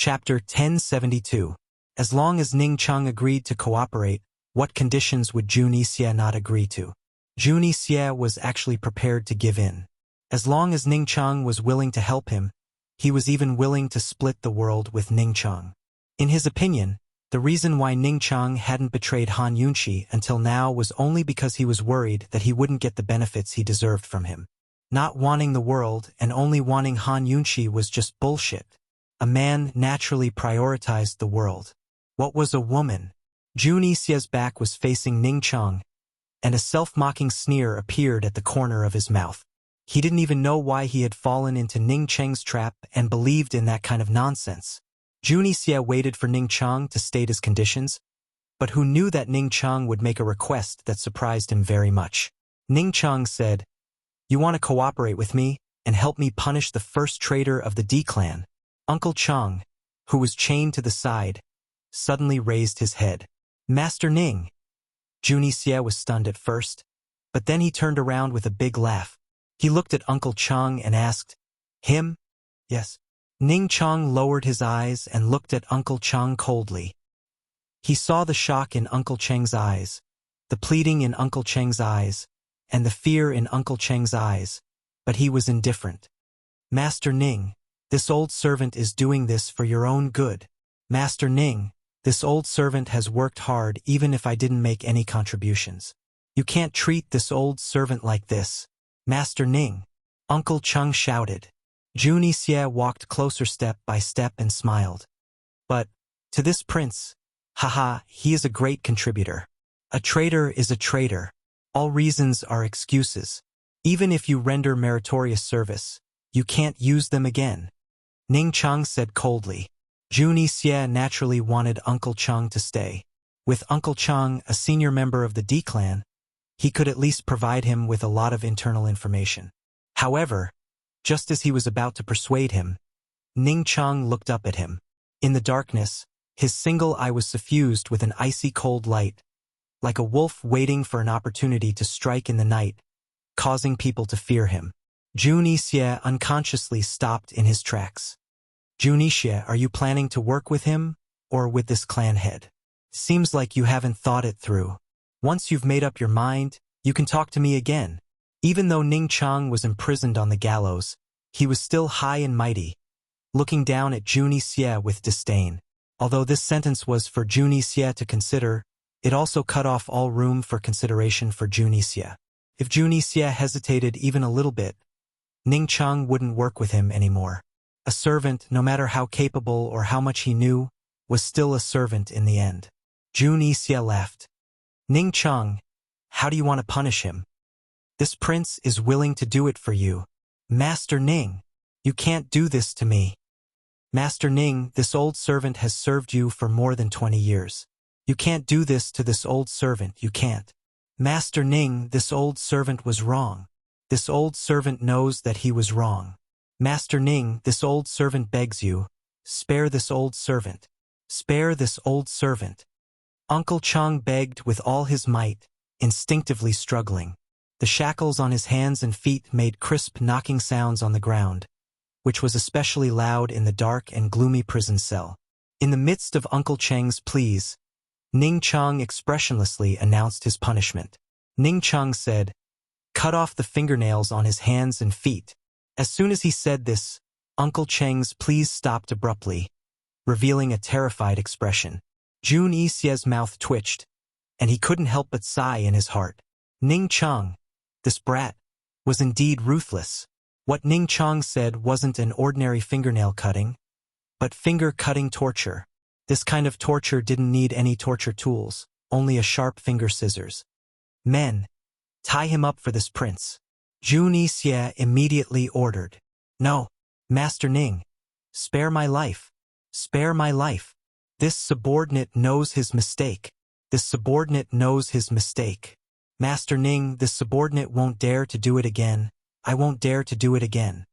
Chapter 1072. As long as Ning Chang agreed to cooperate, what conditions would Juni Xie not agree to? Juni Xie was actually prepared to give in. As long as Ning Chang was willing to help him, he was even willing to split the world with Ning Chang. In his opinion, the reason why Ning Chang hadn't betrayed Han Yunqi until now was only because he was worried that he wouldn't get the benefits he deserved from him. Not wanting the world and only wanting Han Yunqi was just bullshit. A man naturally prioritized the world. What was a woman? Juni Xie's back was facing Ning Chang, and a self-mocking sneer appeared at the corner of his mouth. He didn't even know why he had fallen into Ning Chang's trap and believed in that kind of nonsense. Juni Xie waited for Ning Chang to state his conditions, but who knew that Ning Chang would make a request that surprised him very much. Ning Chang said, "You want to cooperate with me and help me punish the first traitor of the D clan?" Uncle Chang, who was chained to the side, suddenly raised his head. "Master Ning." Juni Xie was stunned at first, but then he turned around with a big laugh. He looked at Uncle Chang and asked, "Him?" "Yes." Ning Chang lowered his eyes and looked at Uncle Chang coldly. He saw the shock in Uncle Chang's eyes, the pleading in Uncle Chang's eyes, and the fear in Uncle Chang's eyes, but he was indifferent. "Master Ning, this old servant is doing this for your own good. Master Ning, this old servant has worked hard even if I didn't make any contributions. You can't treat this old servant like this. Master Ning." Uncle Chang shouted. Juni Xie walked closer step by step and smiled. "But, to this prince, haha, he is a great contributor. A traitor is a traitor. All reasons are excuses. Even if you render meritorious service, you can't use them again." Ning Chang said coldly. Juni Xie naturally wanted Uncle Chang to stay. With Uncle Chang, a senior member of the D clan, he could at least provide him with a lot of internal information. However, just as he was about to persuade him, Ning Chang looked up at him. In the darkness, his single eye was suffused with an icy cold light, like a wolf waiting for an opportunity to strike in the night, causing people to fear him. Juni Xie unconsciously stopped in his tracks. "Juni Xie, are you planning to work with him, or with this clan head? Seems like you haven't thought it through. Once you've made up your mind, you can talk to me again." Even though Ning Chang was imprisoned on the gallows, he was still high and mighty, looking down at Juni Xie with disdain. Although this sentence was for Juni Xie to consider, it also cut off all room for consideration for Juni Xie. If Juni Xie hesitated even a little bit, Ning Chang wouldn't work with him anymore. A servant, no matter how capable or how much he knew, was still a servant in the end. Juni Xie laughed. "Ning Chang, how do you want to punish him? This prince is willing to do it for you. Master Ning, you can't do this to me. Master Ning, this old servant has served you for more than 20 years. You can't do this to this old servant, you can't. Master Ning, this old servant was wrong. This old servant knows that he was wrong. Master Ning, this old servant begs you, spare this old servant. Spare this old servant." Uncle Chang begged with all his might, instinctively struggling. The shackles on his hands and feet made crisp knocking sounds on the ground, which was especially loud in the dark and gloomy prison cell. In the midst of Uncle Chang's pleas, Ning Chang expressionlessly announced his punishment. Ning Chang said, "Cut off the fingernails on his hands and feet." As soon as he said this, Uncle Chang's pleas stopped abruptly, revealing a terrified expression. Juni Xie's mouth twitched, and he couldn't help but sigh in his heart. Ning Chang, this brat, was indeed ruthless. What Ning Chang said wasn't an ordinary fingernail cutting, but finger-cutting torture. This kind of torture didn't need any torture tools, only a sharp finger scissors. "Men, tie him up for this prince." Juni Xie immediately ordered. "No, Master Ning, spare my life. Spare my life. This subordinate knows his mistake. This subordinate knows his mistake. Master Ning, this subordinate won't dare to do it again. I won't dare to do it again."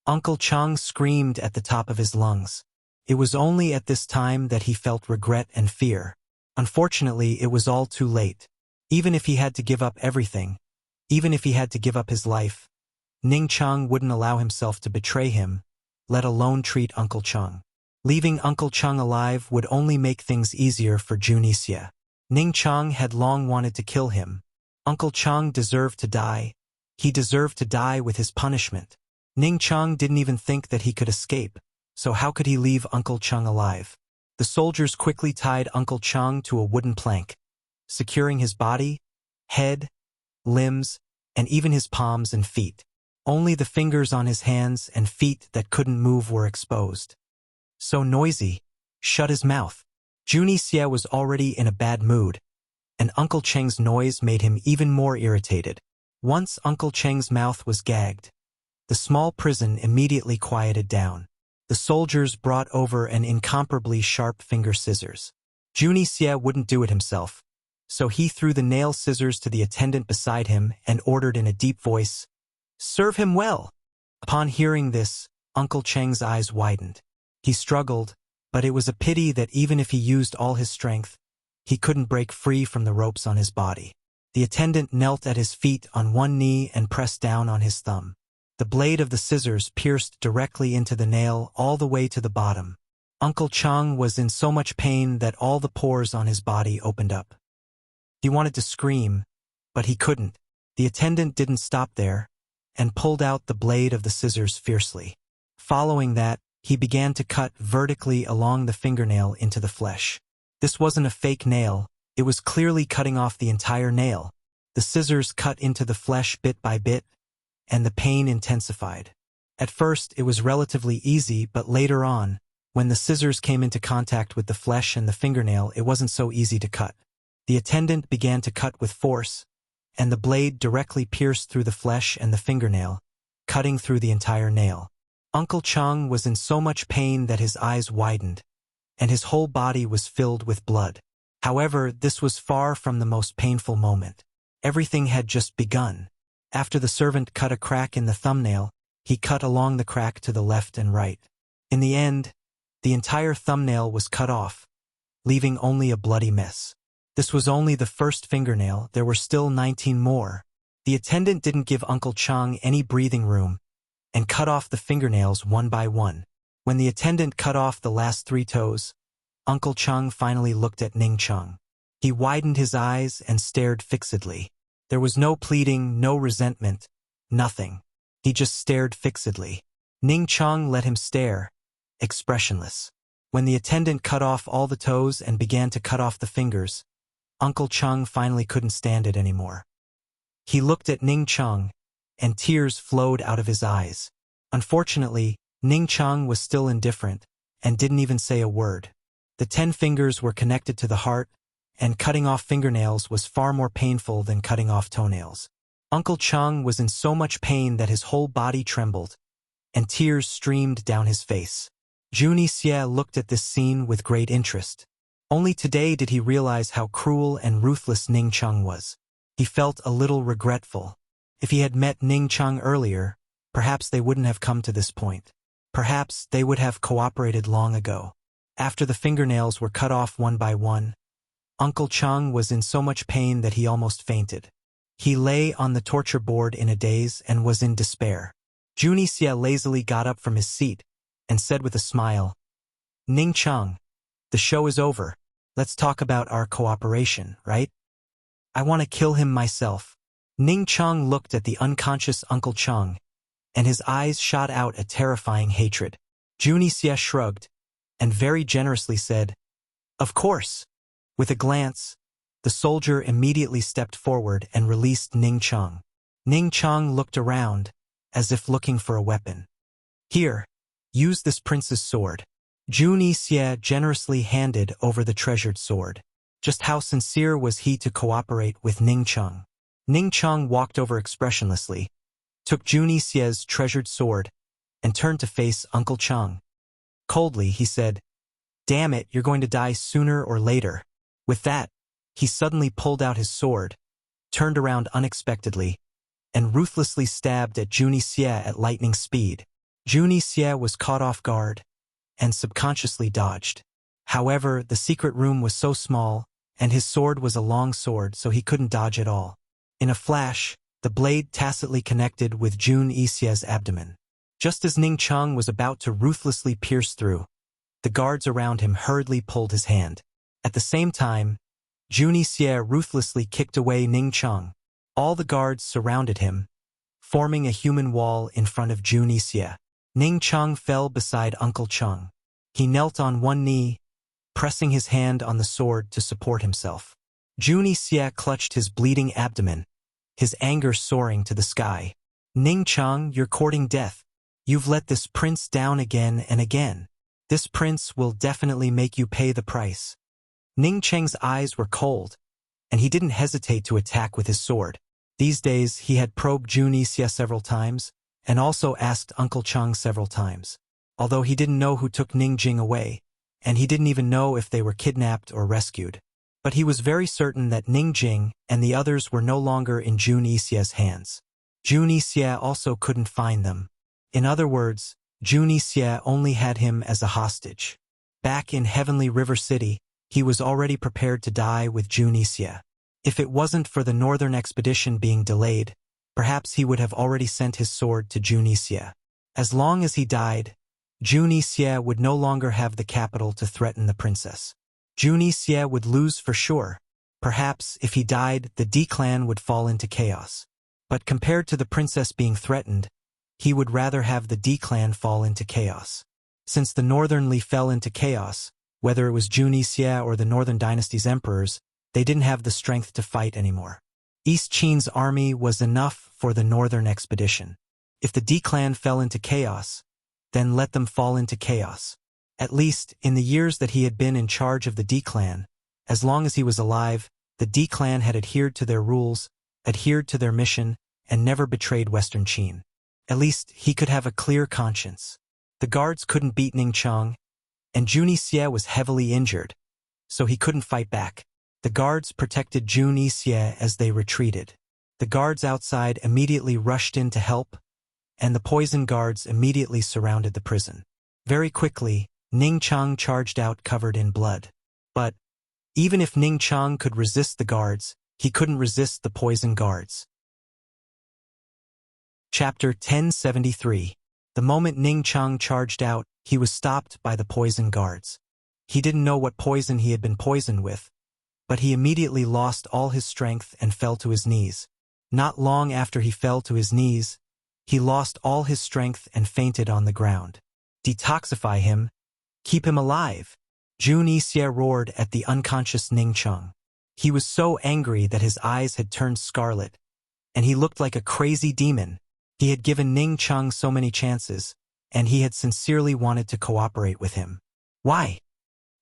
Uncle Chang screamed at the top of his lungs. It was only at this time that he felt regret and fear. Unfortunately, it was all too late. Even if he had to give up everything, even if he had to give up his life, Ning Chang wouldn't allow himself to betray him, let alone treat Uncle Chang. Leaving Uncle Chung alive would only make things easier for Jun Xie. Ning Chang had long wanted to kill him. Uncle Chung deserved to die. He deserved to die with his punishment. Ning Chang didn't even think that he could escape, so how could he leave Uncle Chung alive? The soldiers quickly tied Uncle Chung to a wooden plank, securing his body, head, limbs, and even his palms and feet. Only the fingers on his hands and feet that couldn't move were exposed. So noisy, shut his mouth. Jun Xie was already in a bad mood, and Uncle Cheng's noise made him even more irritated. Once Uncle Cheng's mouth was gagged, the small prison immediately quieted down. The soldiers brought over an incomparably sharp finger scissors. Jun Xie wouldn't do it himself, so he threw the nail scissors to the attendant beside him and ordered in a deep voice, "Serve him well." Upon hearing this, Uncle Cheng's eyes widened. He struggled, but it was a pity that even if he used all his strength, he couldn't break free from the ropes on his body. The attendant knelt at his feet on one knee and pressed down on his thumb. The blade of the scissors pierced directly into the nail all the way to the bottom. Uncle Chung was in so much pain that all the pores on his body opened up. He wanted to scream, but he couldn't. The attendant didn't stop there, and pulled out the blade of the scissors fiercely. Following that, he began to cut vertically along the fingernail into the flesh. This wasn't a fake nail, it was clearly cutting off the entire nail. The scissors cut into the flesh bit by bit, and the pain intensified. At first, it was relatively easy, but later on, when the scissors came into contact with the flesh and the fingernail, it wasn't so easy to cut. The attendant began to cut with force, and the blade directly pierced through the flesh and the fingernail, cutting through the entire nail. Uncle Chung was in so much pain that his eyes widened, and his whole body was filled with blood. However, this was far from the most painful moment. Everything had just begun. After the servant cut a crack in the thumbnail, he cut along the crack to the left and right. In the end, the entire thumbnail was cut off, leaving only a bloody mess. This was only the first fingernail, there were still 19 more. The attendant didn't give Uncle Chung any breathing room, and cut off the fingernails one by one. When the attendant cut off the last 3 toes, Uncle Chung finally looked at Ning Chung. He widened his eyes and stared fixedly. There was no pleading, no resentment, nothing. He just stared fixedly. Ning Chung let him stare, expressionless. When the attendant cut off all the toes and began to cut off the fingers, Uncle Chung finally couldn't stand it anymore. He looked at Ning Chung, and tears flowed out of his eyes. Unfortunately, Ning Chung was still indifferent, and didn't even say a word. The 10 fingers were connected to the heart, and cutting off fingernails was far more painful than cutting off toenails. Uncle Chung was in so much pain that his whole body trembled, and tears streamed down his face. Jun Xie looked at this scene with great interest. Only today did he realize how cruel and ruthless Ning Chung was. He felt a little regretful. If he had met Ning Chung earlier, perhaps they wouldn't have come to this point. Perhaps they would have cooperated long ago. After the fingernails were cut off one by one, Uncle Chung was in so much pain that he almost fainted. He lay on the torture board in a daze and was in despair. Jun Xie lazily got up from his seat and said with a smile, "Ning Chung, the show is over. Let's talk about our cooperation, right? I want to kill him myself." Ning Chung looked at the unconscious Uncle Chung, and his eyes shot out a terrifying hatred. Jun Xie shrugged, and very generously said, "Of course." With a glance, the soldier immediately stepped forward and released Ning Chung. Ning Chung looked around, as if looking for a weapon. "Here, use this prince's sword." Jun Xie generously handed over the treasured sword. Just how sincere was he to cooperate with Ning Chung? Ning Chung walked over expressionlessly, took Jun Xie's treasured sword, and turned to face Uncle Chung. Coldly, he said, "Damn it, you're going to die sooner or later." With that, he suddenly pulled out his sword, turned around unexpectedly, and ruthlessly stabbed at Jun Xie at lightning speed. Jun Xie was caught off guard, and subconsciously dodged. However, the secret room was so small, and his sword was a long sword, so he couldn't dodge at all. In a flash, the blade tacitly connected with Jun Xie's abdomen. Just as Ning Chung was about to ruthlessly pierce through, The guards around him hurriedly pulled his hand. At the same time, Junie Xie ruthlessly kicked away Ning Chang. All the guards surrounded him, forming a human wall in front of Junie Xie. Ning Chang fell beside Uncle Chang. He knelt on one knee, pressing his hand on the sword to support himself. Junie Xie clutched his bleeding abdomen, his anger soaring to the sky. Ning Chang, you're courting death. You've let this prince down again and again. This prince will definitely make you pay the price. Ning Chang's eyes were cold, and he didn't hesitate to attack with his sword. These days, he had probed Junie Xie several times, and also asked Uncle Chang several times. Although he didn't know who took Ning Jing away, and he didn't even know if they were kidnapped or rescued. But he was very certain that Ning Jing and the others were no longer in Junie Xie's hands. Junie Xie also couldn't find them. In other words, Junie Xie only had him as a hostage. Back in Heavenly River City, he was already prepared to die with Junie Xie. If it wasn't for the northern expedition being delayed, perhaps he would have already sent his sword to Junie Xie. As long as he died, Junie Xie would no longer have the capital to threaten the princess. Junie Xie would lose for sure. Perhaps, if he died, the D clan would fall into chaos. But compared to the princess being threatened, he would rather have the D clan fall into chaos. Since the Northern Li fell into chaos, whether it was Junie Xie or the Northern Dynasty's emperors, they didn't have the strength to fight anymore. East Qin's army was enough for the Northern expedition. If the D clan fell into chaos, then let them fall into chaos. At least, in the years that he had been in charge of the D clan, as long as he was alive, the D clan had adhered to their rules, adhered to their mission, and never betrayed Western Qin. At least, he could have a clear conscience. The guards couldn't beat Ning Chang, and Junie Xie was heavily injured, so he couldn't fight back. The guards protected Junie Xie as they retreated. The guards outside immediately rushed in to help, and the poison guards immediately surrounded the prison. Very quickly, Ning Chang charged out covered in blood. But, even if Ning Chang could resist the guards, he couldn't resist the poison guards. Chapter 1073. The moment Ning Chang charged out, he was stopped by the poison guards. He didn't know what poison he had been poisoned with, but he immediately lost all his strength and fell to his knees. Not long after he fell to his knees, he lost all his strength and fainted on the ground. Detoxify him. Keep him alive. Junie Xie roared at the unconscious Ning Chang. He was so angry that his eyes had turned scarlet, and he looked like a crazy demon. He had given Ning Chang so many chances, and he had sincerely wanted to cooperate with him. Why?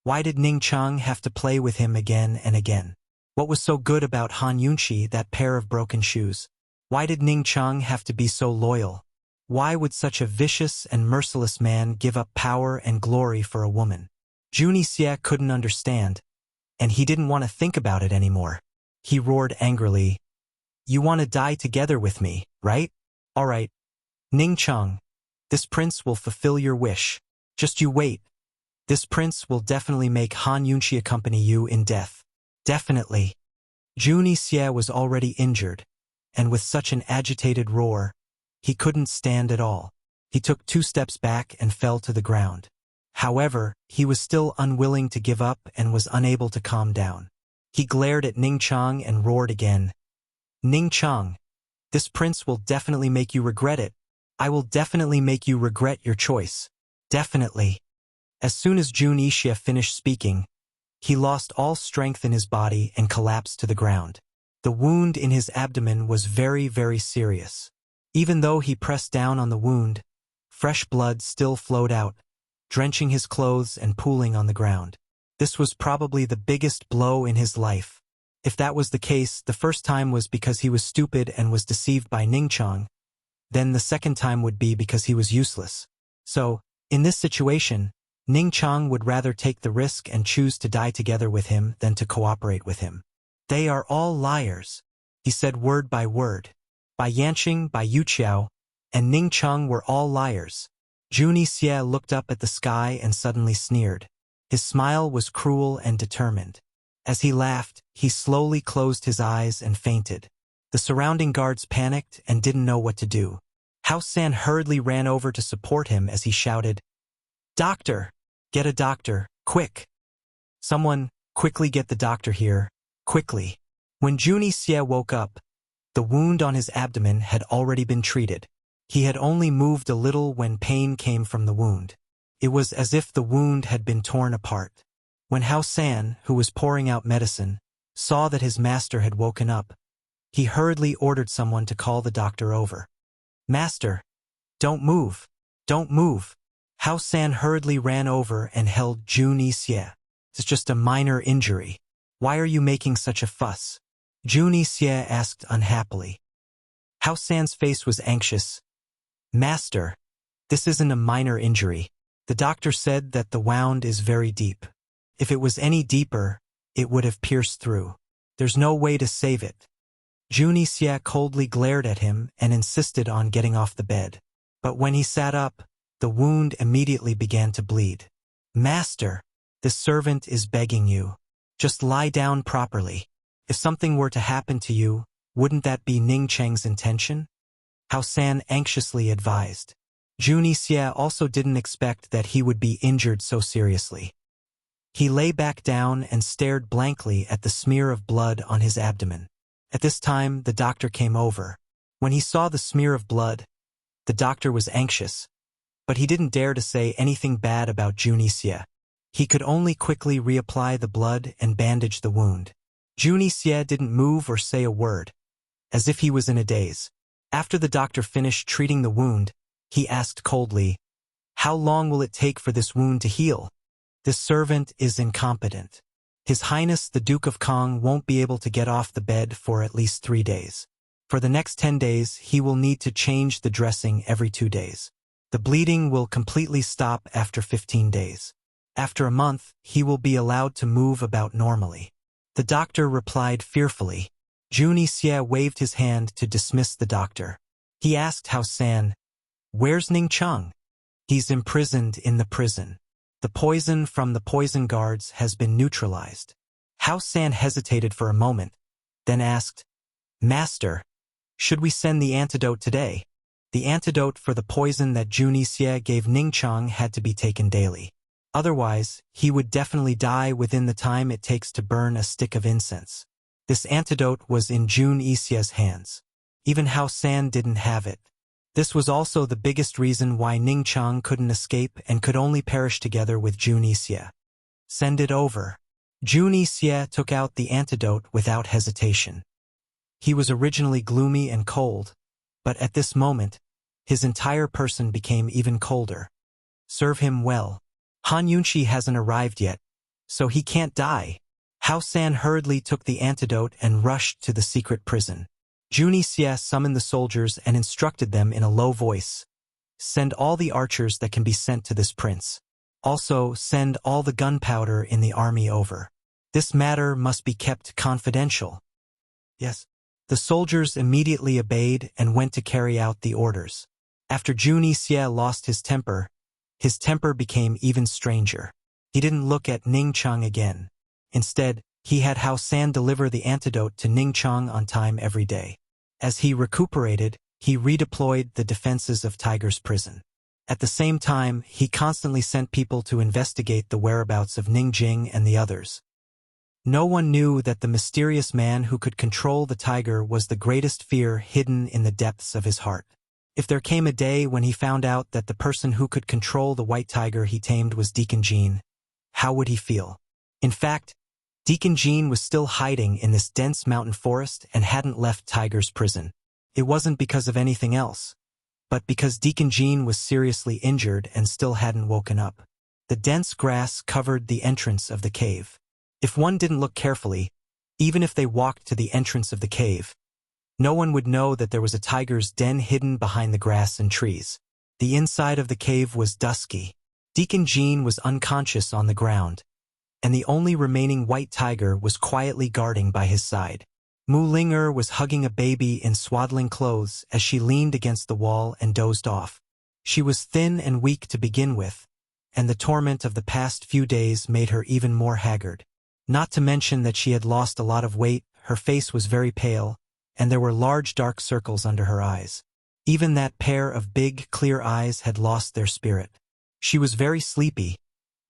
Why did Ning Chang have to play with him again and again? What was so good about Han Yunqi, that pair of broken shoes? Why did Ning Chang have to be so loyal? Why would such a vicious and merciless man give up power and glory for a woman? Junie Xie couldn't understand, and he didn't want to think about it anymore. He roared angrily, "You want to die together with me, right? All right. Ning Chang, this prince will fulfill your wish. Just you wait. This prince will definitely make Han Yunqi accompany you in death. Definitely." Junie Xie was already injured, and with such an agitated roar, he couldn't stand at all. He took 2 steps back and fell to the ground. However, he was still unwilling to give up and was unable to calm down. He glared at Ning Chang and roared again. "Ning Chang, this prince will definitely make you regret it. I will definitely make you regret your choice. Definitely." As soon as Junie Xie finished speaking, he lost all strength in his body and collapsed to the ground. The wound in his abdomen was very, very serious. Even though he pressed down on the wound, fresh blood still flowed out, drenching his clothes and pooling on the ground. This was probably the biggest blow in his life. If that was the case, the first time was because he was stupid and was deceived by Ning Chang, then the second time would be because he was useless. So, in this situation, Ning Chang would rather take the risk and choose to die together with him than to cooperate with him. "They are all liars," he said word by word. Bai Yanqing, Bai Yuqiao, and Ning Chang were all liars. Junie Xie looked up at the sky and suddenly sneered. His smile was cruel and determined. As he laughed, he slowly closed his eyes and fainted. The surrounding guards panicked and didn't know what to do. Hao San hurriedly ran over to support him as he shouted, "Doctor! Get a doctor, quick! Someone, quickly get the doctor here, quickly! When Junie Xie woke up, the wound on his abdomen had already been treated. He had only moved a little when pain came from the wound. It was as if the wound had been torn apart. When Hao San, who was pouring out medicine, saw that his master had woken up, he hurriedly ordered someone to call the doctor over. Master, don't move, don't move. Hao San hurriedly ran over and held Junie Xie. It's just a minor injury. Why are you making such a fuss? Junie Xie asked unhappily. Hao San's face was anxious. Master, this isn't a minor injury. The doctor said that the wound is very deep. If it was any deeper, it would have pierced through. There's no way to save it. Junie Xie coldly glared at him and insisted on getting off the bed. But when he sat up, the wound immediately began to bleed. Master, the servant is begging you. Just lie down properly. If something were to happen to you, wouldn't that be Ning Cheng's intention? Hao San anxiously advised. Junie Xie also didn't expect that he would be injured so seriously. He lay back down and stared blankly at the smear of blood on his abdomen. At this time, the doctor came over. When he saw the smear of blood, the doctor was anxious, but he didn't dare to say anything bad about Junie Xie. He could only quickly reapply the blood and bandage the wound. Junie Xie didn't move or say a word, as if he was in a daze. After the doctor finished treating the wound, he asked coldly, "How long will it take for this wound to heal? This servant is incompetent. His Highness the Duke of Kong won't be able to get off the bed for at least 3 days. For the next 10 days, he will need to change the dressing every 2 days. The bleeding will completely stop after 15 days. After a month, he will be allowed to move about normally." The doctor replied fearfully. Junie Xie waved his hand to dismiss the doctor. He asked Hao San, "Where's Ning Cheng?" "He's imprisoned in the prison. The poison from the poison guards has been neutralized." Hao San hesitated for a moment, then asked, "Master, should we send the antidote today?" The antidote for the poison that Junie Xie gave Ning Cheng had to be taken daily. Otherwise, he would definitely die within the time it takes to burn a stick of incense. This antidote was in Junie Xie's hands. Even Hao San didn't have it. This was also the biggest reason why Ning Cheng couldn't escape and could only perish together with Junie Xie. "Send it over." Junie Xie took out the antidote without hesitation. He was originally gloomy and cold, but at this moment, his entire person became even colder. "Serve him well. Han Yunxi hasn't arrived yet, so he can't die." Hao San hurriedly took the antidote and rushed to the secret prison. Junie Xie summoned the soldiers and instructed them in a low voice. "Send all the archers that can be sent to this prince. Also, send all the gunpowder in the army over. This matter must be kept confidential." Yes. The soldiers immediately obeyed and went to carry out the orders. After Junie Xie lost his temper became even stranger. He didn't look at Ning Cheng again. Instead, he had Hao San deliver the antidote to Ning Cheng on time every day. As he recuperated, he redeployed the defenses of Tiger's prison. At the same time, he constantly sent people to investigate the whereabouts of Ning Jing and the others. No one knew that the mysterious man who could control the tiger was the greatest fear hidden in the depths of his heart. If there came a day when he found out that the person who could control the white tiger he tamed was Deacon Jean, how would he feel? In fact, Deacon Jean was still hiding in this dense mountain forest and hadn't left Tiger's prison. It wasn't because of anything else, but because Deacon Jean was seriously injured and still hadn't woken up. The dense grass covered the entrance of the cave. If one didn't look carefully, even if they walked to the entrance of the cave, no one would know that there was a tiger's den hidden behind the grass and trees. The inside of the cave was dusky. Deacon Jean was unconscious on the ground, and the only remaining white tiger was quietly guarding by his side. Mu Ling'er was hugging a baby in swaddling clothes as she leaned against the wall and dozed off. She was thin and weak to begin with, and the torment of the past few days made her even more haggard. Not to mention that she had lost a lot of weight, her face was very pale, and there were large dark circles under her eyes. Even that pair of big, clear eyes had lost their spirit. She was very sleepy,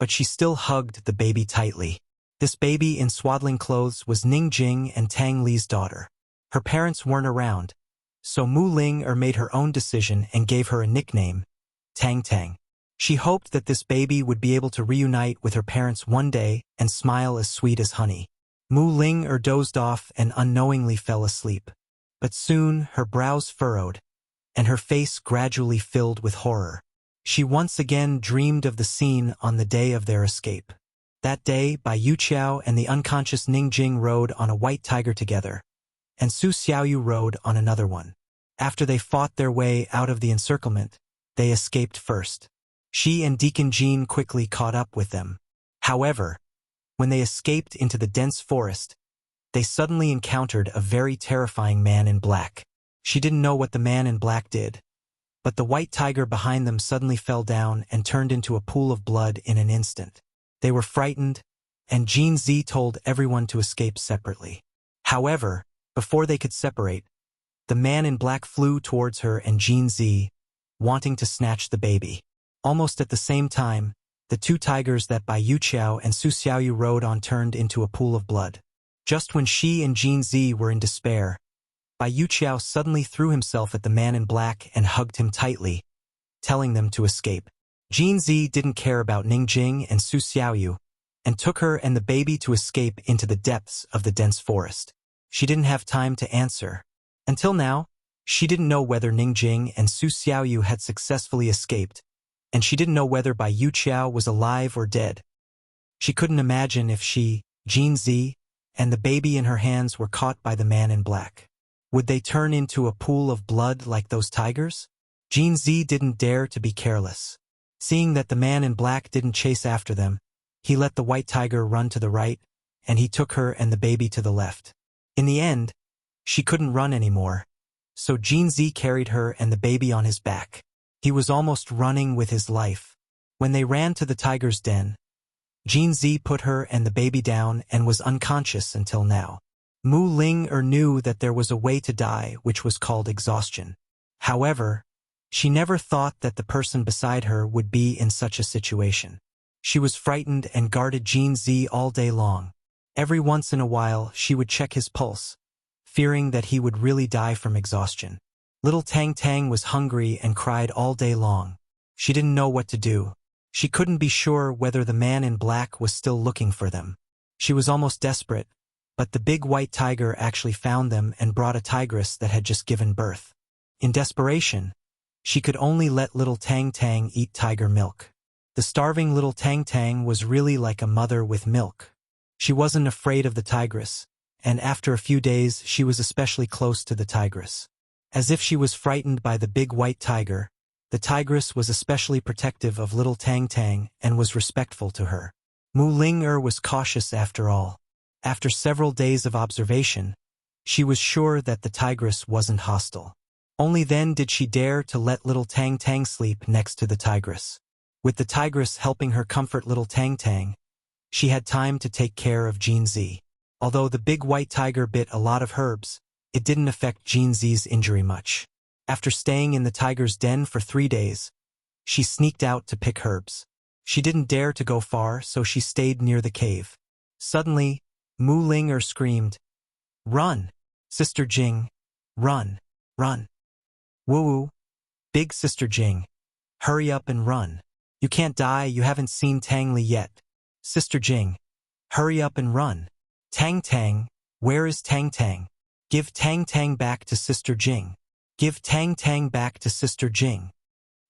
but she still hugged the baby tightly. This baby in swaddling clothes was Ning Jing and Tang Li's daughter. Her parents weren't around, so Mu Ling made her own decision and gave her a nickname, Tang Tang. She hoped that this baby would be able to reunite with her parents one day and smile as sweet as honey. Mu Ling dozed off and unknowingly fell asleep. But soon her brows furrowed, and her face gradually filled with horror. She once again dreamed of the scene on the day of their escape. That day, Bai Yuqiao and the unconscious Ning Jing rode on a white tiger together, and Su Xiaoyu rode on another one. After they fought their way out of the encirclement, they escaped first. She and Deacon Jean quickly caught up with them. However, when they escaped into the dense forest, they suddenly encountered a very terrifying man in black. She didn't know what the man in black did, but the white tiger behind them suddenly fell down and turned into a pool of blood in an instant. They were frightened, and Jean Z told everyone to escape separately. However, before they could separate, the man in black flew towards her and Jean Z, wanting to snatch the baby. Almost at the same time, the two tigers that Bai Yuqiao and Su Xiaoyu rode on turned into a pool of blood. Just when she and Jean Z were in despair, Bai Yuqiao suddenly threw himself at the man in black and hugged him tightly, telling them to escape. Jean Z didn't care about Ning Jing and Su Xiaoyu, and took her and the baby to escape into the depths of the dense forest. She didn't have time to answer. Until now, she didn't know whether Ning Jing and Su Xiaoyu had successfully escaped, and she didn't know whether Bai Yuqiao was alive or dead. She couldn't imagine if she, Jean Z, and the baby in her hands were caught by the man in black. Would they turn into a pool of blood like those tigers? Jean Z didn't dare to be careless. Seeing that the man in black didn't chase after them, he let the white tiger run to the right, and he took her and the baby to the left. In the end, she couldn't run anymore, so Jean Z carried her and the baby on his back. He was almost running with his life. When they ran to the tiger's den, Jean Z put her and the baby down and was unconscious until now. Mu Ling knew that there was a way to die which was called exhaustion. However, she never thought that the person beside her would be in such a situation. She was frightened and guarded Jean Z all day long. Every once in a while she would check his pulse, fearing that he would really die from exhaustion. Little Tang Tang was hungry and cried all day long. She didn't know what to do. She couldn't be sure whether the man in black was still looking for them. She was almost desperate, but the big white tiger actually found them and brought a tigress that had just given birth. In desperation, she could only let little Tang Tang eat tiger milk. The starving little Tang Tang was really like a mother with milk. She wasn't afraid of the tigress, and after a few days she was especially close to the tigress. As if she was frightened by the big white tiger, the tigress was especially protective of little Tang Tang and was respectful to her. Mu Ling was cautious after all. After several days of observation, she was sure that the tigress wasn't hostile. Only then did she dare to let little Tang Tang sleep next to the tigress. With the tigress helping her comfort little Tang Tang, she had time to take care of Jean Z. Although the big white tiger bit a lot of herbs, it didn't affect Jean Z's injury much. After staying in the tiger's den for 3 days, she sneaked out to pick herbs. She didn't dare to go far, so she stayed near the cave. Suddenly, Mu Ling screamed, "Run, Sister Jing! Run, run! Woo-woo! Big Sister Jing! Hurry up and run! You can't die, you haven't seen Tang Li yet! Sister Jing! Hurry up and run! Tang Tang, where is Tang Tang? Give Tang Tang back to Sister Jing! Give Tang Tang back to Sister Jing!"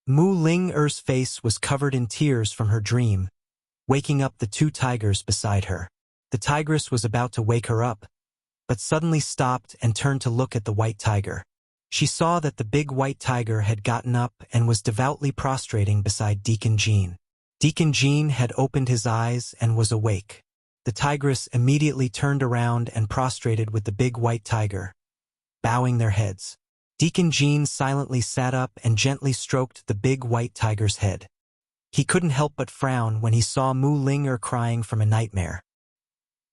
Mu Ling face was covered in tears from her dream, waking up the two tigers beside her. The tigress was about to wake her up, but suddenly stopped and turned to look at the white tiger. She saw that the big white tiger had gotten up and was devoutly prostrating beside Deacon Jean. Deacon Jean had opened his eyes and was awake. The tigress immediately turned around and prostrated with the big white tiger, bowing their heads. Deacon Jean silently sat up and gently stroked the big white tiger's head. He couldn't help but frown when he saw Mu Ling crying from a nightmare.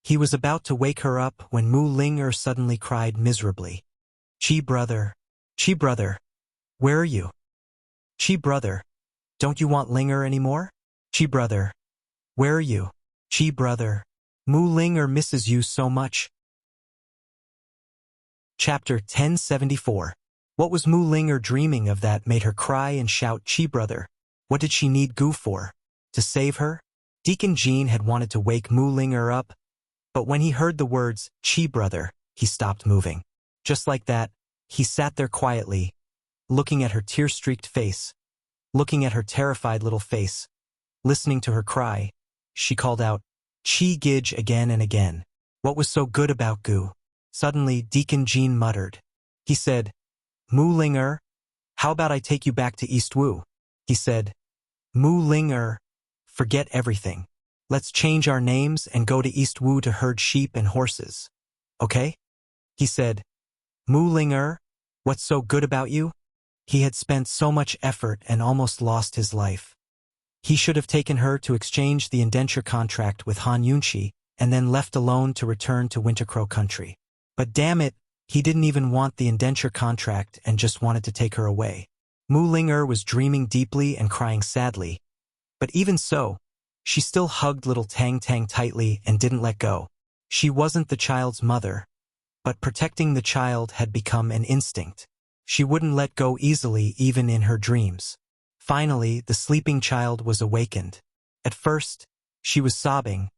He was about to wake her up when Mu Ling suddenly cried miserably, Chi brother, where are you? Chi brother, don't you want Linger anymore? Chi brother, Where are you? Chi brother. Mu Ling misses you so much. Chapter 1074. What was Mu Ling dreaming of that made her cry and shout Chi brother? What did she need Gu for? To save her? Deacon Jean had wanted to wake Mu Ling up, but when he heard the words Chi brother, he stopped moving. Just like that, he sat there quietly, looking at her tear-streaked face, looking at her terrified little face, listening to her cry. She called out, Chi Gij again and again. What was so good about Gu? Suddenly, Deacon Jean muttered. He said, Mu Ling how about I take you back to East Wu? He said, Mu Ling forget everything. Let's change our names and go to East Wu to herd sheep and horses. Okay? He said, Mu Ling what's so good about you? He had spent so much effort and almost lost his life. He should have taken her to exchange the indenture contract with Han Yunqi and then left alone to return to Wintercrow country. But damn it, he didn't even want the indenture contract and just wanted to take her away. Mu Ling was dreaming deeply and crying sadly. But even so, she still hugged little Tang Tang tightly and didn't let go. She wasn't the child's mother, but protecting the child had become an instinct. She wouldn't let go easily even in her dreams. Finally, the sleeping child was awakened. At first, she was sobbing,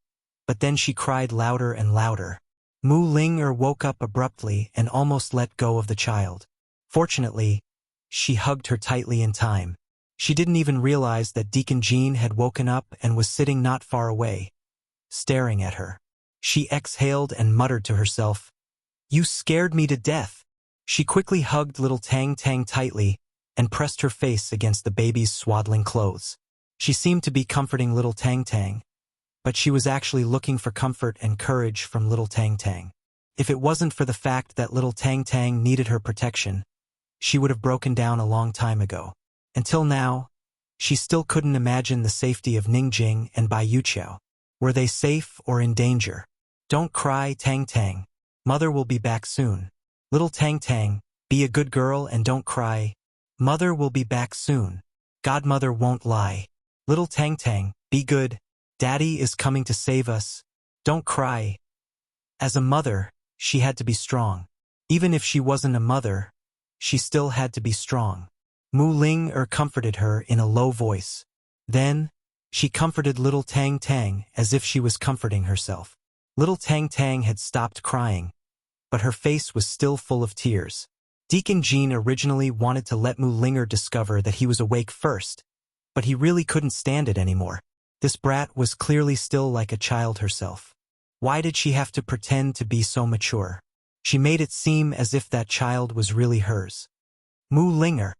but then she cried louder and louder. Mu Ling woke up abruptly and almost let go of the child. Fortunately, she hugged her tightly in time. She didn't even realize that Deacon Jean had woken up and was sitting not far away, staring at her. She exhaled and muttered to herself, You scared me to death. She quickly hugged little Tang Tang tightly and pressed her face against the baby's swaddling clothes. She seemed to be comforting little Tang Tang, but she was actually looking for comfort and courage from little Tang Tang. If it wasn't for the fact that little Tang Tang needed her protection, she would have broken down a long time ago. Until now, she still couldn't imagine the safety of Ningjing and Bai Yuqiao. Were they safe or in danger? Don't cry, Tang Tang. Mother will be back soon. Little Tang Tang, be a good girl and don't cry. Mother will be back soon. Godmother won't lie. Little Tang Tang, be good. Daddy is coming to save us. Don't cry. As a mother, she had to be strong. Even if she wasn't a mother, she still had to be strong. Mu Ling comforted her in a low voice. Then, she comforted little Tang Tang as if she was comforting herself. Little Tang Tang had stopped crying, but her face was still full of tears. Deacon Jean originally wanted to let Mu Ling discover that he was awake first, but he really couldn't stand it anymore. This brat was clearly still like a child herself. Why did she have to pretend to be so mature? She made it seem as if that child was really hers. Mu Ling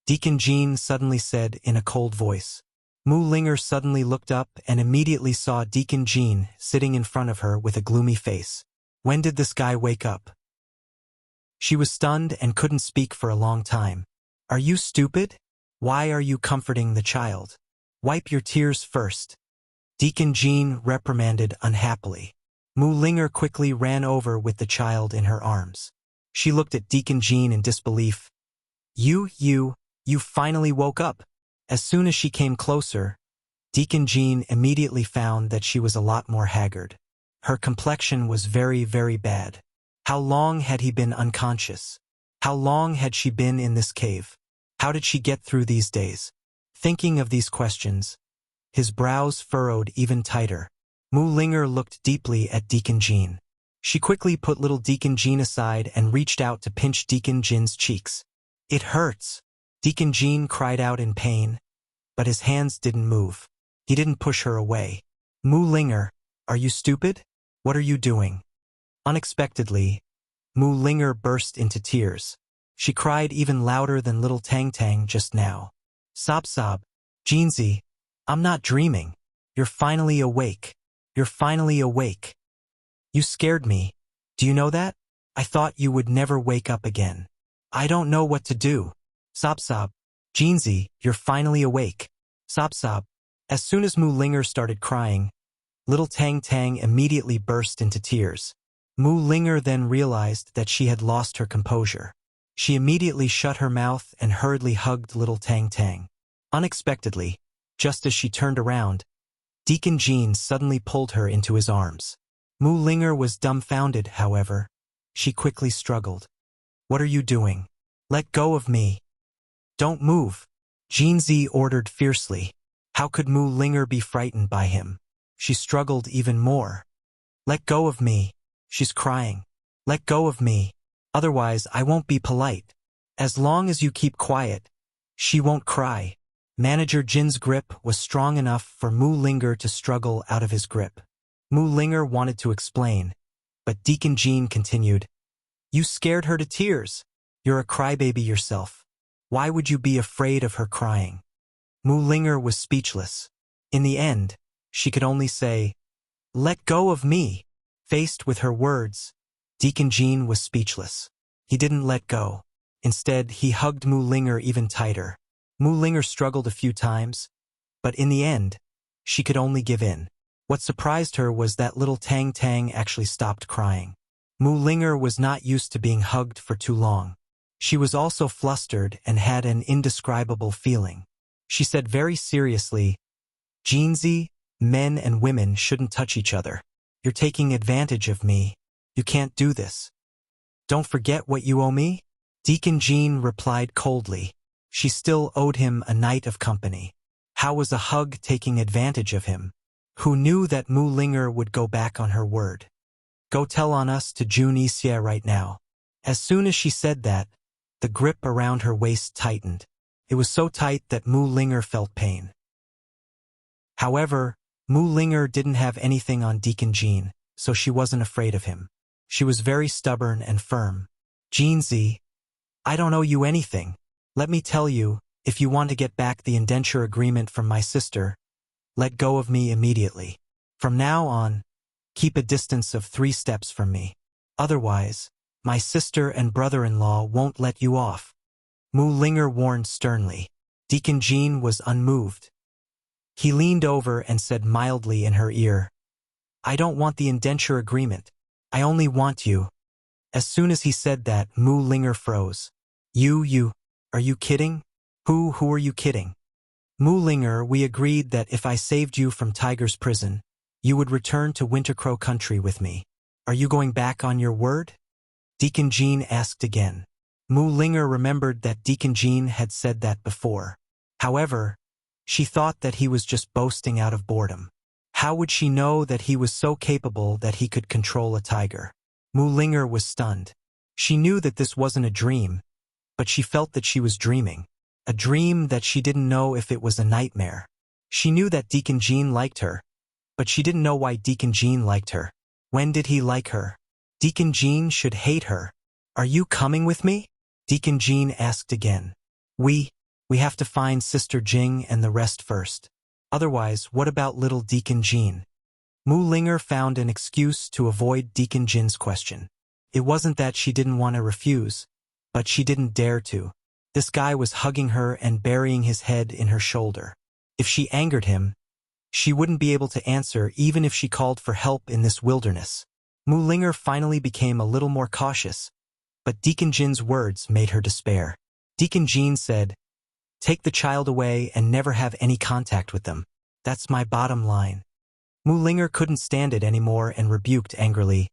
Deacon Jean suddenly said in a cold voice. Mu Ling suddenly looked up and immediately saw Deacon Jean sitting in front of her with a gloomy face. When did this guy wake up? She was stunned and couldn't speak for a long time. Are you stupid? Why are you comforting the child? Wipe your tears first. Deacon Jean reprimanded unhappily. Mu Ling quickly ran over with the child in her arms. She looked at Deacon Jean in disbelief. You finally woke up. As soon as she came closer, Deacon Jean immediately found that she was a lot more haggard. Her complexion was very, very bad. How long had he been unconscious? How long had she been in this cave? How did she get through these days? Thinking of these questions, his brows furrowed even tighter. Mu Ling looked deeply at Deacon Jean. She quickly put little Deacon Jean aside and reached out to pinch Deacon Jean's cheeks. It hurts. Deacon Jean cried out in pain, but his hands didn't move. He didn't push her away. Mu Ling, are you stupid? What are you doing? Unexpectedly, Mu Ling burst into tears. She cried even louder than little Tang Tang just now. Sob, Jeanzy, I'm not dreaming. You're finally awake. You're finally awake. You scared me. Do you know that? I thought you would never wake up again. I don't know what to do. Sob, Jeanzy, you're finally awake. Sob. As soon as Mu Ling started crying, little Tang Tang immediately burst into tears. Mu Ling then realized that she had lost her composure. She immediately shut her mouth and hurriedly hugged little Tang Tang. Unexpectedly, just as she turned around, Deacon Jean suddenly pulled her into his arms. Mu Linger was dumbfounded, however. She quickly struggled. "What are you doing? Let go of me. Don't move," Jean Z ordered fiercely. How could Mu Linger be frightened by him? She struggled even more. "Let go of me." She's crying. "Let go of me. Otherwise, I won't be polite. As long as you keep quiet, she won't cry." Manager Jin's grip was strong enough for Mu Linger to struggle out of his grip. Mu Linger wanted to explain, but Deacon Jean continued, "You scared her to tears. You're a crybaby yourself. Why would you be afraid of her crying?" Mu Linger was speechless. In the end, she could only say, "Let go of me." Faced with her words, Deacon Jean was speechless. He didn't let go. Instead, he hugged Mu Linger even tighter. Mu Linger struggled a few times, but in the end, she could only give in. What surprised her was that little Tang Tang actually stopped crying. Mu Linger was not used to being hugged for too long. She was also flustered and had an indescribable feeling. She said very seriously, "Jeanzy, men and women shouldn't touch each other. You're taking advantage of me. You can't do this. Don't forget what you owe me?" Deacon Jean replied coldly. She still owed him a night of company. How was a hug taking advantage of him? Who knew that Mu Linger would go back on her word? "Go tell on us to June Isia right now." As soon as she said that, the grip around her waist tightened. It was so tight that Mu Linger felt pain. However, Mu Linger didn't have anything on Deacon Jean, so she wasn't afraid of him. She was very stubborn and firm. "Jeanzy, I don't owe you anything. Let me tell you, if you want to get back the indenture agreement from my sister, let go of me immediately. From now on, keep a distance of 3 steps from me. Otherwise, my sister and brother-in-law won't let you off." Mu Linger warned sternly. Deacon Jean was unmoved. He leaned over and said mildly in her ear, "I don't want the indenture agreement. I only want you." As soon as he said that, Mu Linger froze. You, are you kidding? Who are you kidding?" "Mu Linger, we agreed that if I saved you from Tiger's prison, you would return to Wintercrow country with me. Are you going back on your word?" Deacon Jean asked again. Mu Linger remembered that Deacon Jean had said that before. However, she thought that he was just boasting out of boredom. How would she know that he was so capable that he could control a tiger? Mu Linger was stunned. She knew that this wasn't a dream, but she felt that she was dreaming. A dream that she didn't know if it was a nightmare. She knew that Deacon Jean liked her, but she didn't know why Deacon Jean liked her. When did he like her? Deacon Jean should hate her. "Are you coming with me?" Deacon Jean asked again. We have to find Sister Jing and the rest first. Otherwise, what about little Deacon Jean?" Mu Linger found an excuse to avoid Deacon Jin's question. It wasn't that she didn't want to refuse, but she didn't dare to. This guy was hugging her and burying his head in her shoulder. If she angered him, she wouldn't be able to answer even if she called for help in this wilderness. Mu Linger finally became a little more cautious, but Deacon Jin's words made her despair. Deacon Jean said, "Take the child away and never have any contact with them. That's my bottom line." Mu Linger couldn't stand it anymore and rebuked angrily,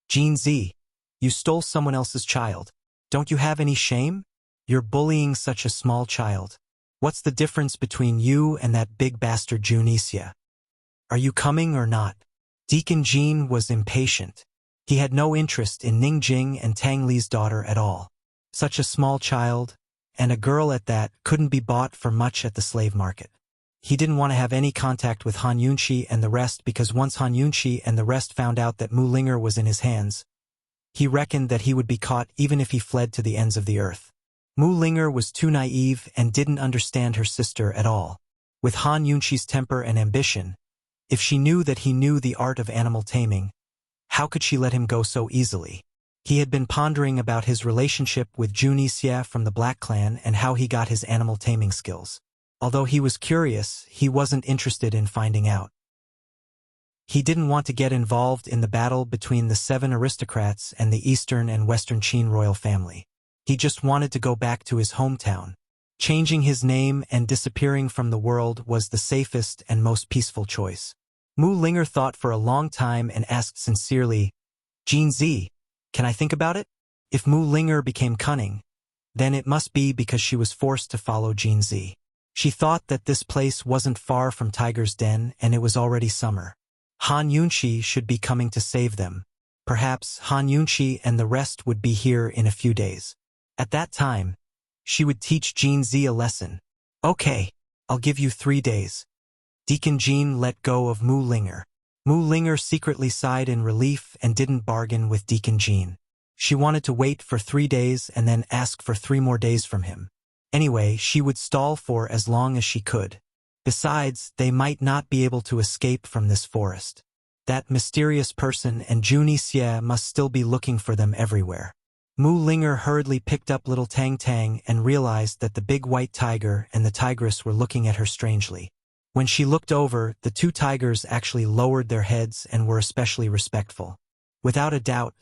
"Jean Z, you stole someone else's child. Don't you have any shame? You're bullying such a small child. What's the difference between you and that big bastard Junicia? Are you coming or not?" Deacon Jean was impatient. He had no interest in Ningjing and Tang Li's daughter at all. Such a small child, and a girl at that, couldn't be bought for much at the slave market. He didn't want to have any contact with Han Yunqi and the rest because once Han Yunqi and the rest found out that Mu Linger was in his hands, he reckoned that he would be caught even if he fled to the ends of the earth. Mu Linger was too naive and didn't understand her sister at all. With Han Yunqi's temper and ambition, if she knew that he knew the art of animal taming, how could she let him go so easily? He had been pondering about his relationship with Junicia from the Black Clan and how he got his animal taming skills. Although he was curious, he wasn't interested in finding out. He didn't want to get involved in the battle between the 7 aristocrats and the Eastern and Western Qin royal family. He just wanted to go back to his hometown, Changing his name and disappearing from the world was the safest and most peaceful choice. Mu Linger thought for a long time and asked sincerely, Jin Z, can I think about it? If Mu Linger became cunning, then it must be because she was forced to follow Jin Z. She thought that this place wasn't far from Tiger's Den and it was already summer. Han Yunxi should be coming to save them. Perhaps Han Yunxi and the rest would be here in a few days. At that time, she would teach Jin Z a lesson. Okay, I'll give you 3 days. Deacon Jin let go of Mu Linger. Mu Linger secretly sighed in relief and didn't bargain with Deacon Jin. She wanted to wait for 3 days and then ask for 3 more days from him. Anyway, she would stall for as long as she could. Besides, they might not be able to escape from this forest. That mysterious person and Junie Xie must still be looking for them everywhere. Mu Linger hurriedly picked up little Tang Tang and realized that the big white tiger and the tigress were looking at her strangely. When she looked over, the 2 tigers actually lowered their heads and were especially respectful. Without a doubt,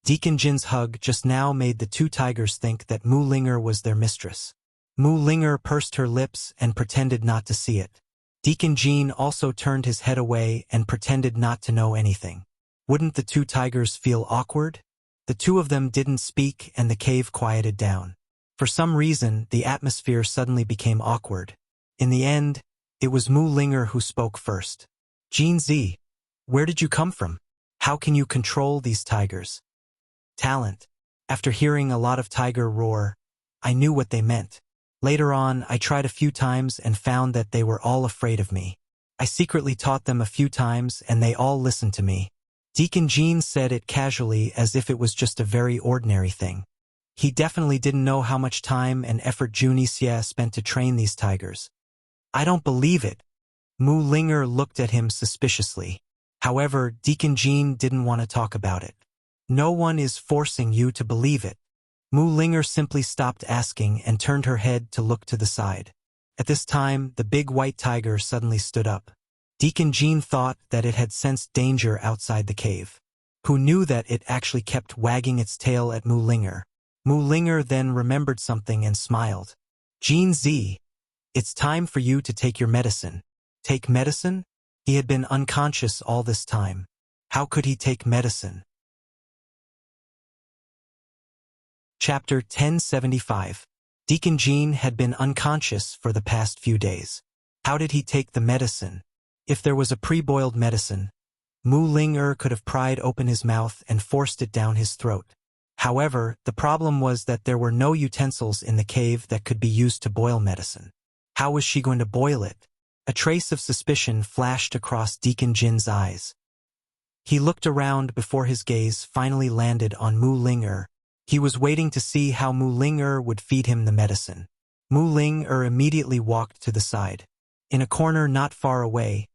Deacon Jin's hug just now made the 2 tigers think that Mu Linger was their mistress. Mu Linger pursed her lips and pretended not to see it. Deacon Jin also turned his head away and pretended not to know anything. Wouldn't the 2 tigers feel awkward? The 2 of them didn't speak and the cave quieted down. For some reason, the atmosphere suddenly became awkward. In the end, it was Mu Linger who spoke first. Jin Z, where did you come from? How can you control these tigers? Talent. After hearing a lot of tiger roar, I knew what they meant. Later on, I tried a few times and found that they were all afraid of me. I secretly taught them a few times and they all listened to me. Deacon Jin said it casually as if it was just a very ordinary thing. He definitely didn't know how much time and effort Junie Xie spent to train these tigers. I don't believe it. Mu Linger looked at him suspiciously. However, Deacon Jin didn't want to talk about it. No one is forcing you to believe it. Mu Linger simply stopped asking and turned her head to look to the side. At this time, the big white tiger suddenly stood up. Deacon Jin thought that it had sensed danger outside the cave. Who knew that it actually kept wagging its tail at Mu Linger? Mu Linger then remembered something and smiled. Jin Z, it's time for you to take your medicine. Take medicine? He had been unconscious all this time. How could he take medicine? Chapter 1075. Deacon Jin had been unconscious for the past few days. How did he take the medicine? If there was a pre-boiled medicine, Mu Linger could have pried open his mouth and forced it down his throat. However, the problem was that there were no utensils in the cave that could be used to boil medicine. How was she going to boil it? A trace of suspicion flashed across Deacon Jin's eyes. He looked around before his gaze finally landed on Mu Linger. He was waiting to see how Mu Linger would feed him the medicine. Mu Linger immediately walked to the side. In a corner not far away,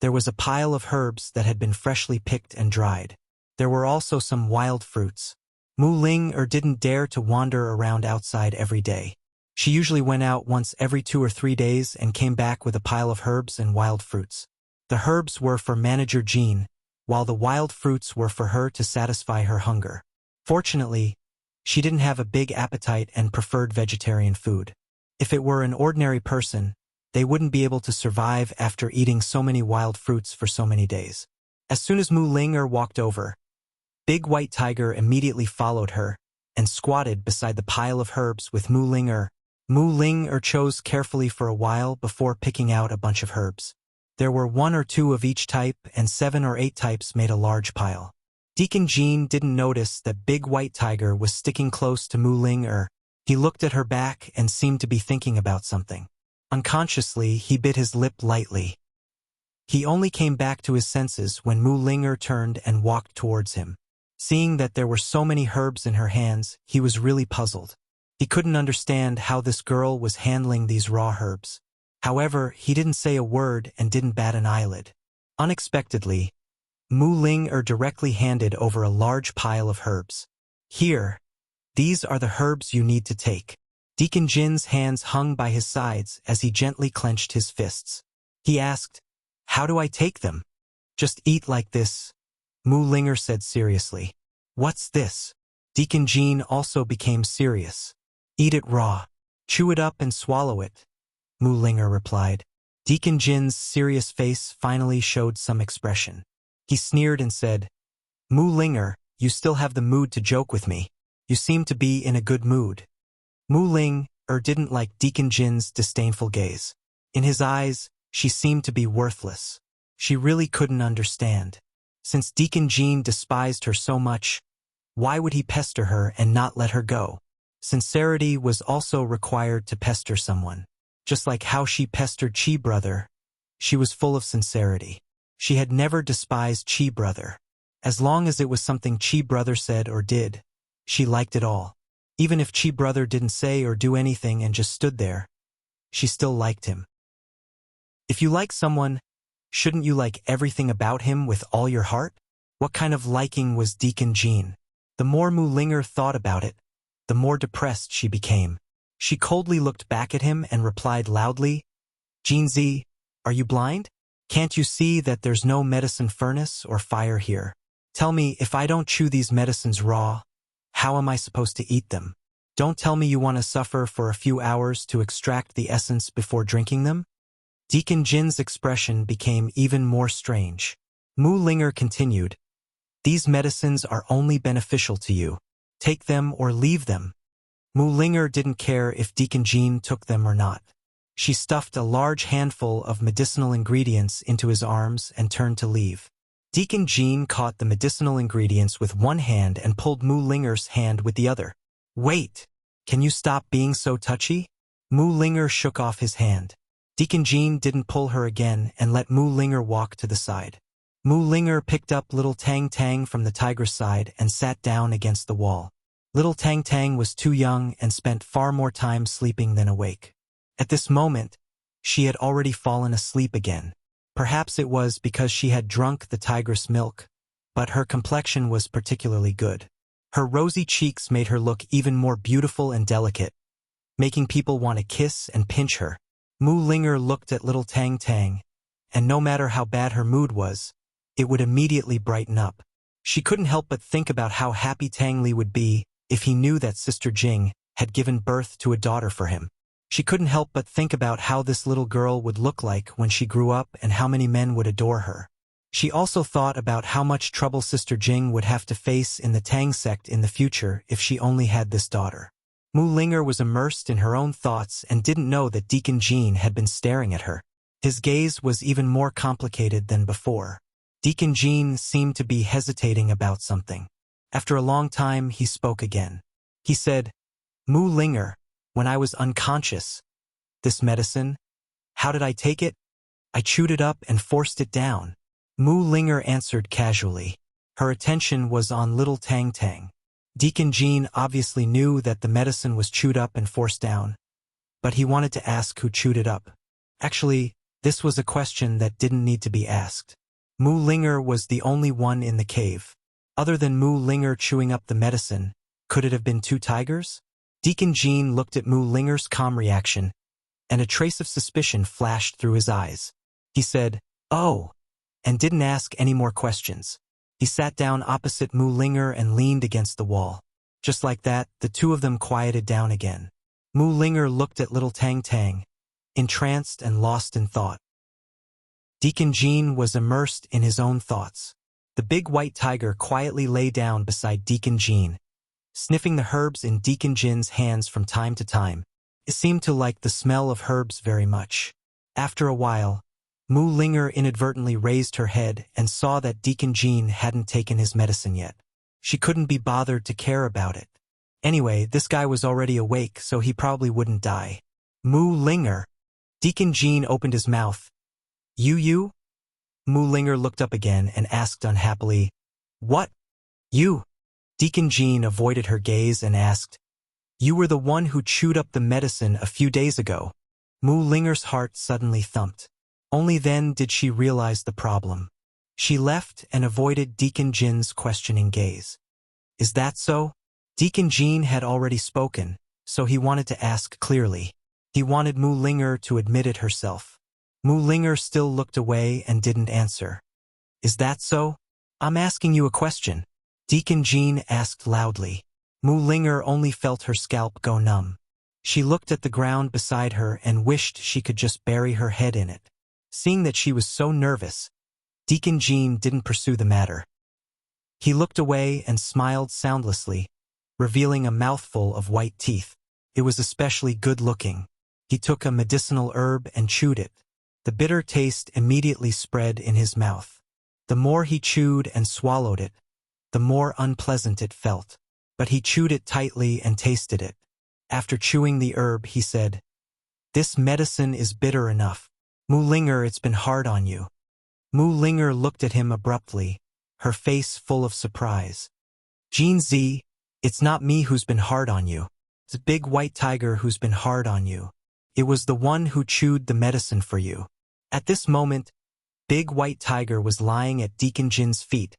there was a pile of herbs that had been freshly picked and dried. There were also some wild fruits. Mu Linger didn't dare to wander around outside every day. She usually went out once every 2 or 3 days and came back with a pile of herbs and wild fruits. The herbs were for Manager Jean, while the wild fruits were for her to satisfy her hunger. Fortunately, she didn't have a big appetite and preferred vegetarian food. If it were an ordinary person, they wouldn't be able to survive after eating so many wild fruits for so many days. As soon as Mu Linger walked over, Big White Tiger immediately followed her and squatted beside the pile of herbs with Mu Linger. Mu Linger chose carefully for a while before picking out a bunch of herbs. There were 1 or 2 of each type and 7 or 8 types made a large pile. Deacon Jin didn't notice that Big White Tiger was sticking close to Mu Linger. He looked at her back and seemed to be thinking about something. Unconsciously, he bit his lip lightly. He only came back to his senses when Mu Linger turned and walked towards him. Seeing that there were so many herbs in her hands, he was really puzzled. He couldn't understand how this girl was handling these raw herbs. However, he didn't say a word and didn't bat an eyelid. Unexpectedly, Mu Linger directly handed over a large pile of herbs. Here, these are the herbs you need to take. Deacon Jin's hands hung by his sides as he gently clenched his fists. He asked, "How do I take them?" "Just eat like this," Mu Linger said seriously. "What's this?" Deacon Jin also became serious. "Eat it raw." Chew it up and swallow it, Mu Linger replied. Deacon Jin's serious face finally showed some expression. He sneered and said, Mu Linger, you still have the mood to joke with me. You seem to be in a good mood. Mu Linger didn't like Deacon Jin's disdainful gaze. In his eyes, she seemed to be worthless. She really couldn't understand. Since Deacon Jin despised her so much, why would he pester her and not let her go? Sincerity was also required to pester someone. Just like how she pestered Chi Brother, she was full of sincerity. She had never despised Chi Brother. As long as it was something Chi Brother said or did, she liked it all. Even if Chi Brother didn't say or do anything and just stood there, she still liked him. If you like someone, shouldn't you like everything about him with all your heart? What kind of liking was Deacon Jin? The more Mu Linger thought about it, the more depressed she became. She coldly looked back at him and replied loudly, Jinzi, are you blind? Can't you see that there's no medicine furnace or fire here? Tell me, if I don't chew these medicines raw, how am I supposed to eat them? Don't tell me you want to suffer for a few hours to extract the essence before drinking them? Deacon Jin's expression became even more strange. Mu Linger continued, these medicines are only beneficial to you. Take them or leave them. Mu Linger didn't care if Deacon Jin took them or not. She stuffed a large handful of medicinal ingredients into his arms and turned to leave. Deacon Jin caught the medicinal ingredients with one hand and pulled Mu Linger's hand with the other. Wait! Can you stop being so touchy? Mu Linger shook off his hand. Deacon Jin didn't pull her again and let Mu Linger walk to the side. Mu Linger picked up little Tang Tang from the tiger's side and sat down against the wall. Little Tang Tang was too young and spent far more time sleeping than awake. At this moment, she had already fallen asleep again. Perhaps it was because she had drunk the tigress milk, but her complexion was particularly good. Her rosy cheeks made her look even more beautiful and delicate, making people want to kiss and pinch her. Mu Linger looked at little Tang Tang, and no matter how bad her mood was, it would immediately brighten up. She couldn't help but think about how happy Tang Li would be if he knew that Sister Jing had given birth to a daughter for him. She couldn't help but think about how this little girl would look like when she grew up and how many men would adore her. She also thought about how much trouble Sister Jing would have to face in the Tang sect in the future if she only had this daughter. Mu Linger was immersed in her own thoughts and didn't know that Deacon Jin had been staring at her. His gaze was even more complicated than before. Deacon Jin seemed to be hesitating about something. After a long time, he spoke again. He said, Mu Linger, when I was unconscious, this medicine, how did I take it? I chewed it up and forced it down. Mu Linger answered casually. Her attention was on little Tang Tang. Deacon Jin obviously knew that the medicine was chewed up and forced down, but he wanted to ask who chewed it up. Actually, this was a question that didn't need to be asked. Mu Linger was the only one in the cave. Other than Mu Linger chewing up the medicine, could it have been two tigers? Deacon Jin looked at Mu Linger's calm reaction, and a trace of suspicion flashed through his eyes. He said, oh, and didn't ask any more questions. He sat down opposite Mu Linger and leaned against the wall. Just like that, the two of them quieted down again. Mu Linger looked at little Tang Tang, entranced and lost in thought. Deacon Jin was immersed in his own thoughts. The big white tiger quietly lay down beside Deacon Jin, sniffing the herbs in Deacon Jin's hands from time to time. It seemed to like the smell of herbs very much. After a while, Mu Linger inadvertently raised her head and saw that Deacon Jin hadn't taken his medicine yet. She couldn't be bothered to care about it. Anyway, this guy was already awake, so he probably wouldn't die. Mu Linger. Deacon Jin opened his mouth. You? Mu Linger looked up again and asked unhappily, what? You? Deacon Jin avoided her gaze and asked, you were the one who chewed up the medicine a few days ago. Mu Linger's heart suddenly thumped. Only then did she realize the problem. She left and avoided Deacon Jin's questioning gaze. Is that so? Deacon Jin had already spoken, so he wanted to ask clearly. He wanted Mu Linger to admit it herself. Mu Linger still looked away and didn't answer. Is that so? I'm asking you a question. Deacon Jin asked loudly. Mu Linger only felt her scalp go numb. She looked at the ground beside her and wished she could just bury her head in it. Seeing that she was so nervous, Deacon Jean didn't pursue the matter. He looked away and smiled soundlessly, revealing a mouthful of white teeth. It was especially good-looking. He took a medicinal herb and chewed it. The bitter taste immediately spread in his mouth. The more he chewed and swallowed it, the more unpleasant it felt. But he chewed it tightly and tasted it. After chewing the herb, he said, "This medicine is bitter enough. Mulinger, it's been hard on you." Mulinger looked at him abruptly, her face full of surprise. "Jean Z, it's not me who's been hard on you. It's Big White Tiger who's been hard on you. It was the one who chewed the medicine for you." At this moment, Big White Tiger was lying at Deacon Jin's feet,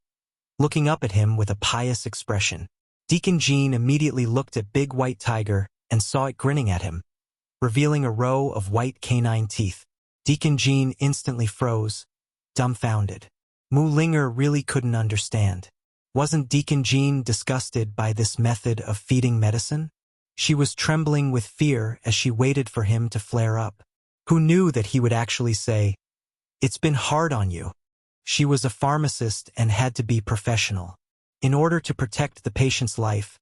looking up at him with a pious expression. Deacon Jean immediately looked at Big White Tiger and saw it grinning at him, revealing a row of white canine teeth. Deacon Jean instantly froze, dumbfounded. Mulinger really couldn't understand. Wasn't Deacon Jean disgusted by this method of feeding medicine? She was trembling with fear as she waited for him to flare up. Who knew that he would actually say, "It's been hard on you"? She was a pharmacist and had to be professional. In order to protect the patient's life,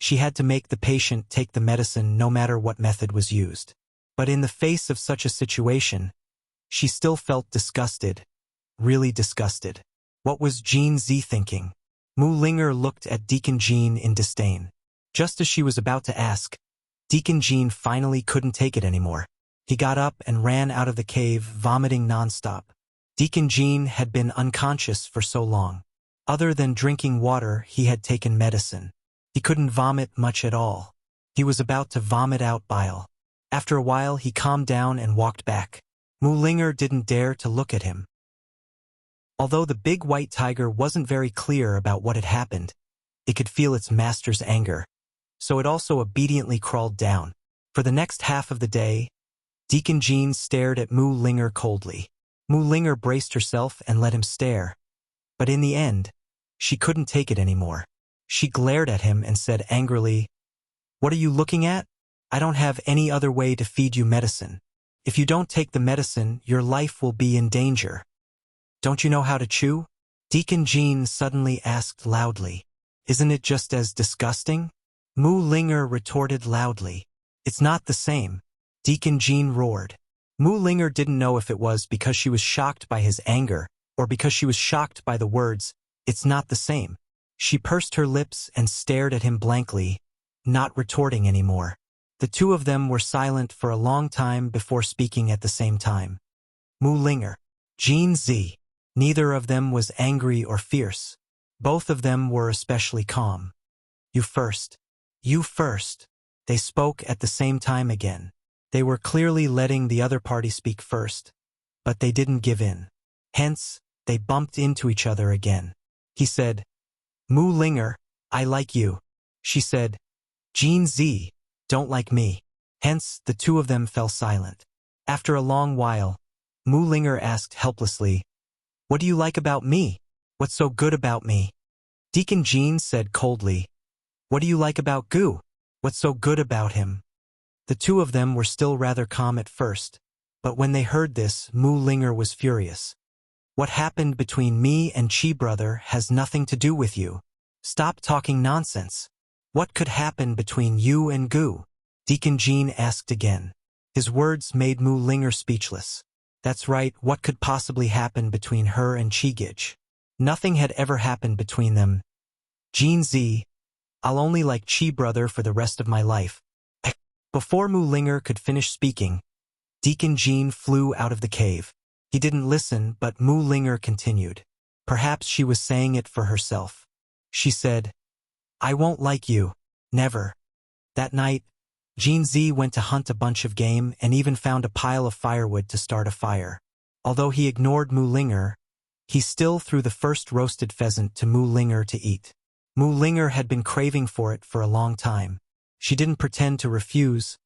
she had to make the patient take the medicine no matter what method was used. But in the face of such a situation, she still felt disgusted, really disgusted. What was Jean Z thinking? Mulinger looked at Deacon Jean in disdain. Just as she was about to ask, Deacon Jean finally couldn't take it anymore. He got up and ran out of the cave, vomiting nonstop. Deacon Jean had been unconscious for so long. Other than drinking water, he had taken medicine. He couldn't vomit much at all. He was about to vomit out bile. After a while, he calmed down and walked back. Mulinger didn't dare to look at him. Although the Big White Tiger wasn't very clear about what had happened, it could feel its master's anger. So it also obediently crawled down. For the next half of the day, Deacon Jean stared at Mulinger coldly. Mulinger braced herself and let him stare. But in the end, she couldn't take it anymore. She glared at him and said angrily, "What are you looking at? I don't have any other way to feed you medicine. If you don't take the medicine, your life will be in danger. Don't you know how to chew?" Deacon Jean suddenly asked loudly. "Isn't it just as disgusting?" Mulinger retorted loudly. "It's not the same." Deacon Jean roared. Mulinger didn't know if it was because she was shocked by his anger or because she was shocked by the words, "It's not the same." She pursed her lips and stared at him blankly, not retorting anymore. The two of them were silent for a long time before speaking at the same time. Mulinger, Jean Z. Neither of them was angry or fierce. Both of them were especially calm. "You first. You first." They spoke at the same time again. They were clearly letting the other party speak first, but they didn't give in. Hence, they bumped into each other again. He said, "Mulinger, I like you." She said, "Jean Z, don't like me." Hence, the two of them fell silent. After a long while, Mulinger asked helplessly, "What do you like about me? What's so good about me?" Deacon Jean said coldly, "What do you like about Gu? What's so good about him?" The two of them were still rather calm at first, but when they heard this, Mulinger was furious. "What happened between me and Chi brother has nothing to do with you. Stop talking nonsense. What could happen between you and Gu?" Deacon Jean asked again. His words made Mulinger speechless. That's right, what could possibly happen between her and Chi-gij? Nothing had ever happened between them. "Jean Z, I'll only like Chi brother for the rest of my life." Before Mulinger could finish speaking, Deacon Jean flew out of the cave. He didn't listen, but Mulinger continued. Perhaps she was saying it for herself. She said, "I won't like you. Never." That night, Jean Z went to hunt a bunch of game and even found a pile of firewood to start a fire. Although he ignored Mulinger, he still threw the first roasted pheasant to Mulinger to eat. Mulinger had been craving for it for a long time. She didn't pretend to refuse,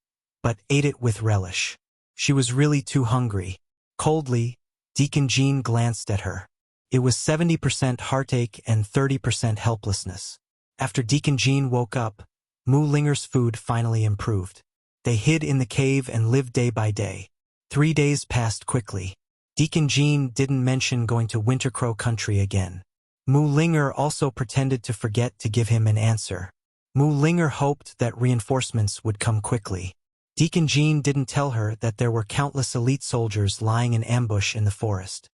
but ate it with relish. She was really too hungry. Coldly, Deacon Jean glanced at her. It was 70% heartache and 30% helplessness. After Deacon Jean woke up, Mulinger's food finally improved. They hid in the cave and lived day by day. 3 days passed quickly. Deacon Jean didn't mention going to Wintercrow country again. Mu Linger also pretended to forget to give him an answer. Mu Linger hoped that reinforcements would come quickly. Deacon Jean didn't tell her that there were countless elite soldiers lying in ambush in the forest.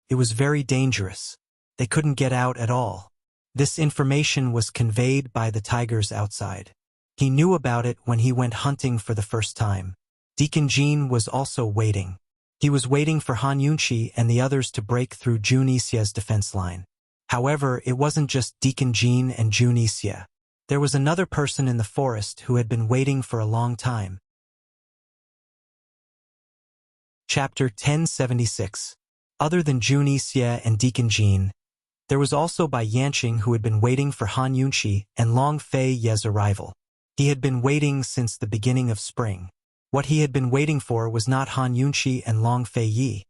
It was very dangerous. They couldn't get out at all. This information was conveyed by the tigers outside. He knew about it when he went hunting for the first time. Deacon Jean was also waiting. He was waiting for Han Yunqi and the others to break through Jun Yixie's defense line. However, it wasn't just Deacon Jean and Jun Yixie. There was another person in the forest who had been waiting for a long time. Chapter 1076. Other than Jun Yixie and Deacon Jean, there was also Bai Yanqing who had been waiting for Han Yunqi and Long Fei Ye's arrival. He had been waiting since the beginning of spring. What he had been waiting for was not Han Yunqi and Long Fei Yi,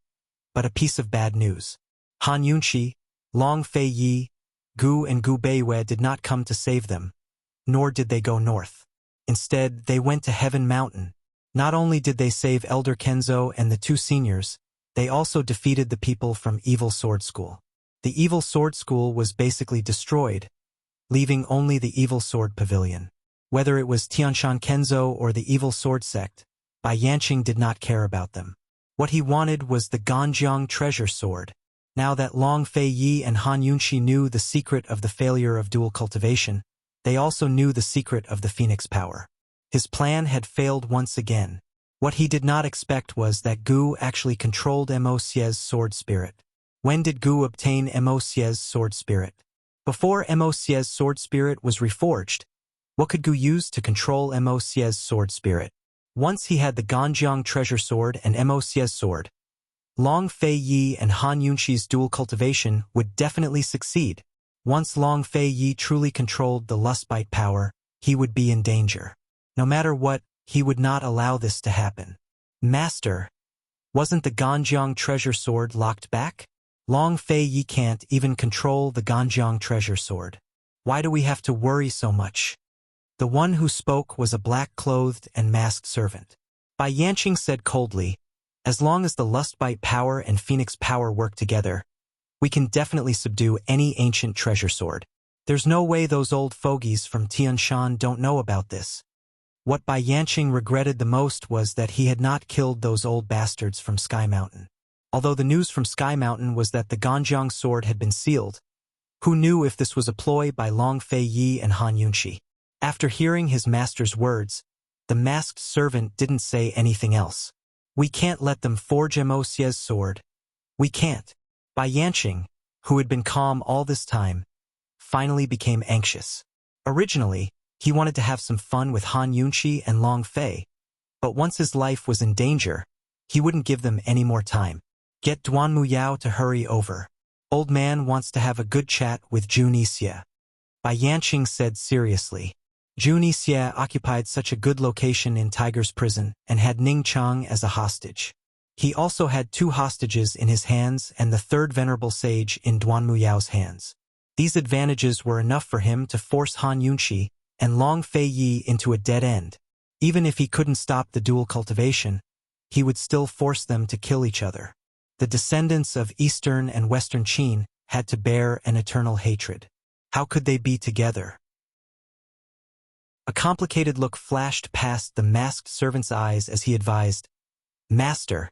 but a piece of bad news. Han Yunqi, Long Fei Yi, Gu and Gu Beiyue did not come to save them, nor did they go north. Instead, they went to Heaven Mountain. Not only did they save Elder Kenzo and the 2 seniors, they also defeated the people from Evil Sword School. The Evil Sword School was basically destroyed, leaving only the Evil Sword Pavilion. Whether it was Tianshan Kenzo or the Evil Sword Sect, Bai Yanqing did not care about them. What he wanted was the Ganjiang treasure sword. Now that Long Fei Yi and Han Yunqi knew the secret of the failure of dual cultivation, they also knew the secret of the Phoenix power. His plan had failed once again. What he did not expect was that Gu actually controlled Mo Xie's sword spirit. When did Gu obtain Mo Xie's sword spirit? Before Mo Xie's sword spirit was reforged, what could Gu use to control Mo Xie's sword spirit? Once he had the Ganjiang treasure sword and Mo Xie's sword, Long Fei Yi and Han Yunqi's dual cultivation would definitely succeed. Once Long Fei Yi truly controlled the lustbite power, he would be in danger. No matter what, he would not allow this to happen. Master, wasn't the Ganjiang treasure sword locked back? Long Fei Yi can't even control the Ganjiang treasure sword. Why do we have to worry so much? The one who spoke was a black-clothed and masked servant. Bai Yanqing said coldly, as long as the lustbite power and Phoenix power work together, we can definitely subdue any ancient treasure sword. There's no way those old fogies from Tianshan don't know about this. What Bai Yanqing regretted the most was that he had not killed those old bastards from Sky Mountain. Although the news from Sky Mountain was that the Ganjiang sword had been sealed, who knew if this was a ploy by Long Fei Yi and Han Yunqi? After hearing his master's words, the masked servant didn't say anything else. We can't let them forge Mo Xie's sword. We can't. Bai Yanqing, who had been calm all this time, finally became anxious. Originally, he wanted to have some fun with Han Yunqi and Long Fei, but once his life was in danger, he wouldn't give them any more time. Get Duan Muyao to hurry over. Old man wants to have a good chat with Jun Yixie. Bai Yanqing said seriously. Jun Yixie occupied such a good location in Tiger's prison and had Ning Chang as a hostage. He also had 2 hostages in his hands and the 3rd venerable sage in Duan Muyao's hands. These advantages were enough for him to force Han Yunqi and Long Fei Yi into a dead end. Even if he couldn't stop the dual cultivation, he would still force them to kill each other. The descendants of Eastern and Western Qin had to bear an eternal hatred. How could they be together? A complicated look flashed past the masked servant's eyes as he advised, Master,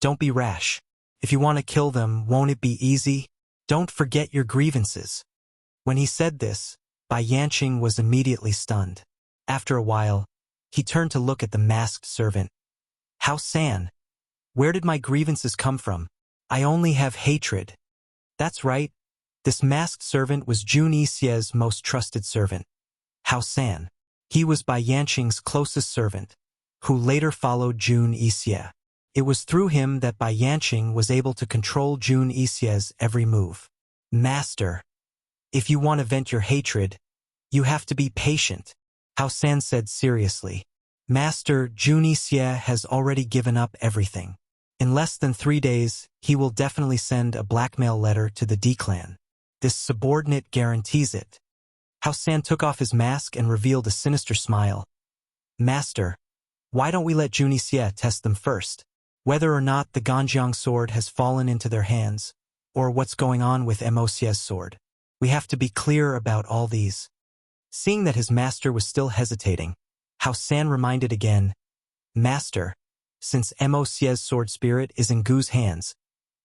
don't be rash. If you want to kill them, won't it be easy? Don't forget your grievances. When he said this, Bai Yanqing was immediately stunned. After a while, he turned to look at the masked servant. How San? Where did my grievances come from? I only have hatred. That's right. This masked servant was Jun Yixie's most trusted servant. How San? He was Bai Yanqing's closest servant, who later followed Jun Yixie. It was through him that Bai Yanqing was able to control Jun Yixie's every move. Master, if you want to vent your hatred, you have to be patient, Hao San said seriously. Master, Jun Yixie has already given up everything. In less than 3 days, he will definitely send a blackmail letter to the D-clan. This subordinate guarantees it. Hao San took off his mask and revealed a sinister smile. Master, why don't we let Junixie test them first? Whether or not the Ganjiang sword has fallen into their hands, or what's going on with Immerse's sword. We have to be clear about all these. Seeing that his master was still hesitating, Hao San reminded again, Master, since Immerse's sword spirit is in Gu's hands,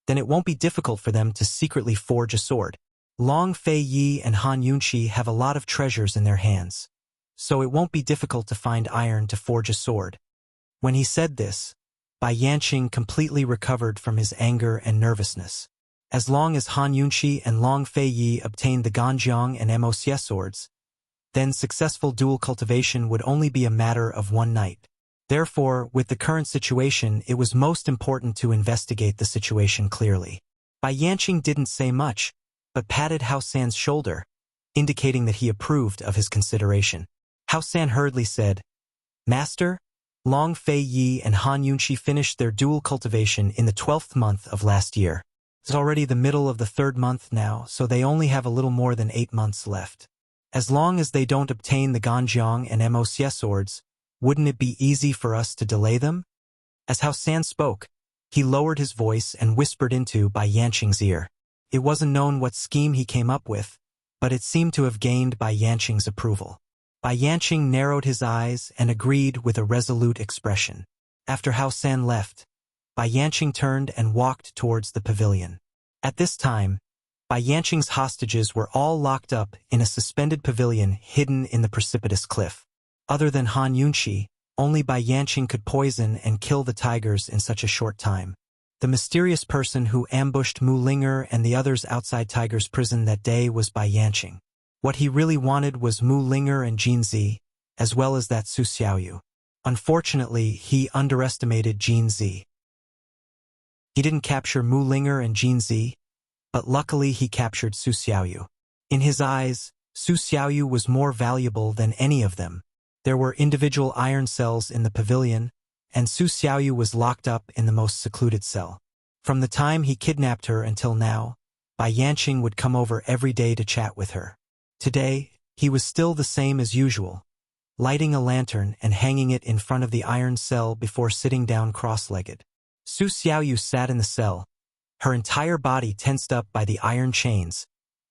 then it won't be difficult for them to secretly forge a sword. Long Fei Yi and Han Yunqi have a lot of treasures in their hands, so it won't be difficult to find iron to forge a sword. When he said this, Bai Yanqing completely recovered from his anger and nervousness. As long as Han Yunqi and Long Fei Yi obtained the Ganjiang and Immerse swords, then successful dual cultivation would only be a matter of one night. Therefore, with the current situation, it was most important to investigate the situation clearly. Bai Yanqing didn't say much, but patted Hao San's shoulder, indicating that he approved of his consideration. Hao San hurriedly said, Master, Long Fei Yi and Han Yunqi finished their dual cultivation in the 12th month of last year. It's already the middle of the 3rd month now, so they only have a little more than 8 months left. As long as they don't obtain the Ganjiang and Immerse swords, wouldn't it be easy for us to delay them? As Hao San spoke, he lowered his voice and whispered into Bai Yanqing's ear. It wasn't known what scheme he came up with, but it seemed to have gained Bai Yanqing's approval. Bai Yanqing narrowed his eyes and agreed with a resolute expression. After Hao San left, Bai Yanqing turned and walked towards the pavilion. At this time, Bai Yanqing's hostages were all locked up in a suspended pavilion hidden in the precipitous cliff. Other than Han Yunqi, only Bai Yanqing could poison and kill the tigers in such a short time. The mysterious person who ambushed Mu Linger and the others outside Tiger's prison that day was Bai Yanqing. What he really wanted was Mu Linger and Jin Zi, as well as that Su Xiaoyu. Unfortunately, he underestimated Jin Zi. He didn't capture Mu Linger and Jin Zi, but luckily he captured Su Xiaoyu. In his eyes, Su Xiaoyu was more valuable than any of them. There were individual iron cells in the pavilion, and Su Xiaoyu was locked up in the most secluded cell. From the time he kidnapped her until now, Bai Yanqing would come over every day to chat with her. Today, he was still the same as usual, lighting a lantern and hanging it in front of the iron cell before sitting down cross-legged. Su Xiaoyu sat in the cell, her entire body tensed up by the iron chains,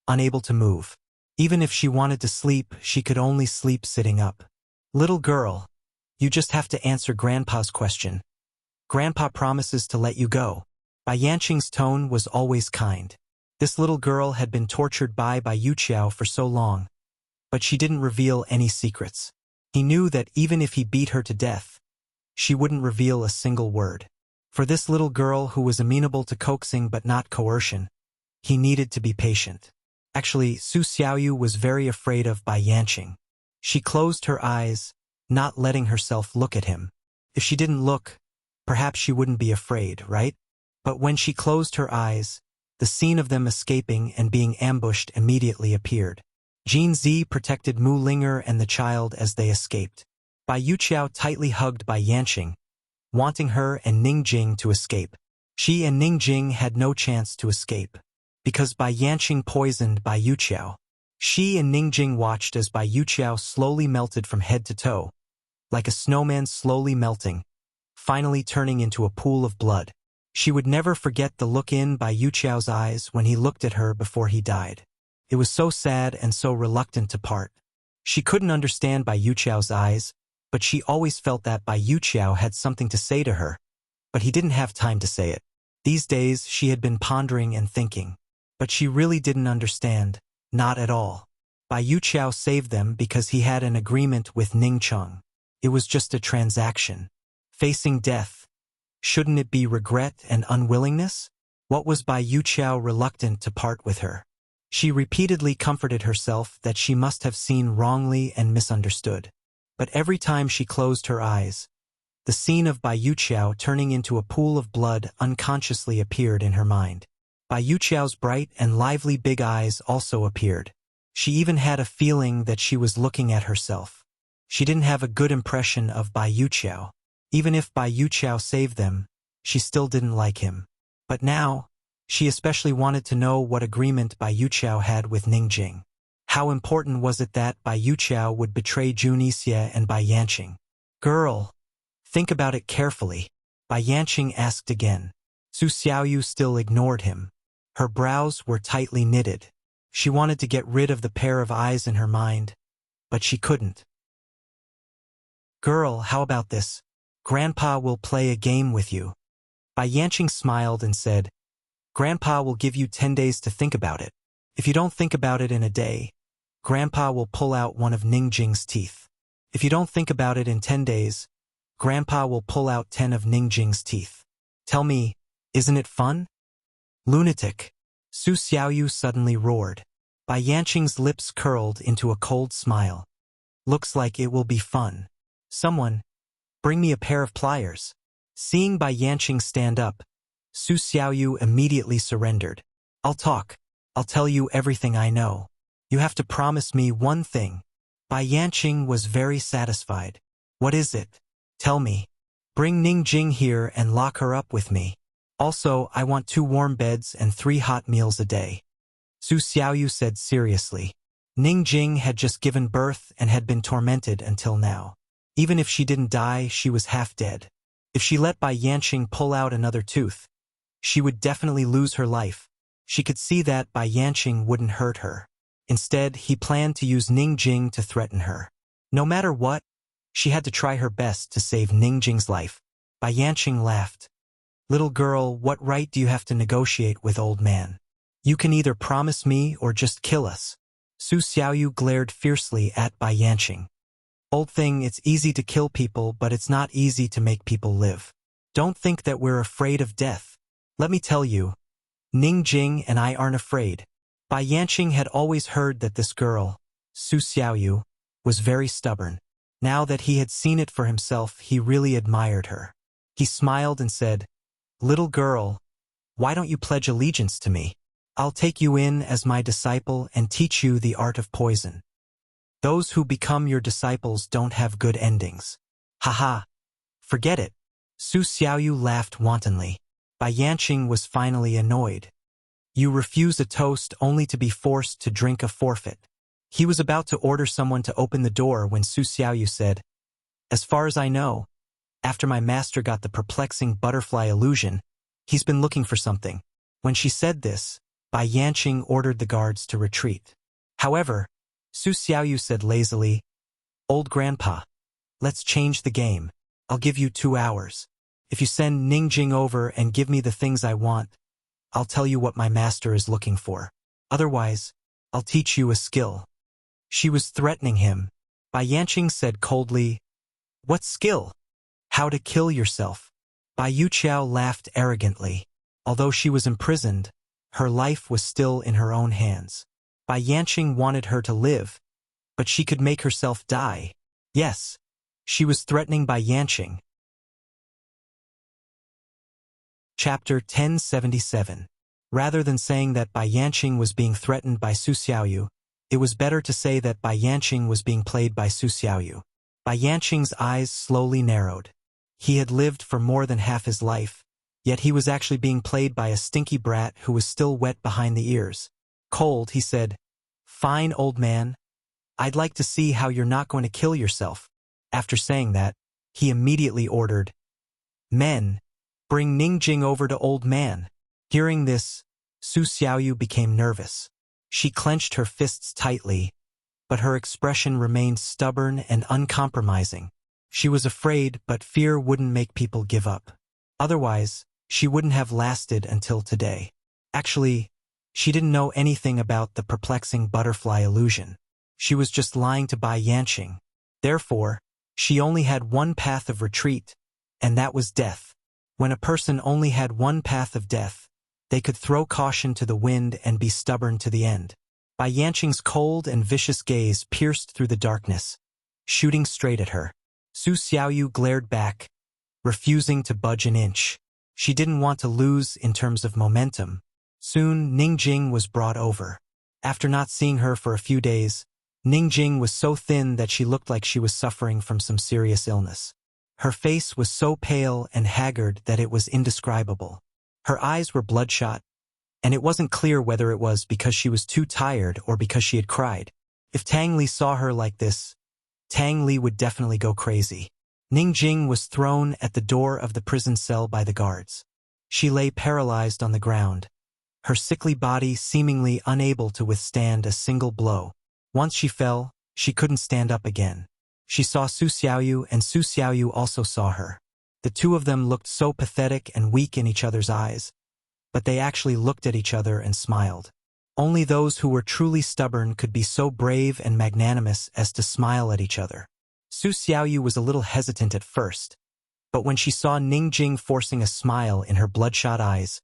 unable to move. Even if she wanted to sleep, she could only sleep sitting up. Little girl, you just have to answer Grandpa's question. Grandpa promises to let you go. Bai Yanqing's tone was always kind. This little girl had been tortured by Yuqiao for so long, but she didn't reveal any secrets. He knew that even if he beat her to death, she wouldn't reveal a single word. For this little girl who was amenable to coaxing but not coercion, he needed to be patient. Actually, Su Xiaoyu was very afraid of Bai Yanqing. She closed her eyes, not letting herself look at him. If she didn't look, perhaps she wouldn't be afraid, right? But when she closed her eyes, the scene of them escaping and being ambushed immediately appeared. Jin Zi protected Mu Linger and the child as they escaped. Bai Yuqiao tightly hugged Bai Yanqing, wanting her and Ning Jing to escape. She and Ning Jing had no chance to escape, because Bai Yanqing poisoned Bai Yuqiao. She and Ning Jing watched as Bai Yuqiao slowly melted from head to toe, like a snowman slowly melting, finally turning into a pool of blood. She would never forget the look in Bai Yuqiao's eyes when he looked at her before he died. It was so sad and so reluctant to part. She couldn't understand Bai Yuqiao's eyes, but she always felt that Bai Yuqiao had something to say to her, but he didn't have time to say it. These days she had been pondering and thinking, but she really didn't understand, not at all. Bai Yuqiao saved them because he had an agreement with Ning Cheng. It was just a transaction. Facing death, shouldn't it be regret and unwillingness? What was Bai Yuqiao reluctant to part with her? She repeatedly comforted herself that she must have seen wrongly and misunderstood. But every time she closed her eyes, the scene of Bai Yuqiao turning into a pool of blood unconsciously appeared in her mind. Bai Yuqiao's bright and lively big eyes also appeared. She even had a feeling that she was looking at herself. She didn't have a good impression of Bai Yuqiao. Even if Bai Yuqiao saved them, she still didn't like him. But now, she especially wanted to know what agreement Bai Yuqiao had with Ning Jing. How important was it that Bai Yuqiao would betray Junixie and Bai Yanqing? Girl, think about it carefully. Bai Yanqing asked again. Su Xiaoyu still ignored him. Her brows were tightly knitted. She wanted to get rid of the pair of eyes in her mind, but she couldn't. Girl, how about this? Grandpa will play a game with you. Bai Yanqing smiled and said, Grandpa will give you 10 days to think about it. If you don't think about it in a day, Grandpa will pull out one of Ningjing's teeth. If you don't think about it in 10 days, Grandpa will pull out 10 of Ningjing's teeth. Tell me, isn't it fun? Lunatic. Su Xiaoyu suddenly roared. Bai Yanqing's lips curled into a cold smile. Looks like it will be fun. Someone, bring me a pair of pliers. Seeing Bai Yanqing stand up, Su Xiaoyu immediately surrendered. I'll talk. I'll tell you everything I know. You have to promise me one thing. Bai Yanqing was very satisfied. What is it? Tell me. Bring Ningjing here and lock her up with me. Also, I want 2 warm beds and 3 hot meals a day. Su Xiaoyu said seriously. Ningjing had just given birth and had been tormented until now. Even if she didn't die, she was half dead. If she let Bai Yanqing pull out another tooth, she would definitely lose her life. She could see that Bai Yanqing wouldn't hurt her. Instead, he planned to use Ningjing to threaten her. No matter what, she had to try her best to save Ningjing's life. Bai Yanqing laughed. Little girl, what right do you have to negotiate with old man? You can either promise me or just kill us. Su Xiaoyu glared fiercely at Bai Yanqing. Old thing, it's easy to kill people, but it's not easy to make people live. Don't think that we're afraid of death. Let me tell you, Ningjing and I aren't afraid. Bai Yanqing had always heard that this girl, Su Xiaoyu, was very stubborn. Now that he had seen it for himself, he really admired her. He smiled and said, Little girl, why don't you pledge allegiance to me? I'll take you in as my disciple and teach you the art of poison. Those who become your disciples don't have good endings. Haha. Forget it. Su Xiaoyu laughed wantonly. Bai Yanqing was finally annoyed. You refuse a toast only to be forced to drink a forfeit. He was about to order someone to open the door when Su Xiaoyu said, As far as I know, after my master got the perplexing butterfly illusion, he's been looking for something. When she said this, Bai Yanqing ordered the guards to retreat. However, Su Xiaoyu said lazily, Old grandpa, let's change the game. I'll give you 2 hours. If you send Ningjing over and give me the things I want, I'll tell you what my master is looking for. Otherwise, I'll teach you a skill. She was threatening him. Bai Yanqing said coldly, What skill? How to kill yourself. Bai Yuqiao laughed arrogantly. Although she was imprisoned, her life was still in her own hands. Bai Yanqing wanted her to live, but she could make herself die. Yes, she was threatening Bai Yanqing. Chapter 1077. Rather than saying that Bai Yanqing was being threatened by Su Xiaoyu, it was better to say that Bai Yanqing was being played by Su Xiaoyu. Bai Yanqing's eyes slowly narrowed. He had lived for more than half his life, yet he was actually being played by a stinky brat who was still wet behind the ears. Cold, he said, Fine, old man. I'd like to see how you're not going to kill yourself. After saying that, he immediately ordered, Men, bring Ningjing over to old man. Hearing this, Su Xiaoyu became nervous. She clenched her fists tightly, but her expression remained stubborn and uncompromising. She was afraid, but fear wouldn't make people give up. Otherwise, she wouldn't have lasted until today. Actually, she didn't know anything about the perplexing butterfly illusion. She was just lying to Bai Yanqing. Therefore, she only had one path of retreat, and that was death. When a person only had one path of death, they could throw caution to the wind and be stubborn to the end. Bai Yanqing's cold and vicious gaze pierced through the darkness, shooting straight at her. Su Xiaoyu glared back, refusing to budge an inch. She didn't want to lose in terms of momentum. Soon, Ningjing was brought over. After not seeing her for a few days, Ningjing was so thin that she looked like she was suffering from some serious illness. Her face was so pale and haggard that it was indescribable. Her eyes were bloodshot, and it wasn't clear whether it was because she was too tired or because she had cried. If Tang Li saw her like this, Tang Li would definitely go crazy. Ningjing was thrown at the door of the prison cell by the guards. She lay paralyzed on the ground, her sickly body seemingly unable to withstand a single blow. Once she fell, she couldn't stand up again. She saw Su Xiaoyu, and Su Xiaoyu also saw her. The two of them looked so pathetic and weak in each other's eyes, but they actually looked at each other and smiled. Only those who were truly stubborn could be so brave and magnanimous as to smile at each other. Su Xiaoyu was a little hesitant at first, but when she saw Ningjing forcing a smile in her bloodshot eyes,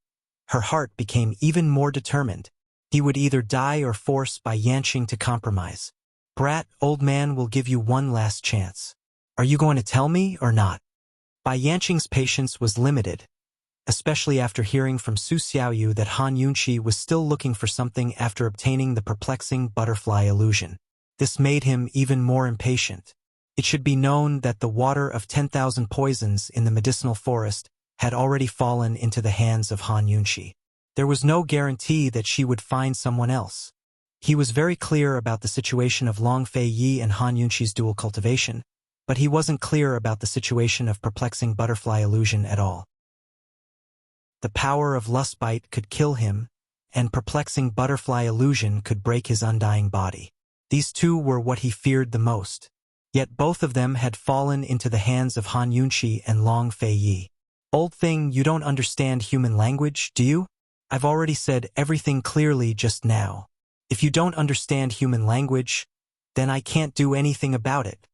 her heart became even more determined. He would either die or force Bai Yanqing to compromise. "Brat, old man will give you one last chance. Are you going to tell me or not?" Bai Yanqing's patience was limited, especially after hearing from Su Xiaoyu that Han Yunqi was still looking for something after obtaining the perplexing butterfly illusion. This made him even more impatient. It should be known that the water of 10,000 poisons in the medicinal forest had already fallen into the hands of Han Yunqi. There was no guarantee that she would find someone else. He was very clear about the situation of Long Fei Yi and Han Yunqi's dual cultivation, but he wasn't clear about the situation of perplexing butterfly illusion at all. The power of lustbite could kill him, and perplexing butterfly illusion could break his undying body. These two were what he feared the most. Yet both of them had fallen into the hands of Han Yunqi and Long Fei Yi. "Old thing, you don't understand human language, do you? I've already said everything clearly just now. If you don't understand human language, then I can't do anything about it."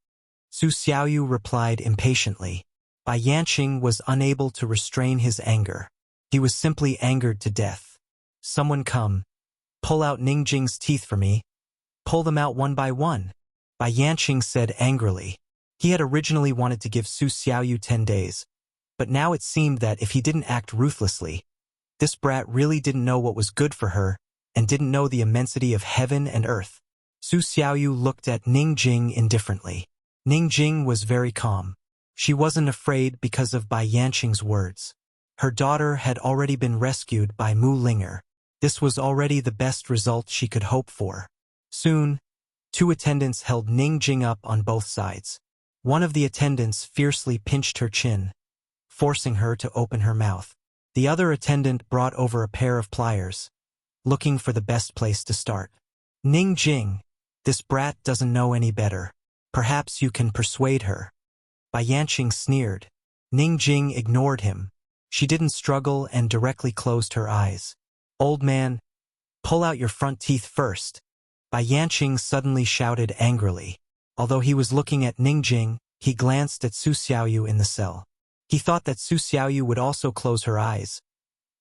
Su Xiaoyu replied impatiently. Bai Yanqing was unable to restrain his anger. He was simply angered to death. "Someone come. Pull out Ningjing's teeth for me. Pull them out one by one," Bai Yanqing said angrily. He had originally wanted to give Su Xiaoyu 10 days, but now it seemed that if he didn't act ruthlessly, this brat really didn't know what was good for her and didn't know the immensity of heaven and earth. Su Xiaoyu looked at Ningjing indifferently. Ningjing was very calm. She wasn't afraid because of Bai Yanqing's words. Her daughter had already been rescued by Mu Linger. This was already the best result she could hope for. Soon, 2 attendants held Ningjing up on both sides. One of the attendants fiercely pinched her chin, forcing her to open her mouth. The other attendant brought over a pair of pliers, looking for the best place to start. "Ningjing, this brat doesn't know any better. Perhaps you can persuade her." Bai Yanqing sneered. Ningjing ignored him. She didn't struggle and directly closed her eyes. "Old man, pull out your front teeth first," Bai Yanqing suddenly shouted angrily. Although he was looking at Ningjing, he glanced at Su Xiaoyu in the cell. He thought that Su Xiaoyu would also close her eyes,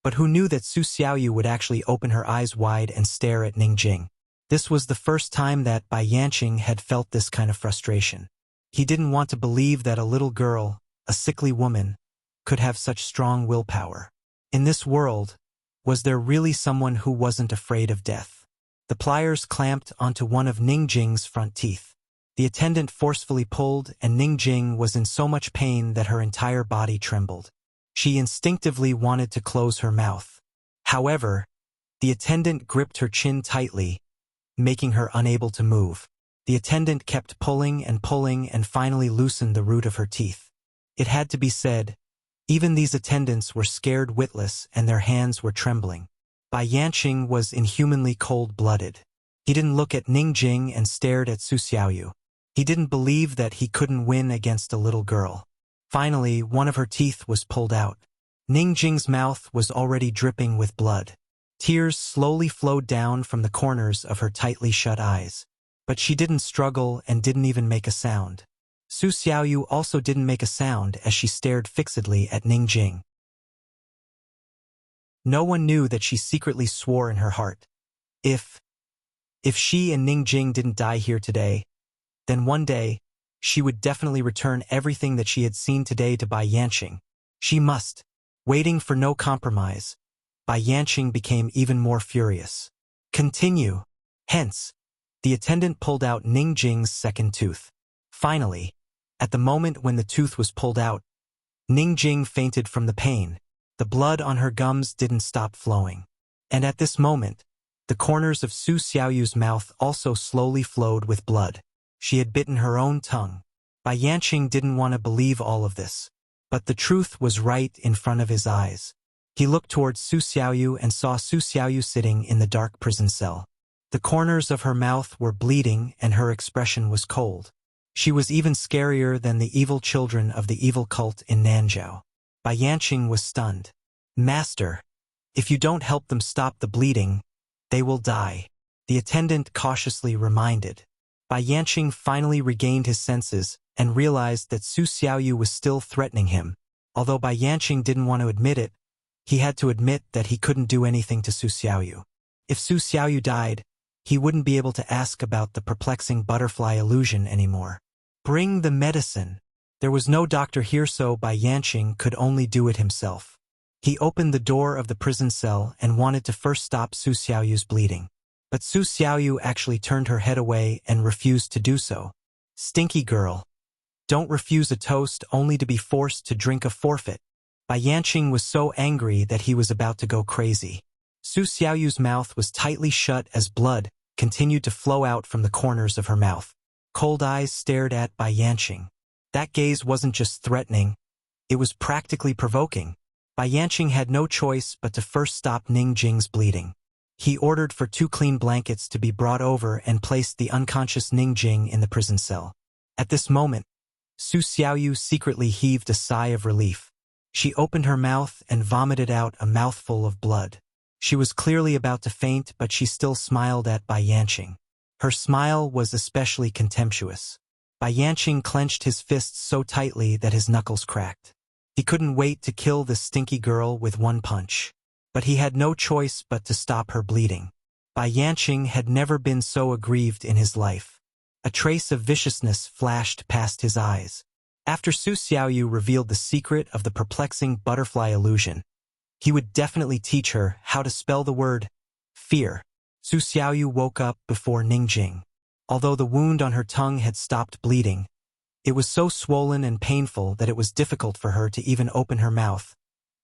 but who knew that Su Xiaoyu would actually open her eyes wide and stare at Ningjing? This was the first time that Bai Yanqing had felt this kind of frustration. He didn't want to believe that a little girl, a sickly woman, could have such strong willpower. In this world, was there really someone who wasn't afraid of death? The pliers clamped onto one of Ningjing's front teeth. The attendant forcefully pulled, and Ningjing was in so much pain that her entire body trembled. She instinctively wanted to close her mouth. However, the attendant gripped her chin tightly, making her unable to move. The attendant kept pulling and finally loosened the root of her teeth. It had to be said, even these attendants were scared witless and their hands were trembling. Bai Yanqing was inhumanly cold-blooded. He didn't look at Ningjing and stared at Su Xiaoyu. He didn't believe that he couldn't win against a little girl. Finally, one of her teeth was pulled out. Ningjing's mouth was already dripping with blood. Tears slowly flowed down from the corners of her tightly shut eyes. But she didn't struggle and didn't even make a sound. Su Xiaoyu also didn't make a sound as she stared fixedly at Ningjing. No one knew that she secretly swore in her heart. If she and Ningjing didn't die here today, then one day, she would definitely return everything that she had seen today to Bai Yanqing. She must. Waiting for no compromise, Bai Yanqing became even more furious. "Continue." Hence, the attendant pulled out Ningjing's second tooth. Finally, at the moment when the tooth was pulled out, Ningjing fainted from the pain. The blood on her gums didn't stop flowing. And at this moment, the corners of Su Xiaoyu's mouth also slowly flowed with blood. She had bitten her own tongue. Bai Yanqing didn't want to believe all of this. But the truth was right in front of his eyes. He looked towards Su Xiaoyu and saw Su Xiaoyu sitting in the dark prison cell. The corners of her mouth were bleeding and her expression was cold. She was even scarier than the evil children of the evil cult in Nanzhou. Bai Yanqing was stunned. "Master, if you don't help them stop the bleeding, they will die," the attendant cautiously reminded. Bai Yanqing finally regained his senses and realized that Su Xiaoyu was still threatening him. Although Bai Yanqing didn't want to admit it, he had to admit that he couldn't do anything to Su Xiaoyu. If Su Xiaoyu died, he wouldn't be able to ask about the perplexing butterfly illusion anymore. "Bring the medicine." There was no doctor here, so Bai Yanqing could only do it himself. He opened the door of the prison cell and wanted to first stop Su Xiaoyu's bleeding. But Su Xiaoyu actually turned her head away and refused to do so. "Stinky girl. Don't refuse a toast only to be forced to drink a forfeit." Bai Yanqing was so angry that he was about to go crazy. Su Xiaoyu's mouth was tightly shut as blood continued to flow out from the corners of her mouth. Cold eyes stared at Bai Yanqing. That gaze wasn't just threatening, it was practically provoking. Bai Yanqing had no choice but to first stop Ning Jing's bleeding. He ordered for 2 clean blankets to be brought over and placed the unconscious Ning Jing in the prison cell. At this moment, Su Xiaoyu secretly heaved a sigh of relief. She opened her mouth and vomited out a mouthful of blood. She was clearly about to faint, but she still smiled at Bai Yanqing. Her smile was especially contemptuous. Bai Yanqing clenched his fists so tightly that his knuckles cracked. He couldn't wait to kill this stinky girl with one punch. But he had no choice but to stop her bleeding. Bai Yanqing had never been so aggrieved in his life. A trace of viciousness flashed past his eyes. After Su Xiaoyu revealed the secret of the perplexing butterfly illusion, he would definitely teach her how to spell the word fear. Su Xiaoyu woke up before Ning Jing. Although the wound on her tongue had stopped bleeding, it was so swollen and painful that it was difficult for her to even open her mouth,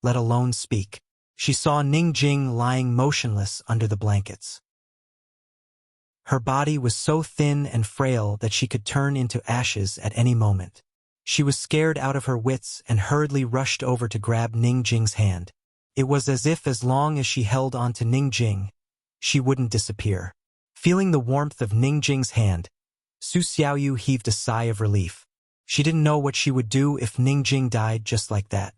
let alone speak. She saw Ning Jing lying motionless under the blankets. Her body was so thin and frail that she could turn into ashes at any moment. She was scared out of her wits and hurriedly rushed over to grab Ning Jing's hand. It was as if as long as she held on to Ning Jing, she wouldn't disappear. Feeling the warmth of Ning Jing's hand, Su Xiaoyu heaved a sigh of relief. She didn't know what she would do if Ning Jing died just like that.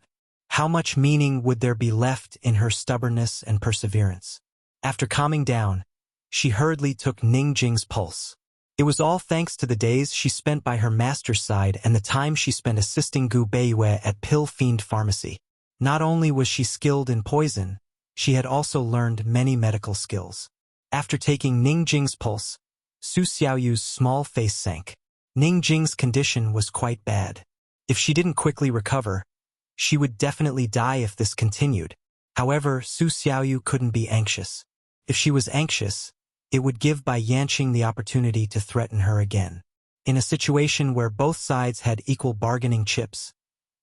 How much meaning would there be left in her stubbornness and perseverance? After calming down, she hurriedly took Ning Jing's pulse. It was all thanks to the days she spent by her master's side and the time she spent assisting Gu Beiyue at Pill Fiend Pharmacy. Not only was she skilled in poison, she had also learned many medical skills. After taking Ning Jing's pulse, Su Xiaoyu's small face sank. Ning Jing's condition was quite bad. If she didn't quickly recover, she would definitely die if this continued. However, Su Xiaoyu couldn't be anxious. If she was anxious, it would give Bai Yanqing the opportunity to threaten her again. In a situation where both sides had equal bargaining chips,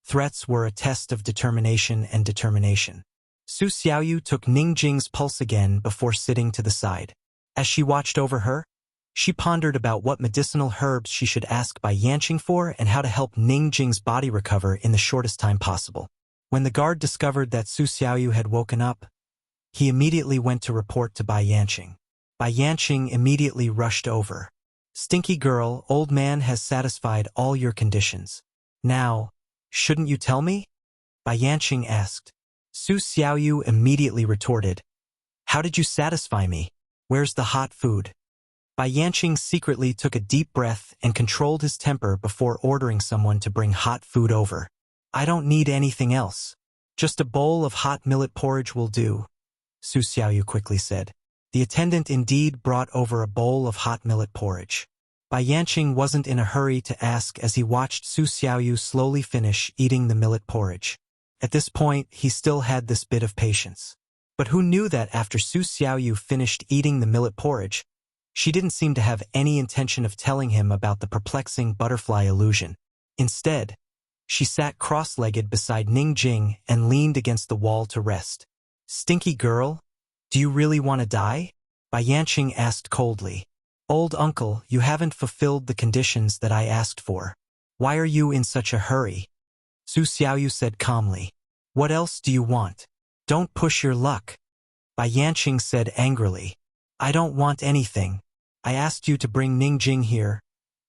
threats were a test of determination and determination. Su Xiaoyu took Ning Jing's pulse again before sitting to the side. As she watched over her, she pondered about what medicinal herbs she should ask Bai Yanqing for and how to help Ning Jing's body recover in the shortest time possible. When the guard discovered that Su Xiaoyu had woken up, he immediately went to report to Bai Yanqing. Bai Yanqing immediately rushed over. "Stinky girl, old man has satisfied all your conditions. Now, shouldn't you tell me?" Bai Yanqing asked. Su Xiaoyu immediately retorted, "How did you satisfy me? Where's the hot food?" Bai Yanqing secretly took a deep breath and controlled his temper before ordering someone to bring hot food over. "I don't need anything else. Just a bowl of hot millet porridge will do," Su Xiaoyu quickly said. The attendant indeed brought over a bowl of hot millet porridge. Bai Yanqing wasn't in a hurry to ask as he watched Su Xiaoyu slowly finish eating the millet porridge. At this point, he still had this bit of patience. But who knew that after Su Xiaoyu finished eating the millet porridge, she didn't seem to have any intention of telling him about the perplexing butterfly illusion. Instead, she sat cross-legged beside Ning Jing and leaned against the wall to rest. "Stinky girl, do you really want to die?" Bai Yanqing asked coldly. "Old uncle, you haven't fulfilled the conditions that I asked for. Why are you in such a hurry? Su Xiaoyu said calmly. What else do you want? Don't push your luck. Bai Yanqing said angrily. I don't want anything. I asked you to bring Ningjing here,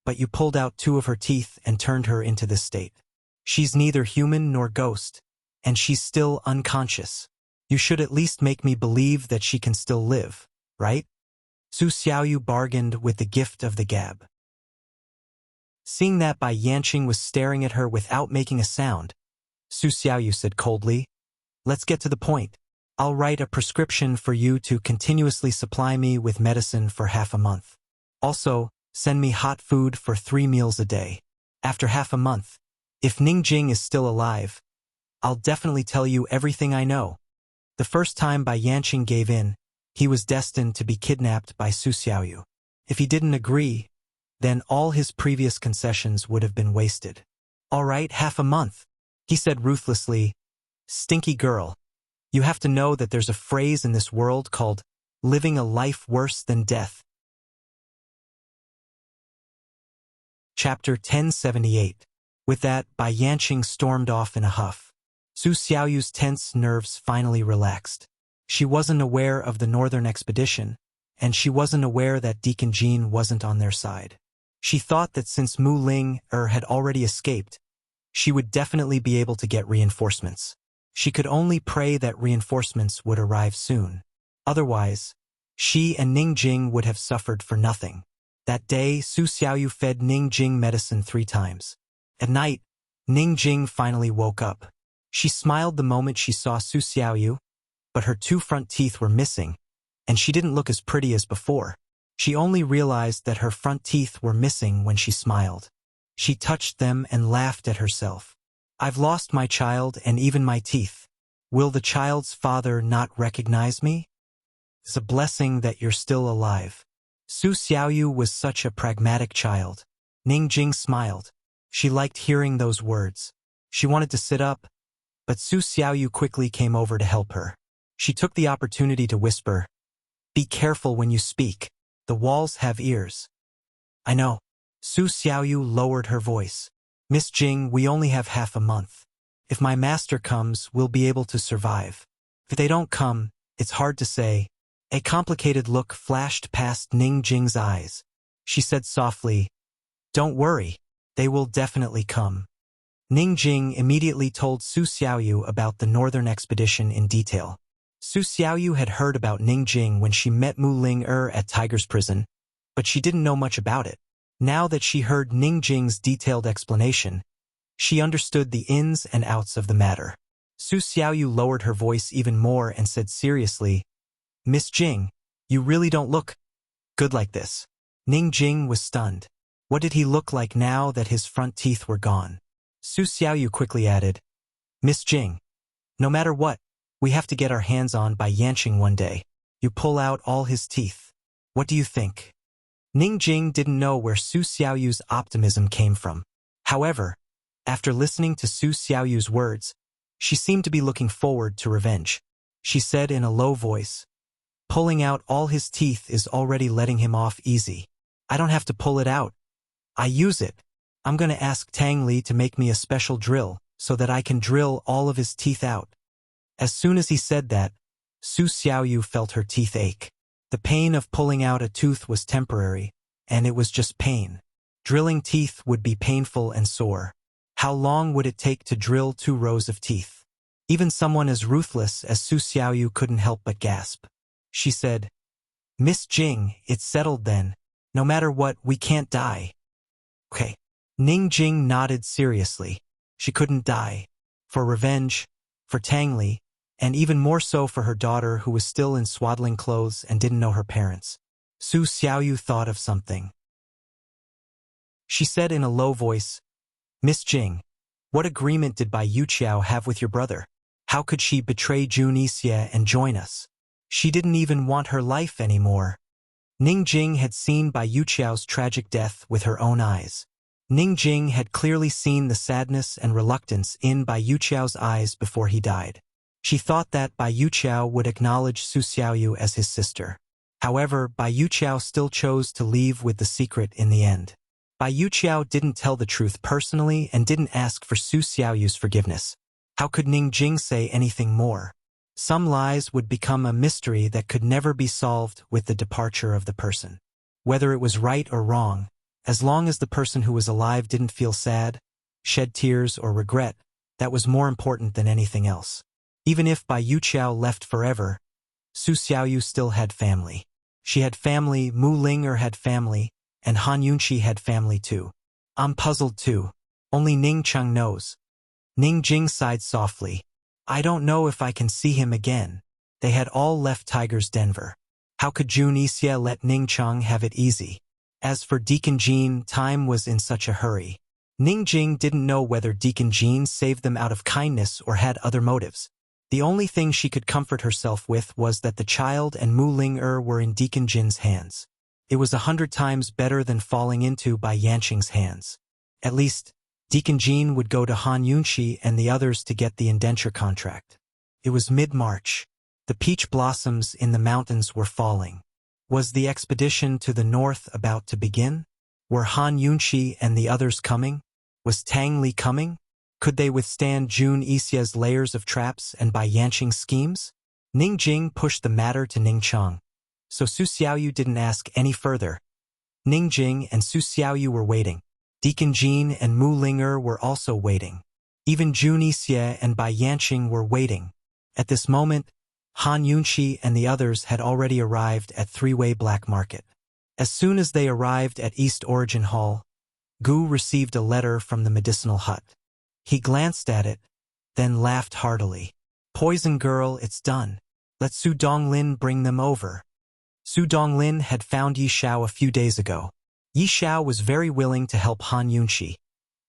but you pulled out 2 of her teeth and turned her into this state. She's neither human nor ghost, and she's still unconscious. You should at least make me believe that she can still live, right? Su Xiaoyu bargained with the gift of the gab. Seeing that Bai Yanqing was staring at her without making a sound, Su Xiaoyu said coldly, Let's get to the point. I'll write a prescription for you to continuously supply me with medicine for half a month. Also, send me hot food for 3 meals a day. After half a month, if Ningjing is still alive, I'll definitely tell you everything I know. The first time Bai Yanqing gave in, he was destined to be kidnapped by Su Xiaoyu. If he didn't agree, then all his previous concessions would have been wasted. All right, half a month, he said ruthlessly. Stinky girl. You have to know that there's a phrase in this world called living a life worse than death. Chapter 1078. With that, Bai Yanqing stormed off in a huff. Su Xiaoyu's tense nerves finally relaxed. She wasn't aware of the northern expedition, and she wasn't aware that Deacon Jean wasn't on their side. She thought that since Mu Ling had already escaped, she would definitely be able to get reinforcements. She could only pray that reinforcements would arrive soon. Otherwise, she and Ningjing would have suffered for nothing. That day, Su Xiaoyu fed Ningjing medicine 3 times. At night, Ningjing finally woke up. She smiled the moment she saw Su Xiaoyu, but her 2 front teeth were missing, and she didn't look as pretty as before. She only realized that her front teeth were missing when she smiled. She touched them and laughed at herself. I've lost my child and even my teeth. Will the child's father not recognize me? It's a blessing that you're still alive. Su Xiaoyu was such a pragmatic child. Ningjing smiled. She liked hearing those words. She wanted to sit up, but Su Xiaoyu quickly came over to help her. She took the opportunity to whisper, Be careful when you speak. The walls have ears. I know. Su Xiaoyu lowered her voice. Miss Jing, we only have half a month. If my master comes, we'll be able to survive. If they don't come, it's hard to say. A complicated look flashed past Ningjing's eyes. She said softly, Don't worry, they will definitely come. Ningjing immediately told Su Xiaoyu about the northern expedition in detail. Su Xiaoyu had heard about Ningjing when she met Mu Ling at Tiger's prison, but she didn't know much about it. Now that she heard Ningjing's detailed explanation, she understood the ins and outs of the matter. Su Xiaoyu lowered her voice even more and said seriously, Miss Jing, you really don't look good like this. Ningjing was stunned. What did he look like now that his front teeth were gone? Su Xiaoyu quickly added, Miss Jing, no matter what, we have to get our hands on Bai Yanqing one day. You pull out all his teeth. What do you think? Ningjing didn't know where Su Xiaoyu's optimism came from. However, after listening to Su Xiaoyu's words, she seemed to be looking forward to revenge. She said in a low voice, Pulling out all his teeth is already letting him off easy. I don't have to pull it out. I use it. I'm going to ask Tang Li to make me a special drill so that I can drill all of his teeth out. As soon as he said that, Su Xiaoyu felt her teeth ache. The pain of pulling out a tooth was temporary, and it was just pain. Drilling teeth would be painful and sore. How long would it take to drill 2 rows of teeth? Even someone as ruthless as Su Xiaoyu couldn't help but gasp. She said, Miss Jing, it's settled then. No matter what, we can't die. Okay. Ningjing nodded seriously. She couldn't die. For revenge, for Tang Li, and even more so for her daughter who was still in swaddling clothes and didn't know her parents. Su Xiaoyu thought of something. She said in a low voice, Miss Jing, what agreement did Bai Yuqiao have with your brother? How could she betray Jun Yixie and join us? She didn't even want her life anymore. Ningjing had seen Bai Yuqiao's tragic death with her own eyes. Ningjing had clearly seen the sadness and reluctance in Bai Yuqiao's eyes before he died. She thought that Bai Yuqiao would acknowledge Su Xiaoyu as his sister. However, Bai Yuqiao still chose to leave with the secret in the end. Bai Yuqiao didn't tell the truth personally and didn't ask for Su Xiaoyu's forgiveness. How could Ning Jing say anything more? Some lies would become a mystery that could never be solved with the departure of the person. Whether it was right or wrong, as long as the person who was alive didn't feel sad, shed tears, or regret, that was more important than anything else. Even if Bai Yuqiao left forever, Su Xiaoyu still had family. She had family, Mu Ling'er had family, and Han Yunqi had family too. I'm puzzled too. Only Ning Cheng knows. Ning Jing sighed softly. I don't know if I can see him again. They had all left Tiger's Denver. How could Jun Yixie let Ning Cheng have it easy? As for Deacon Jean, time was in such a hurry. Ning Jing didn't know whether Deacon Jean saved them out of kindness or had other motives. The only thing she could comfort herself with was that the child and Mu Ling'er were in Deacon Jin's hands. It was 100 times better than falling into Bai Yanqing's hands. At least, Deacon Jean would go to Han Yunqi and the others to get the indenture contract. It was mid-March. The peach blossoms in the mountains were falling. Was the expedition to the north about to begin? Were Han Yunqi and the others coming? Was Tang Li coming? Could they withstand Jun Yixie's layers of traps and Bai Yanqing's schemes? Ning Jing pushed the matter to Ning Cheng, so Su Xiaoyu didn't ask any further. Ning Jing and Su Xiaoyu were waiting. Deacon Jean and Mu Ling'er were also waiting. Even Jun Yixie and Bai Yanqing were waiting. At this moment, Han Yunqi and the others had already arrived at Three-Way Black Market. As soon as they arrived at East Origin Hall, Gu received a letter from the medicinal hut. He glanced at it, then laughed heartily. Poison girl, it's done. Let Su Donglin bring them over. Su Donglin had found Yi Xiao a few days ago. Yi Xiao was very willing to help Han Yunqi,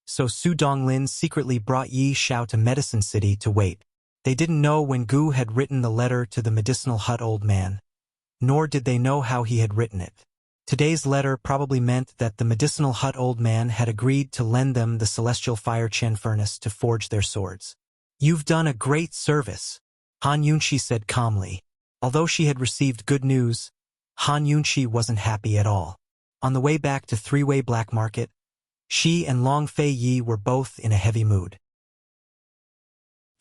so Su Donglin secretly brought Yi Xiao to Medicine City to wait. They didn't know when Gu had written the letter to the medicinal hut old man, nor did they know how he had written it. Today's letter probably meant that the medicinal hut old man had agreed to lend them the celestial fire Chen furnace to forge their swords. You've done a great service, Han Yunqi said calmly. Although she had received good news, Han Yunqi wasn't happy at all. On the way back to Three-Way Black Market, she and Long Fei Yi were both in a heavy mood.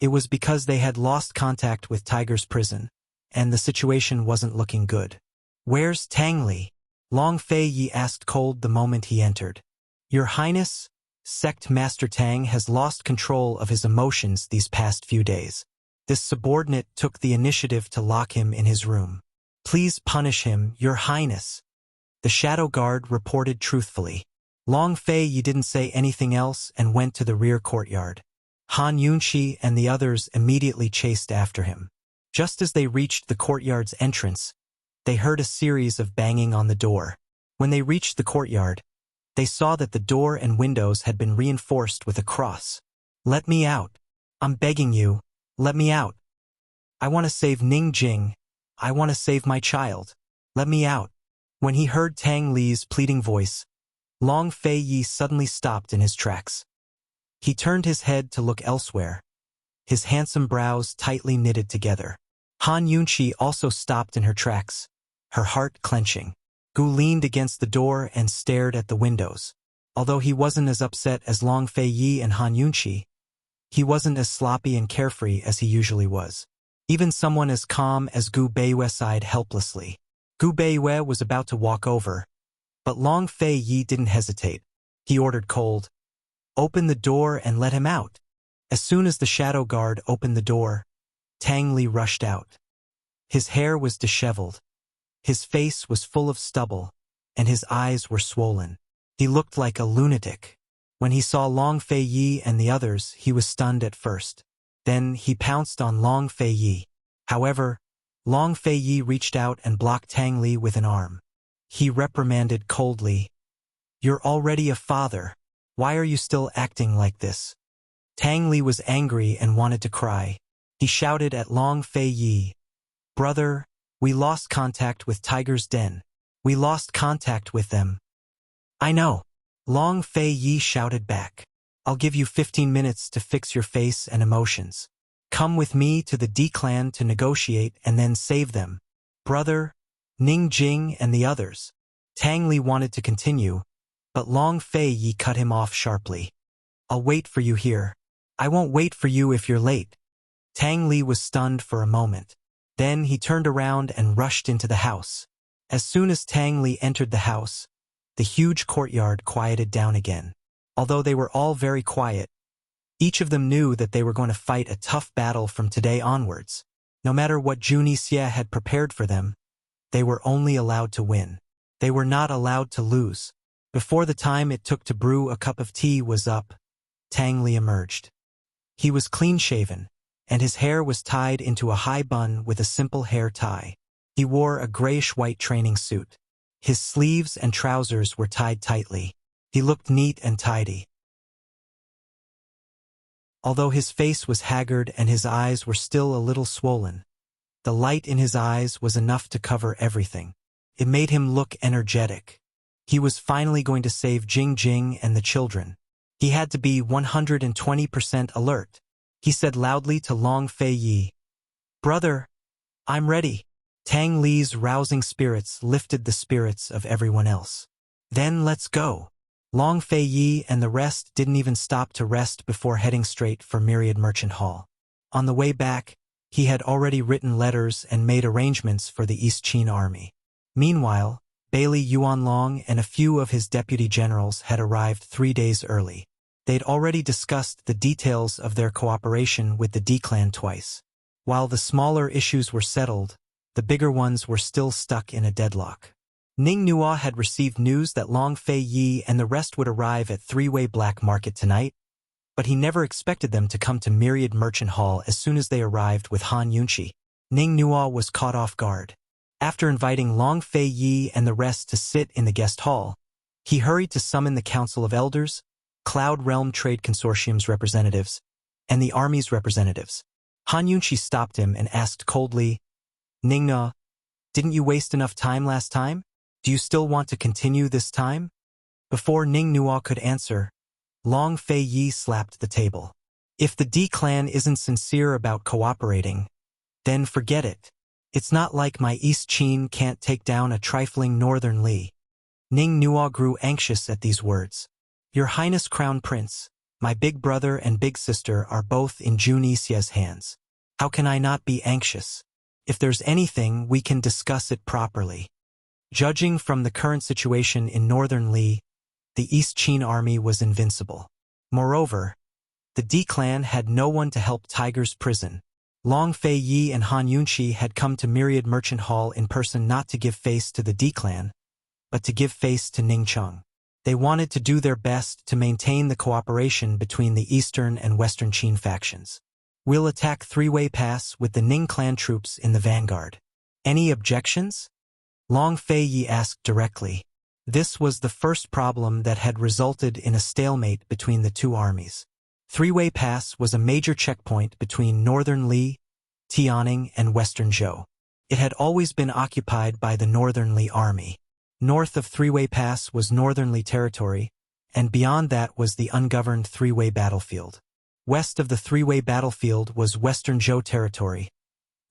It was because they had lost contact with Tiger's prison, and the situation wasn't looking good. Where's Tang Li? Long Fei Yi asked cold the moment he entered. Your Highness, Sect Master Tang has lost control of his emotions these past few days. This subordinate took the initiative to lock him in his room. Please punish him, Your Highness. The Shadow Guard reported truthfully. Long Fei Yi didn't say anything else and went to the rear courtyard. Han Yunqi and the others immediately chased after him. Just as they reached the courtyard's entrance, they heard a series of banging on the door. When they reached the courtyard, they saw that the door and windows had been reinforced with a cross. Let me out. I'm begging you, let me out. I want to save Ning Jing. I want to save my child. Let me out. When he heard Tang Li's pleading voice, Long Fei Yi suddenly stopped in his tracks. He turned his head to look elsewhere, his handsome brows tightly knitted together. Han Yunqi also stopped in her tracks, her heart clenching. Gu leaned against the door and stared at the windows. Although he wasn't as upset as Long Fei Yi and Han Yunqi, he wasn't as sloppy and carefree as he usually was. Even someone as calm as Gu Beiyue sighed helplessly. Gu Beiyue was about to walk over, but Long Fei Yi didn't hesitate. He ordered cold, "Open the door and let him out." As soon as the shadow guard opened the door, Tang Li rushed out. His hair was disheveled, his face was full of stubble, and his eyes were swollen. He looked like a lunatic. When he saw Long Fei Yi and the others, he was stunned at first. Then he pounced on Long Fei Yi. However, Long Fei Yi reached out and blocked Tang Li with an arm. He reprimanded coldly, "You're already a father. Why are you still acting like this?" Tang Li was angry and wanted to cry. He shouted at Long Fei Yi, "Brother, we lost contact with Tiger's Den. We lost contact with them." "I know." Long Fei Yi shouted back. "I'll give you 15 minutes to fix your face and emotions. Come with me to the D clan to negotiate and then save them. Brother, Ning Jing and the others." Tang Li wanted to continue, But Long Fei Yi cut him off sharply. "I'll wait for you here." "I won't wait for you if you're late." Tang Li was stunned for a moment. Then he turned around and rushed into the house. As soon as Tang Li entered the house, the huge courtyard quieted down again. Although they were all very quiet, each of them knew that they were going to fight a tough battle from today onwards. No matter what Junie Xie had prepared for them, they were only allowed to win. They were not allowed to lose. Before the time it took to brew a cup of tea was up, Tang Li emerged. He was clean-shaven, and his hair was tied into a high bun with a simple hair tie. He wore a grayish-white training suit. His sleeves and trousers were tied tightly. He looked neat and tidy. Although his face was haggard and his eyes were still a little swollen, the light in his eyes was enough to cover everything. It made him look energetic. He was finally going to save Jing Jing and the children. He had to be 120% alert. He said loudly to Long Fei Yi, "Brother, I'm ready." Tang Li's rousing spirits lifted the spirits of everyone else. "Then let's go." Long Fei Yi and the rest didn't even stop to rest before heading straight for Myriad Merchant Hall. On the way back, he had already written letters and made arrangements for the East Qin army. Meanwhile, Bailey Yuanlong and a few of his deputy generals had arrived 3 days early. They'd already discussed the details of their cooperation with the D clan twice. While the smaller issues were settled, the bigger ones were still stuck in a deadlock. Ning Nuo had received news that Long Fei Yi and the rest would arrive at Three-Way Black Market tonight, but he never expected them to come to Myriad Merchant Hall as soon as they arrived with Han Yunqi. Ning Nuo was caught off guard. After inviting Long Fei Yi and the rest to sit in the guest hall, he hurried to summon the Council of Elders, Cloud Realm Trade Consortium's representatives, and the army's representatives. Han Yunqi stopped him and asked coldly, "Ning Nuo, didn't you waste enough time last time? Do you still want to continue this time?" Before Ning Nuo could answer, Long Fei Yi slapped the table. "If the D clan isn't sincere about cooperating, then forget it. It's not like my East Qin can't take down a trifling Northern Li." Ning Nuo grew anxious at these words. "Your Highness Crown Prince, my big brother and big sister are both in Junie Xie's hands. How can I not be anxious? If there's anything, we can discuss it properly." Judging from the current situation in Northern Li, the East Qin army was invincible. Moreover, the D clan had no one to help Tiger's prison. Long Fei Yi and Han Yunqi had come to Myriad Merchant Hall in person not to give face to the D clan, but to give face to Ning Cheng. They wanted to do their best to maintain the cooperation between the Eastern and Western Qin factions. "We'll attack Three-Way Pass with the Ning clan troops in the vanguard. Any objections?" Long Fei Yi asked directly. This was the first problem that had resulted in a stalemate between the two armies. Three-Way Pass was a major checkpoint between Northern Li, Tianning, and Western Zhou. It had always been occupied by the Northern Li army. North of Three-Way Pass was Northern Li territory, and beyond that was the ungoverned Three-Way battlefield. West of the Three-Way battlefield was Western Zhou territory,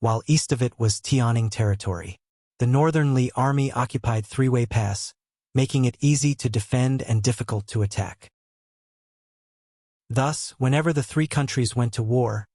while east of it was Tianning territory. The Northern Li army occupied Three-Way Pass, making it easy to defend and difficult to attack. Thus, whenever the three countries went to war,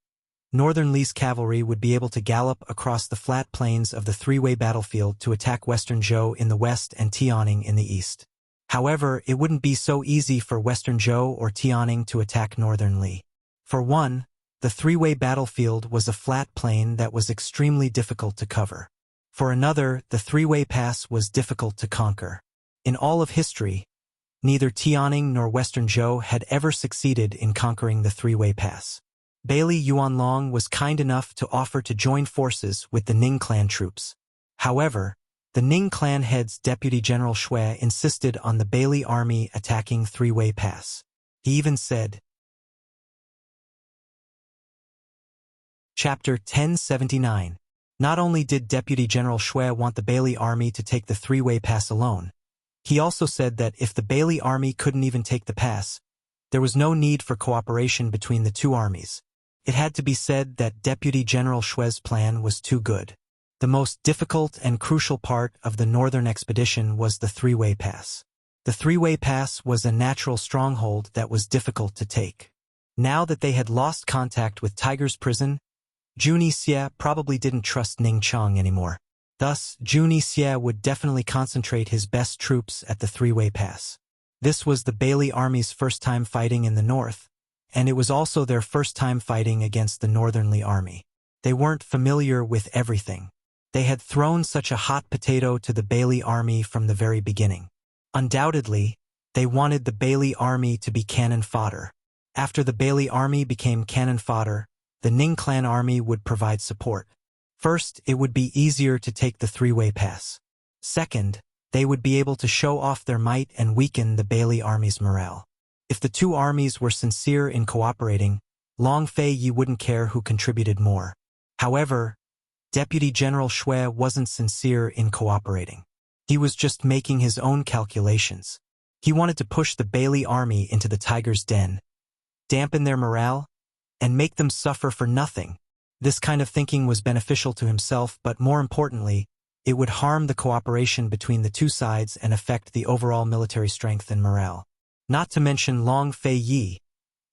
Northern Li's cavalry would be able to gallop across the flat plains of the Three-Way battlefield to attack Western Zhou in the west and Tianning in the east. However, it wouldn't be so easy for Western Zhou or Tianning to attack Northern Li. For one, the Three-Way battlefield was a flat plain that was extremely difficult to cover. For another, the Three-Way Pass was difficult to conquer. In all of history, neither Tianning nor Western Zhou had ever succeeded in conquering the Three-Way Pass. Bailey Yuanlong was kind enough to offer to join forces with the Ning clan troops. However, the Ning clan head's Deputy General Shui insisted on the Bailey army attacking Three-Way Pass. He even said, Chapter 1079. Not only did Deputy General Shui want the Bailey army to take the Three-Way Pass alone, he also said that if the Bailey army couldn't even take the pass, there was no need for cooperation between the two armies. It had to be said that Deputy General Shui's plan was too good. The most difficult and crucial part of the northern expedition was the Three-Way Pass. The three-way pass was a natural stronghold that was difficult to take. Now that they had lost contact with Tiger's prison, Junie Xie probably didn't trust Ning Chang anymore. Thus, Junie Xie would definitely concentrate his best troops at the three-way pass. This was the Bailey army's first time fighting in the north, and it was also their first time fighting against the Northernly army. They weren't familiar with everything. They had thrown such a hot potato to the Bailey army from the very beginning. Undoubtedly, they wanted the Bailey army to be cannon fodder. After the Bailey army became cannon fodder, the Ning clan army would provide support. First, it would be easier to take the three-way pass. Second, they would be able to show off their might and weaken the Bailey army's morale. If the two armies were sincere in cooperating, Long Fei Yi wouldn't care who contributed more. However, Deputy General Xue wasn't sincere in cooperating. He was just making his own calculations. He wanted to push the Bailey army into the tiger's den, dampen their morale, and make them suffer for nothing. This kind of thinking was beneficial to himself, but more importantly, it would harm the cooperation between the two sides and affect the overall military strength and morale. Not to mention Long Fei Yi.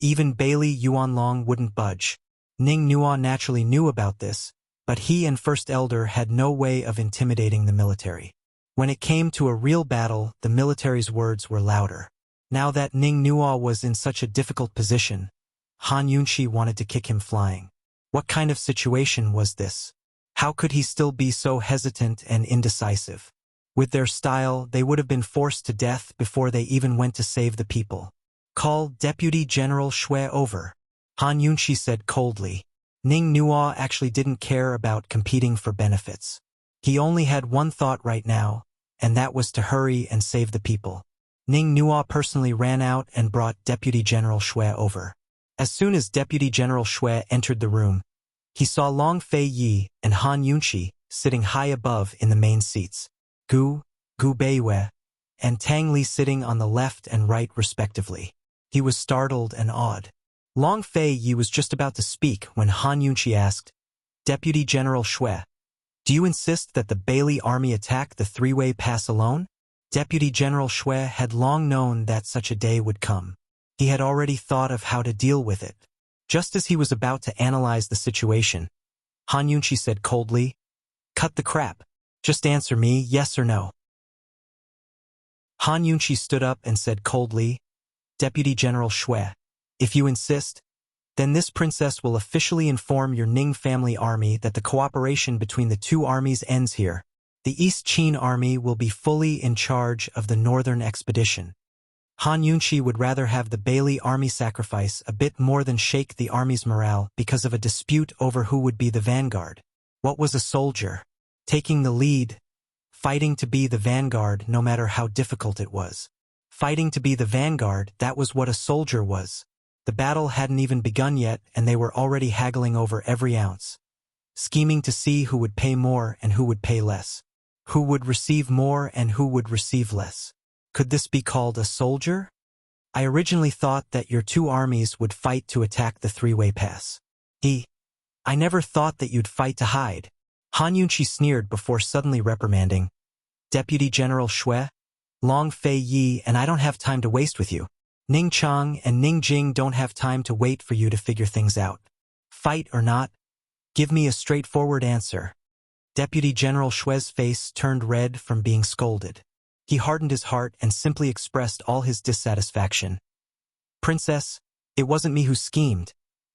Even Bailey Yuanlong wouldn't budge. Ning Nuo naturally knew about this, but he and First Elder had no way of intimidating the military. When it came to a real battle, the military's words were louder. Now that Ning Nuo was in such a difficult position, Han Yunqi wanted to kick him flying. What kind of situation was this? How could he still be so hesitant and indecisive? With their style, they would have been forced to death before they even went to save the people. Call Deputy General Xue over, Han Yunqi said coldly. Ning Nuo actually didn't care about competing for benefits. He only had one thought right now, and that was to hurry and save the people. Ning Nuo personally ran out and brought Deputy General Xue over. As soon as Deputy General Xue entered the room, he saw Long Fei Yi and Han Yunqi sitting high above in the main seats, Gu Beiyue, and Tang Li sitting on the left and right respectively. He was startled and awed. Long Fei Yi was just about to speak when Han Yunqi asked, "Deputy General Xue, do you insist that the Bailey army attack the three-way pass alone?" Deputy General Xue had long known that such a day would come. He had already thought of how to deal with it. Just as he was about to analyze the situation, Han Yunqi said coldly, "Cut the crap. Just answer me, yes or no." Han Yunqi stood up and said coldly, "Deputy General Xue, if you insist, then this princess will officially inform your Ning family army that the cooperation between the two armies ends here. The East Qin army will be fully in charge of the northern expedition." Han Yunqi would rather have the Bailey army sacrifice a bit more than shake the army's morale because of a dispute over who would be the vanguard. What was a soldier? Taking the lead, fighting to be the vanguard no matter how difficult it was. Fighting to be the vanguard, that was what a soldier was. The battle hadn't even begun yet and they were already haggling over every ounce. Scheming to see who would pay more and who would pay less. Who would receive more and who would receive less. Could this be called a soldier? I originally thought that your two armies would fight to attack the three-way pass. I never thought that you'd fight to hide. Han Yunqi sneered before suddenly reprimanding, "Deputy General Xue, Long Fei Yi and I don't have time to waste with you. Ning Chang and Ning Jing don't have time to wait for you to figure things out. Fight or not, give me a straightforward answer." Deputy General Xue's face turned red from being scolded. He hardened his heart and simply expressed all his dissatisfaction. "Princess, it wasn't me who schemed.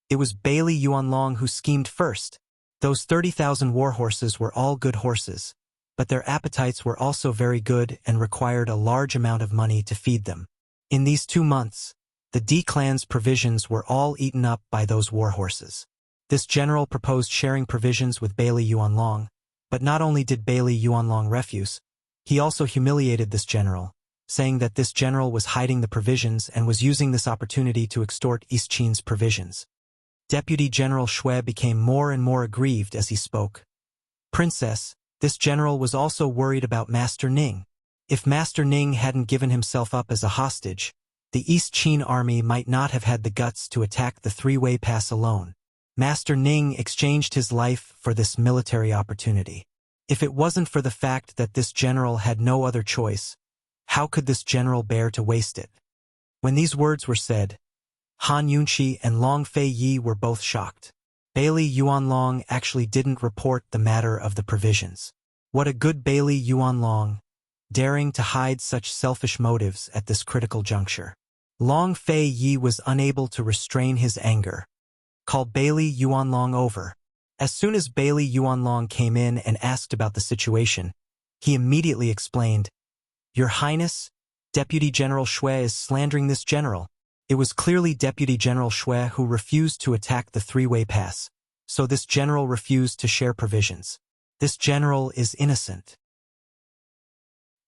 It was Bailey Yuanlong who schemed first. Those 30,000 war horses were all good horses, but their appetites were also very good and required a large amount of money to feed them. In these 2 months, the D clan's provisions were all eaten up by those war horses. This general proposed sharing provisions with Bailey Yuanlong, but not only did Bailey Yuanlong refuse, he also humiliated this general, saying that this general was hiding the provisions and was using this opportunity to extort East Qin's provisions. Deputy General Xue became more and more aggrieved as he spoke. "Princess, this general was also worried about Master Ning. If Master Ning hadn't given himself up as a hostage, the East Qin army might not have had the guts to attack the three-way pass alone. Master Ning exchanged his life for this military opportunity. If it wasn't for the fact that this general had no other choice, How could this general bear to waste it? When these words were said, Han Yunqi and Long Fei Yi were both shocked. Bailey Yuanlong actually didn't report the matter of the provisions. What a good Bailey Yuanlong, daring to hide such selfish motives at this critical juncture. Long Fei Yi was unable to restrain his anger. Called Bailey Yuanlong over. As soon as Bailey Yuanlong came in and asked about the situation, he immediately explained, "Your Highness, Deputy General Xue is slandering this general." It was clearly Deputy General Xue who refused to attack the three-way pass, so this general refused to share provisions. This general is innocent.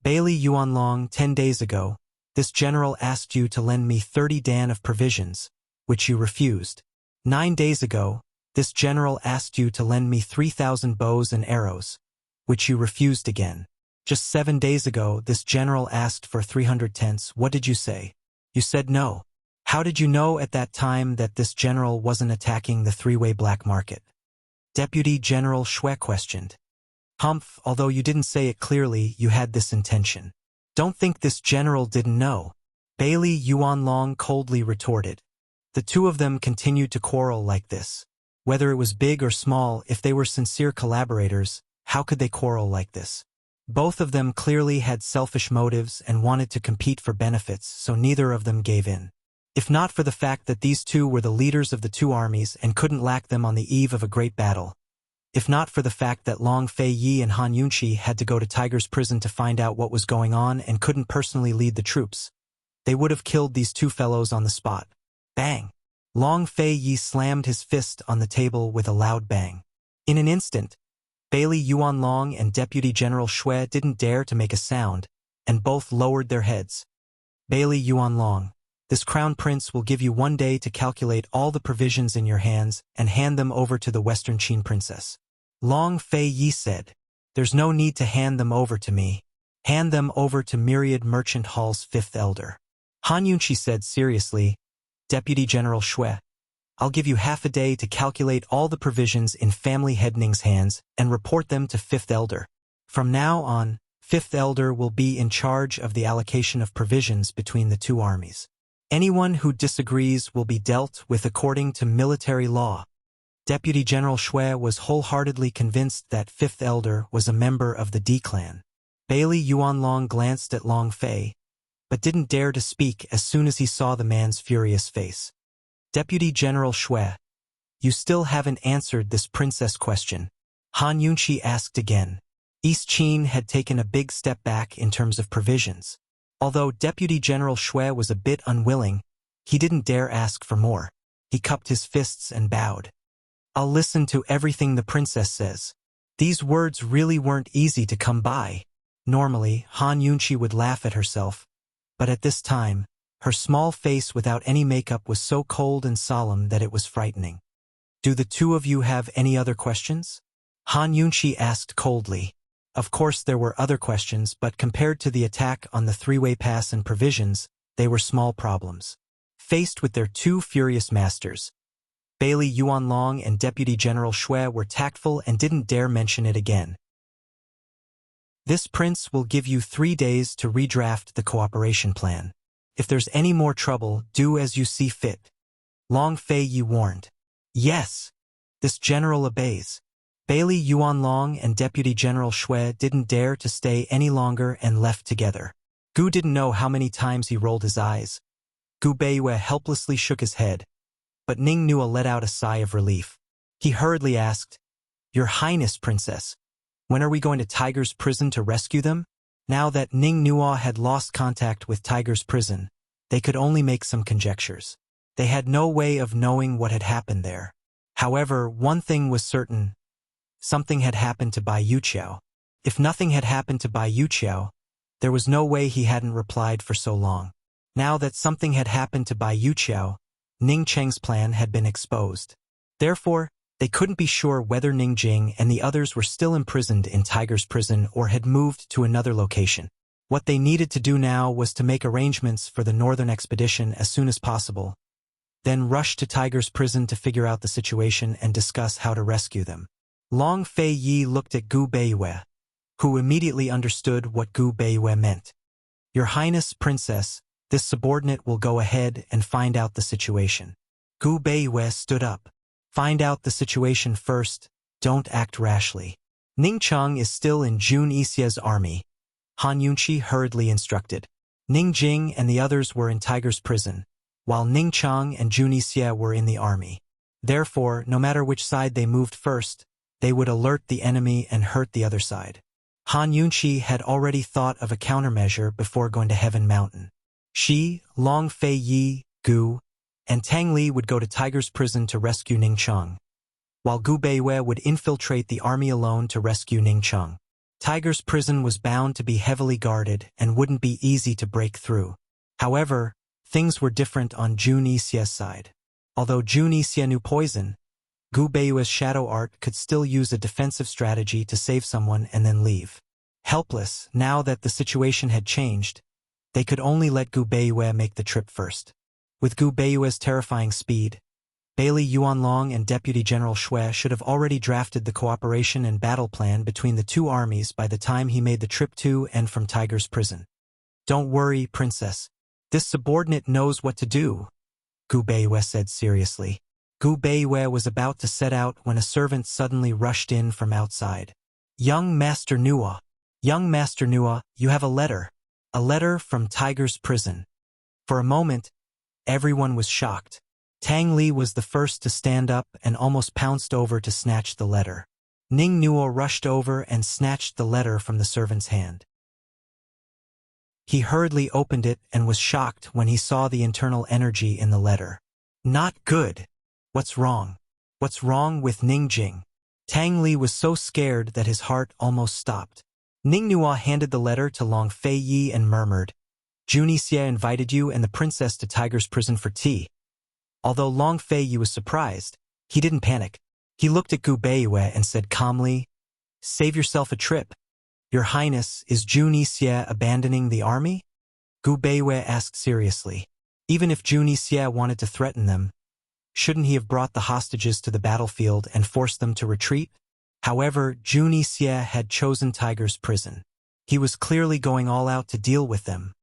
Bailey Yuanlong, 10 days ago, this general asked you to lend me 30 dan of provisions, which you refused. 9 days ago, this general asked you to lend me 3,000 bows and arrows, which you refused again. Just 7 days ago, this general asked for 300 tents. What did you say? You said no. How did you know at that time that this general wasn't attacking the three-way black market? Deputy General Xue questioned. Humph, although you didn't say it clearly, you had this intention. Don't think this general didn't know. Bailey Yuanlong coldly retorted. The two of them continued to quarrel like this. Whether it was big or small, if they were sincere collaborators, how could they quarrel like this? Both of them clearly had selfish motives and wanted to compete for benefits, so neither of them gave in. If not for the fact that these two were the leaders of the two armies and couldn't lack them on the eve of a great battle. If not for the fact that Long Fei Yi and Han Yunqi had to go to Tiger's prison to find out what was going on and couldn't personally lead the troops, they would have killed these two fellows on the spot. Bang! Long Fei Yi slammed his fist on the table with a loud bang. In an instant, Bailey Yuanlong and Deputy General Xue didn't dare to make a sound, and both lowered their heads. Bailey Yuanlong, this crown prince will give you 1 day to calculate all the provisions in your hands and hand them over to the Western Qin princess. Long Fei Yi said, "There's no need to hand them over to me. Hand them over to Myriad Merchant Hall's 5th elder." Han Yunqi said seriously, "Deputy General Xue, I'll give you half a day to calculate all the provisions in Family Head Ning's hands and report them to 5th elder. From now on, 5th elder will be in charge of the allocation of provisions between the two armies. Anyone who disagrees will be dealt with according to military law." Deputy General Xue was wholeheartedly convinced that 5th elder was a member of the D clan. Bailey Yuanlong glanced at Long Fei, but didn't dare to speak as soon as he saw the man's furious face. "Deputy General Xue, you still haven't answered this princess question," Han Yunqi asked again. East Qin had taken a big step back in terms of provisions. Although Deputy General Xue was a bit unwilling, he didn't dare ask for more. He cupped his fists and bowed. "I'll listen to everything the princess says." These words really weren't easy to come by. Normally, Han Yunqi would laugh at herself, but at this time, her small face without any makeup was so cold and solemn that it was frightening. "Do the two of you have any other questions?" Han Yunqi asked coldly. Of course there were other questions, but compared to the attack on the three-way pass and provisions, they were small problems. Faced with their two furious masters, Bailey Yuanlong and Deputy General Xue were tactful and didn't dare mention it again. "This prince will give you 3 days to redraft the cooperation plan. If there's any more trouble, do as you see fit," Long Fei Yi warned. "Yes." This general obeys. Bailey Yuanlong and Deputy General Xue didn't dare to stay any longer and left together. Gu didn't know how many times he rolled his eyes. Gu Beiyue helplessly shook his head, but Ning Nua let out a sigh of relief. He hurriedly asked, "Your Highness, Princess, when are we going to Tiger's prison to rescue them?" Now that Ning Nua had lost contact with Tiger's prison, they could only make some conjectures. They had no way of knowing what had happened there. However, one thing was certain. Something had happened to Bai Yuqiao. If nothing had happened to Bai Yuqiao, there was no way he hadn't replied for so long. Now that something had happened to Bai Yuqiao, Ning Cheng's plan had been exposed. Therefore, they couldn't be sure whether Ning Jing and the others were still imprisoned in Tiger's prison or had moved to another location. What they needed to do now was to make arrangements for the northern expedition as soon as possible, then rush to Tiger's prison to figure out the situation and discuss how to rescue them. Long Fei Yi looked at Gu Beiyue, who immediately understood what Gu Beiyue meant. Your Highness, Princess, this subordinate will go ahead and find out the situation. Gu Beiyue stood up. Find out the situation first, don't act rashly. Ning Cheng is still in Jun Yixie's army, Han Yunqi hurriedly instructed. Ning Jing and the others were in Tiger's prison, while Ning Cheng and Jun Yixie were in the army. Therefore, no matter which side they moved first, they would alert the enemy and hurt the other side. Han Yunqi had already thought of a countermeasure before going to Heaven Mountain. She, Long Fei Yi, Gu, and Tang Li would go to Tiger's prison to rescue Ning Cheng, while Gu Beiyue would infiltrate the army alone to rescue Ning Cheng. Tiger's prison was bound to be heavily guarded and wouldn't be easy to break through. However, things were different on Jun Yixie's side. Although Jun Yixie knew poison, Gu Beiyue's shadow art could still use a defensive strategy to save someone and then leave. Helpless, now that the situation had changed, they could only let Gu Beiyue make the trip first. With Gu Beiyue's terrifying speed, Bailey Yuanlong and Deputy General Xue should have already drafted the cooperation and battle plan between the two armies by the time he made the trip to and from Tiger's prison. Don't worry, Princess. This subordinate knows what to do, Gu Beiyue said seriously. Gu Beiyue was about to set out when a servant suddenly rushed in from outside. Young Master Nua, you have a letter. A letter from Tiger's prison. For a moment, everyone was shocked. Tang Li was the first to stand up and almost pounced over to snatch the letter. Ning Nuo rushed over and snatched the letter from the servant's hand. He hurriedly opened it and was shocked when he saw the internal energy in the letter. Not good. What's wrong? What's wrong with Ning Jing? Tang Li was so scared that his heart almost stopped. Ning Nuo handed the letter to Long Fei Yi and murmured, Jun Yixie invited you and the princess to Tiger's prison for tea. Although Long Fei Yi was surprised, he didn't panic. He looked at Gu Beiyue and said calmly, Save yourself a trip. Your Highness, is Jun Yixie abandoning the army? Gu Beiyue asked seriously. Even if Jun Yixie wanted to threaten them, shouldn't he have brought the hostages to the battlefield and forced them to retreat? However, Jun Yixie had chosen Tiger's prison. He was clearly going all out to deal with them.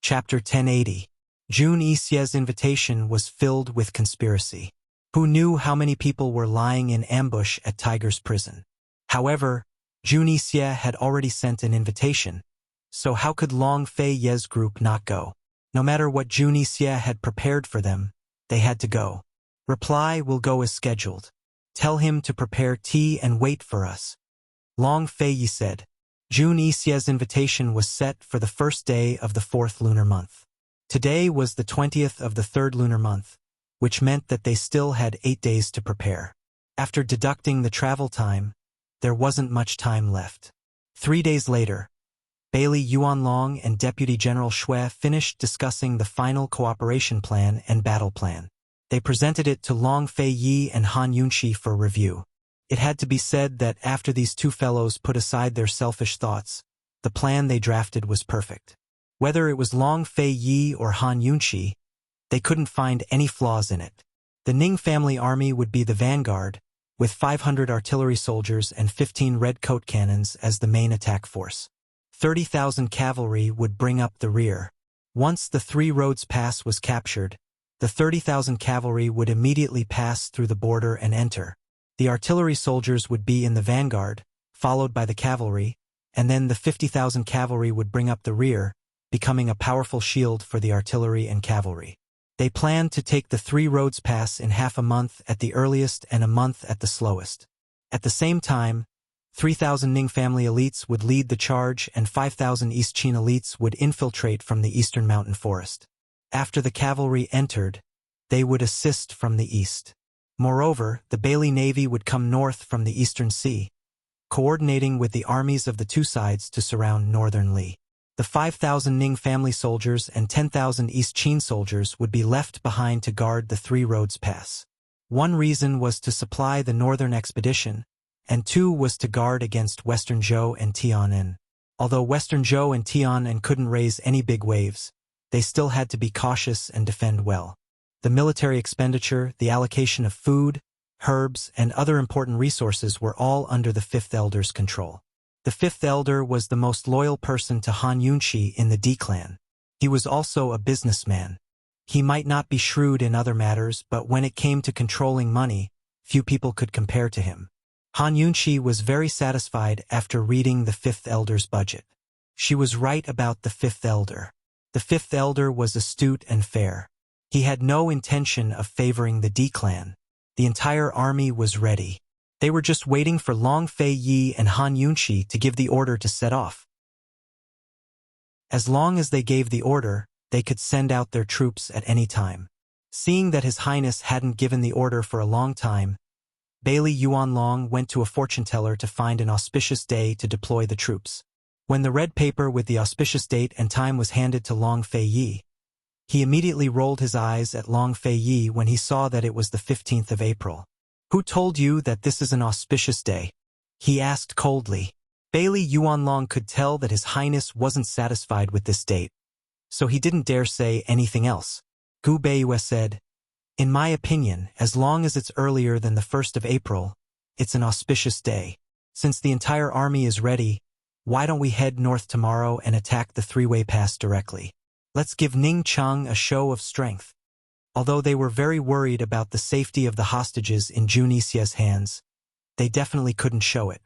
Chapter 1080. Jun Yixie's invitation was filled with conspiracy. Who knew how many people were lying in ambush at Tiger's prison? However, Jun Yixie had already sent an invitation, so how could Long Fei Ye's group not go? No matter what Jun Yixie had prepared for them, they had to go. Reply will go as scheduled. Tell him to prepare tea and wait for us. Long Fei Yi said. Jun Yixie's invitation was set for the first day of the 4th lunar month. Today was the 20th of the 3rd lunar month, which meant that they still had 8 days to prepare. After deducting the travel time, there wasn't much time left. 3 days later, Bailey Yuanlong and Deputy General Xue finished discussing the final cooperation plan and battle plan. They presented it to Long Fei Yi and Han Yunqi for review. It had to be said that after these two fellows put aside their selfish thoughts, the plan they drafted was perfect. Whether it was Long Fei Yi or Han Yunqi, they couldn't find any flaws in it. The Ning family army would be the vanguard, with 500 artillery soldiers and 15 red coat cannons as the main attack force. 30,000 cavalry would bring up the rear. Once the Three Roads Pass was captured, the 30,000 cavalry would immediately pass through the border and enter. The artillery soldiers would be in the vanguard, followed by the cavalry, and then the 50,000 cavalry would bring up the rear, becoming a powerful shield for the artillery and cavalry. They planned to take the Three Roads Pass in half a month at the earliest and a month at the slowest. At the same time, 3,000 Ning family elites would lead the charge and 5,000 East Qin elites would infiltrate from the eastern mountain forest. After the cavalry entered, they would assist from the east. Moreover, the Bailey Navy would come north from the eastern sea, coordinating with the armies of the two sides to surround northern Li. The 5,000 Ning family soldiers and 10,000 East Qin soldiers would be left behind to guard the Three Roads Pass. One reason was to supply the northern expedition, and two was to guard against Western Zhou and Tianan. Although Western Zhou and Tianan couldn't raise any big waves, they still had to be cautious and defend well. The military expenditure, the allocation of food, herbs, and other important resources were all under the Fifth Elder's control. The fifth elder was the most loyal person to Han Yunqi in the D clan. He was also a businessman. He might not be shrewd in other matters, but when it came to controlling money, few people could compare to him. Han Yunqi was very satisfied after reading the fifth elder's budget. She was right about the fifth elder. The fifth elder was astute and fair. He had no intention of favoring the D clan. The entire army was ready. They were just waiting for Long Fei Yi and Han Yunqi to give the order to set off. As long as they gave the order, they could send out their troops at any time. Seeing that His Highness hadn't given the order for a long time, Bailey Yuanlong went to a fortune-teller to find an auspicious day to deploy the troops. When the red paper with the auspicious date and time was handed to Long Fei Yi, he immediately rolled his eyes at Long Fei Yi when he saw that it was the 15th of April. "Who told you that this is an auspicious day?" he asked coldly. Bailey Yuanlong could tell that His Highness wasn't satisfied with this date, so he didn't dare say anything else. Gu Beiyue said, "In my opinion, as long as it's earlier than the 1st of April, it's an auspicious day. Since the entire army is ready, why don't we head north tomorrow and attack the three-way pass directly? Let's give Ning Chang a show of strength." Although they were very worried about the safety of the hostages in Jun Yixie's hands, they definitely couldn't show it.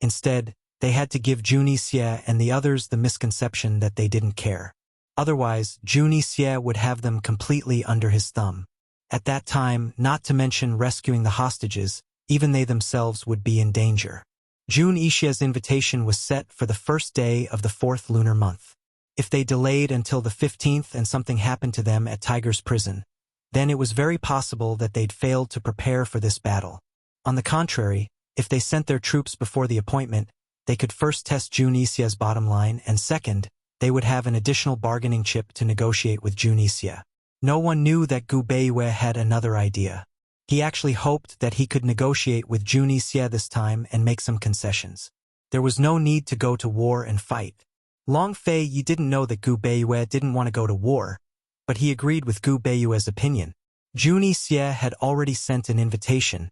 Instead, they had to give Jun Yixie and the others the misconception that they didn't care. Otherwise, Jun Yixie would have them completely under his thumb. At that time, not to mention rescuing the hostages, even they themselves would be in danger. Jun Yixie's invitation was set for the first day of the 4th lunar month. If they delayed until the 15th and something happened to them at Tiger's prison, then it was very possible that they'd failed to prepare for this battle. On the contrary, if they sent their troops before the appointment, they could first test Jun Yixie's bottom line, and second, they would have an additional bargaining chip to negotiate with Jun Yixie. No one knew that Gu Beiyue had another idea. He actually hoped that he could negotiate with Jun Yixie this time and make some concessions. There was no need to go to war and fight. Long Fei Yi didn't know that Gu Beiyue didn't want to go to war, but he agreed with Gu Beiyue's opinion. Jun Yixie had already sent an invitation,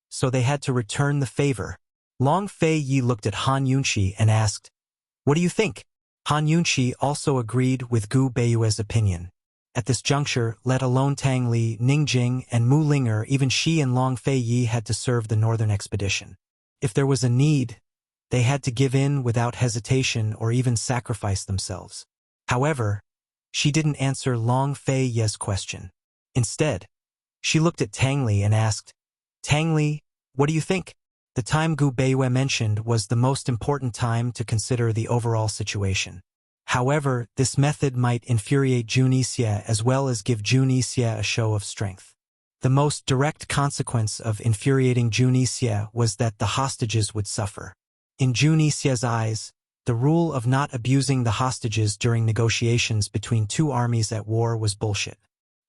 so they had to return the favor. Long Fei Yi looked at Han Yunqi and asked, "What do you think?" Han Yunqi also agreed with Gu Beiyue's opinion. At this juncture, let alone Tang Li, Ning Jing, and Mu Linger, even she and Long Fei Yi had to serve the northern expedition. If there was a need, they had to give in without hesitation or even sacrifice themselves. However, she didn't answer Long Fei Yi's question. Instead, she looked at Tang Li and asked, "Tang Li, what do you think?" The time Gu Beiyue mentioned was the most important time to consider the overall situation. However, this method might infuriate Jun Yixie as well as give Jun Yixie a show of strength. The most direct consequence of infuriating Jun Yixie was that the hostages would suffer. In Jun Yixie's eyes, the rule of not abusing the hostages during negotiations between two armies at war was bullshit.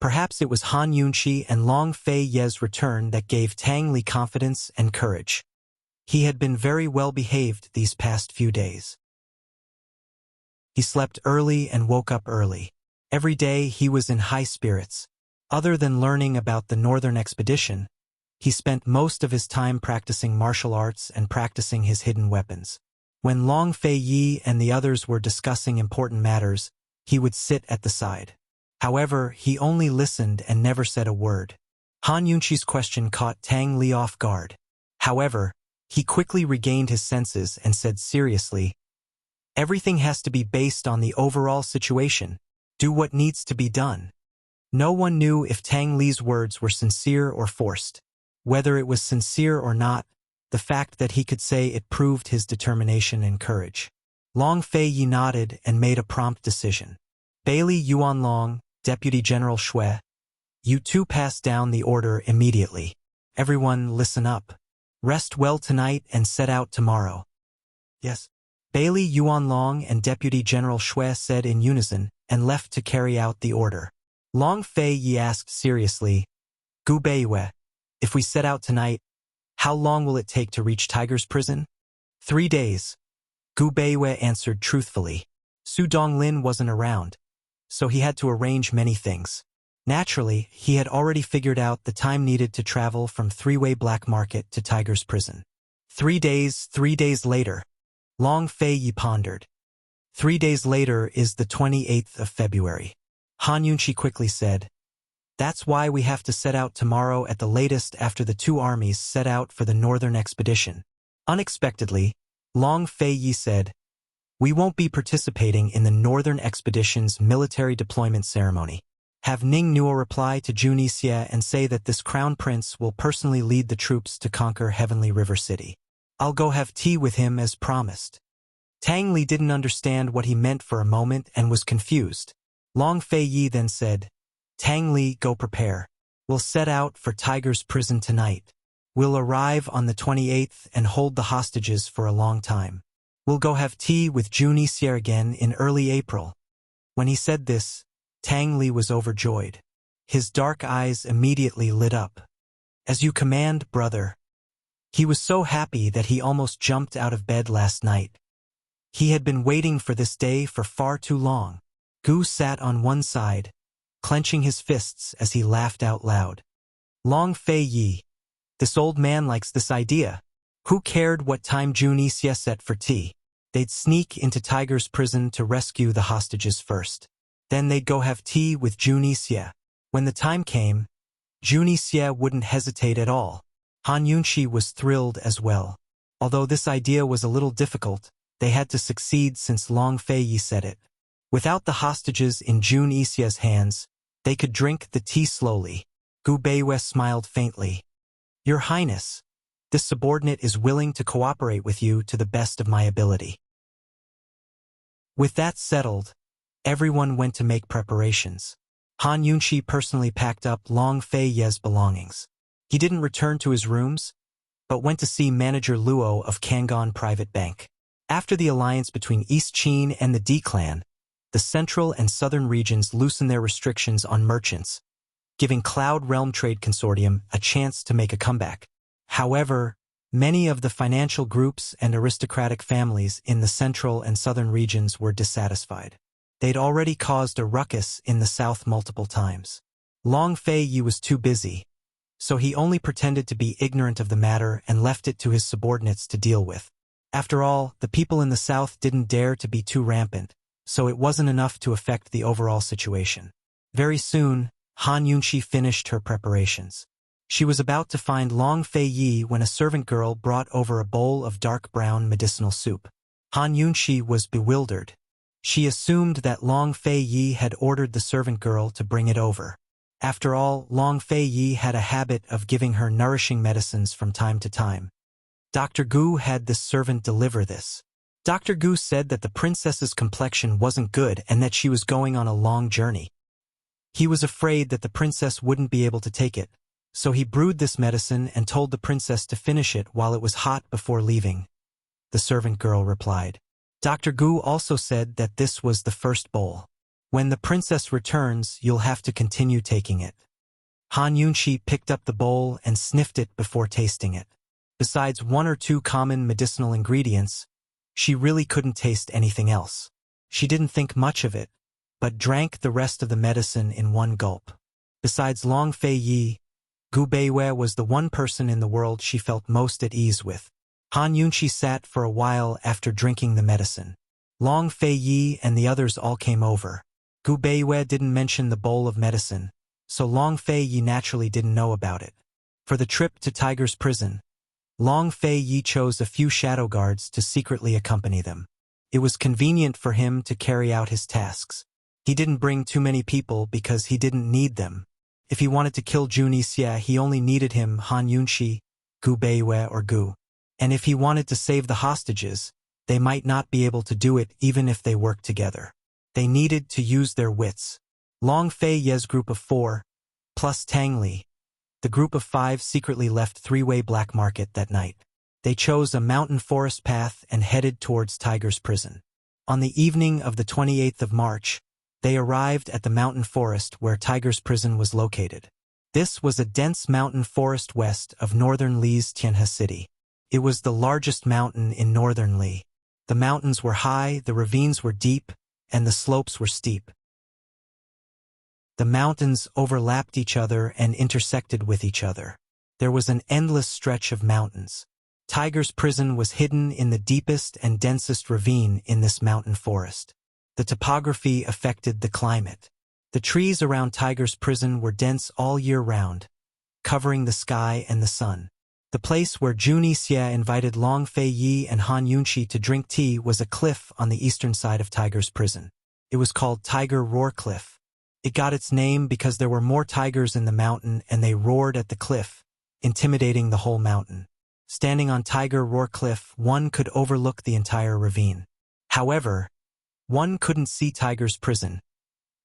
Perhaps it was Han Yunqi and Long Fei Yi's return that gave Tang Li confidence and courage. He had been very well behaved these past few days. He slept early and woke up early. Every day he was in high spirits. Other than learning about the northern expedition, he spent most of his time practicing martial arts and practicing his hidden weapons. When Long Fei Yi and the others were discussing important matters, he would sit at the side. However, he only listened and never said a word. Han Yunqi's question caught Tang Li off guard. However, he quickly regained his senses and said seriously, "Everything has to be based on the overall situation. Do what needs to be done." No one knew if Tang Li's words were sincere or forced. Whether it was sincere or not, the fact that he could say it proved his determination and courage. Long Fei Yi nodded and made a prompt decision. "Bailey Yuanlong, Deputy General Shui, you two pass down the order immediately. Everyone listen up. Rest well tonight and set out tomorrow." "Yes." Bailey Yuanlong and Deputy General Shui said in unison and left to carry out the order. Long Fei Yi asked seriously, "Gu Beiyue, if we set out tonight, how long will it take to reach Tiger's prison?" 3 days. Gu Beiyue answered truthfully. Su Donglin wasn't around, so he had to arrange many things. Naturally, he had already figured out the time needed to travel from three-way black market to Tiger's prison. 3 days later. Long Fei Yi pondered. 3 days later is the 28th of February. Han Yunshi quickly said, "That's why we have to set out tomorrow at the latest after the two armies set out for the northern expedition." Unexpectedly, Long Fei Yi said, "We won't be participating in the northern expedition's military deployment ceremony. Have Ning Nuo reply to Jun Xie and say that this crown prince will personally lead the troops to conquer Heavenly River City. I'll go have tea with him as promised." Tang Li didn't understand what he meant for a moment and was confused. Long Fei Yi then said, "Tang Li, go prepare. We'll set out for Tiger's prison tonight. We'll arrive on the 28th and hold the hostages for a long time. We'll go have tea with Jun Xie again in early April." When he said this, Tang Li was overjoyed. His dark eyes immediately lit up. "As you command, brother." He was so happy that he almost jumped out of bed last night. He had been waiting for this day for far too long. Gu sat on one side, clenching his fists as he laughed out loud. Long Fei Yi. This old man likes this idea. Who cared what time Jun Xie set for tea? They'd sneak into Tiger's prison to rescue the hostages first. Then they'd go have tea with Jun Xie. When the time came, Jun Xie wouldn't hesitate at all. Han Yunshi was thrilled as well. Although this idea was a little difficult, they had to succeed since Long Fei Yi said it. Without the hostages in Jun Xie's hands, they could drink the tea slowly. Gu Beiwei smiled faintly. "Your Highness, this subordinate is willing to cooperate with you to the best of my ability." With that settled, everyone went to make preparations. Han Yunshi personally packed up Long Fei Yi's belongings. He didn't return to his rooms, but went to see Manager Luo of Kangon Private Bank. After the alliance between East Qin and the D clan, the central and southern regions loosened their restrictions on merchants, giving Cloud Realm Trade Consortium a chance to make a comeback. However, many of the financial groups and aristocratic families in the central and southern regions were dissatisfied. They'd already caused a ruckus in the south multiple times. Long Fei Yi was too busy, so he only pretended to be ignorant of the matter and left it to his subordinates to deal with. After all, the people in the south didn't dare to be too rampant, so it wasn't enough to affect the overall situation. Very soon, Han Yunshi finished her preparations. She was about to find Long Fei Yi when a servant girl brought over a bowl of dark brown medicinal soup. Han Yunshi was bewildered. She assumed that Long Fei Yi had ordered the servant girl to bring it over. After all, Long Fei Yi had a habit of giving her nourishing medicines from time to time. Dr. Gu had this servant deliver this. Dr. Gu said that the princess's complexion wasn't good and that she was going on a long journey. He was afraid that the princess wouldn't be able to take it, so he brewed this medicine and told the princess to finish it while it was hot before leaving. The servant girl replied. Dr. Gu also said that this was the first bowl. When the princess returns, you'll have to continue taking it. Han Yunshi picked up the bowl and sniffed it before tasting it. Besides one or two common medicinal ingredients, she really couldn't taste anything else. She didn't think much of it, but drank the rest of the medicine in one gulp. Besides Long Fei Yi, Gu Beiwei was the one person in the world she felt most at ease with. Han Yunshi sat for a while after drinking the medicine. Long Fei Yi and the others all came over. Gu Beiwei didn't mention the bowl of medicine, so Long Fei Yi naturally didn't know about it. For the trip to Tiger's prison, Long Fei Yi chose a few shadow guards to secretly accompany them. It was convenient for him to carry out his tasks. He didn't bring too many people because he didn't need them. If he wanted to kill Jun Xie, he only needed him, Han Yunshi, Gu Beiwei, or Gu. And if he wanted to save the hostages, they might not be able to do it even if they worked together. They needed to use their wits. Long Fei Yi's group of 4, plus Tang Li, the group of 5 secretly left Three-Way Black Market that night. They chose a mountain forest path and headed towards Tiger's prison. On the evening of the 28th of March, they arrived at the mountain forest where Tiger's prison was located. This was a dense mountain forest west of northern Li's Tianhe City. It was the largest mountain in northern Li. The mountains were high, the ravines were deep, and the slopes were steep. The mountains overlapped each other and intersected with each other. There was an endless stretch of mountains. Tiger's prison was hidden in the deepest and densest ravine in this mountain forest. The topography affected the climate. The trees around Tiger's prison were dense all year round, covering the sky and the sun. The place where Juni Xie invited Long Fei Yi and Han Yunqi to drink tea was a cliff on the eastern side of Tiger's prison. It was called Tiger Roar Cliff. It got its name because there were more tigers in the mountain and they roared at the cliff, intimidating the whole mountain. Standing on Tiger Roar Cliff, one could overlook the entire ravine. However, one couldn't see Tiger's prison,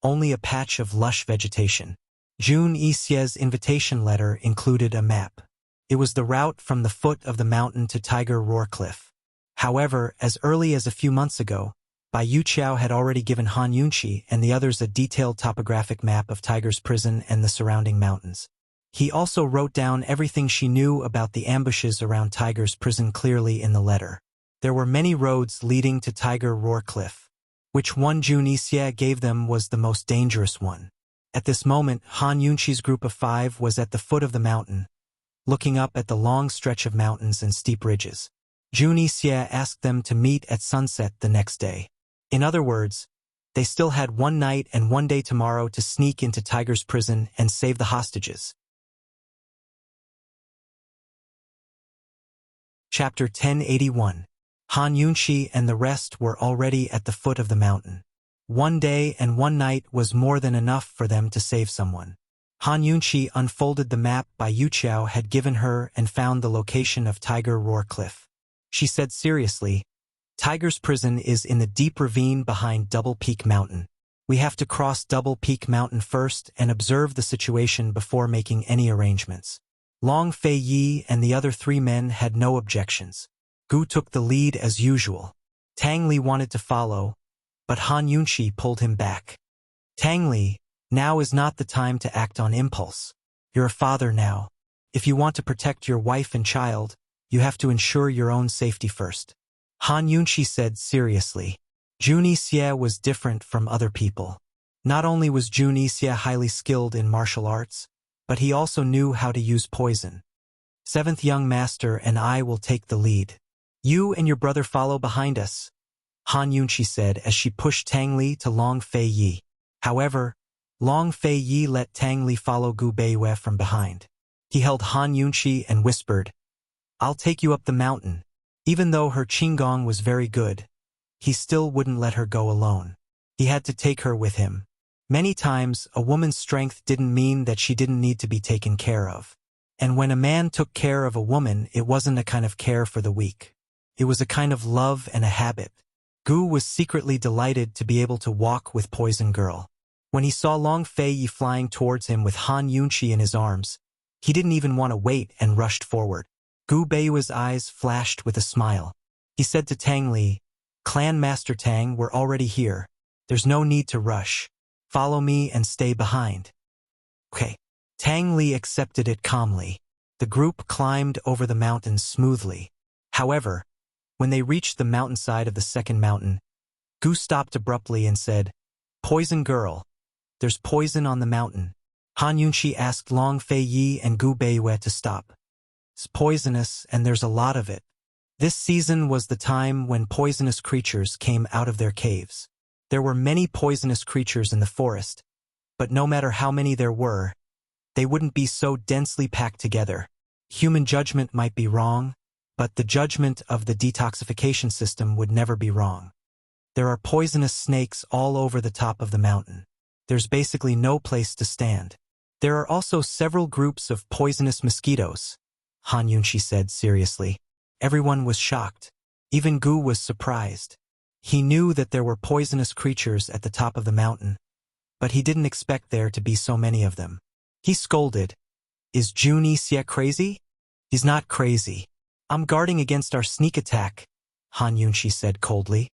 only a patch of lush vegetation. Jun Yixie's invitation letter included a map. It was the route from the foot of the mountain to Tiger Roar Cliff. However, as early as a few months ago, Bai Yuqiao had already given Han Yunqi and the others a detailed topographic map of Tiger's prison and the surrounding mountains. He also wrote down everything she knew about the ambushes around Tiger's prison clearly in the letter. There were many roads leading to Tiger Roar Cliff. Which one Jun Yixie gave them was the most dangerous one. At this moment, Han Yunqi's group of 5 was at the foot of the mountain, looking up at the long stretch of mountains and steep ridges. Jun Yixie asked them to meet at sunset the next day. In other words, they still had one night and one day tomorrow to sneak into Tiger's prison and save the hostages. Chapter 1081. Han Yunqi and the rest were already at the foot of the mountain. One day and one night was more than enough for them to save someone. Han Yunqi unfolded the map Bai Yuqiao had given her and found the location of Tiger Roar Cliff. She said seriously, "Tiger's prison is in the deep ravine behind Double Peak Mountain. We have to cross Double Peak Mountain first and observe the situation before making any arrangements." Long Fei Yi and the other 3 men had no objections. Gu took the lead as usual. Tang Li wanted to follow, but Han Yunqi pulled him back. "Tang Li, now is not the time to act on impulse. You're a father now. If you want to protect your wife and child, you have to ensure your own safety first." Han Yunqi said seriously. Jun Yixie was different from other people. Not only was Jun Yixie highly skilled in martial arts, but he also knew how to use poison. "Seventh young master and I will take the lead. You and your brother follow behind us," Han Yunqi said as she pushed Tang Li to Long Fei Yi. However, Long Fei Yi let Tang Li follow Gu Beiyue from behind. He held Han Yunqi and whispered, "I'll take you up the mountain." Even though her Qinggong was very good, he still wouldn't let her go alone. He had to take her with him. Many times, a woman's strength didn't mean that she didn't need to be taken care of. And when a man took care of a woman, it wasn't a kind of care for the weak. It was a kind of love and a habit. Gu was secretly delighted to be able to walk with Poison Girl. When he saw Long Fei Yi flying towards him with Han Yunqi in his arms, he didn't even want to wait and rushed forward. Gu Beiyue's eyes flashed with a smile. He said to Tang Li, "Clan Master Tang, we're already here. There's no need to rush. Follow me and stay behind." Okay. Tang Li accepted it calmly. The group climbed over the mountains smoothly. However, when they reached the mountainside of the second mountain, Gu stopped abruptly and said, "Poison Girl, there's poison on the mountain." Han Yunqi asked Long Fei Yi and Gu Beiyue to stop. "It's poisonous and there's a lot of it." This season was the time when poisonous creatures came out of their caves. There were many poisonous creatures in the forest, but no matter how many there were, they wouldn't be so densely packed together. Human judgment might be wrong, but the judgment of the detoxification system would never be wrong. There are poisonous snakes all over the top of the mountain. There's basically no place to stand. There are also several groups of poisonous mosquitoes, Han Yunqi said seriously. Everyone was shocked. Even Gu was surprised. He knew that there were poisonous creatures at the top of the mountain, but he didn't expect there to be so many of them. He scolded, "Is Jun Yixie crazy?" "He's not crazy. I'm guarding against our sneak attack," Han Yunqi said coldly.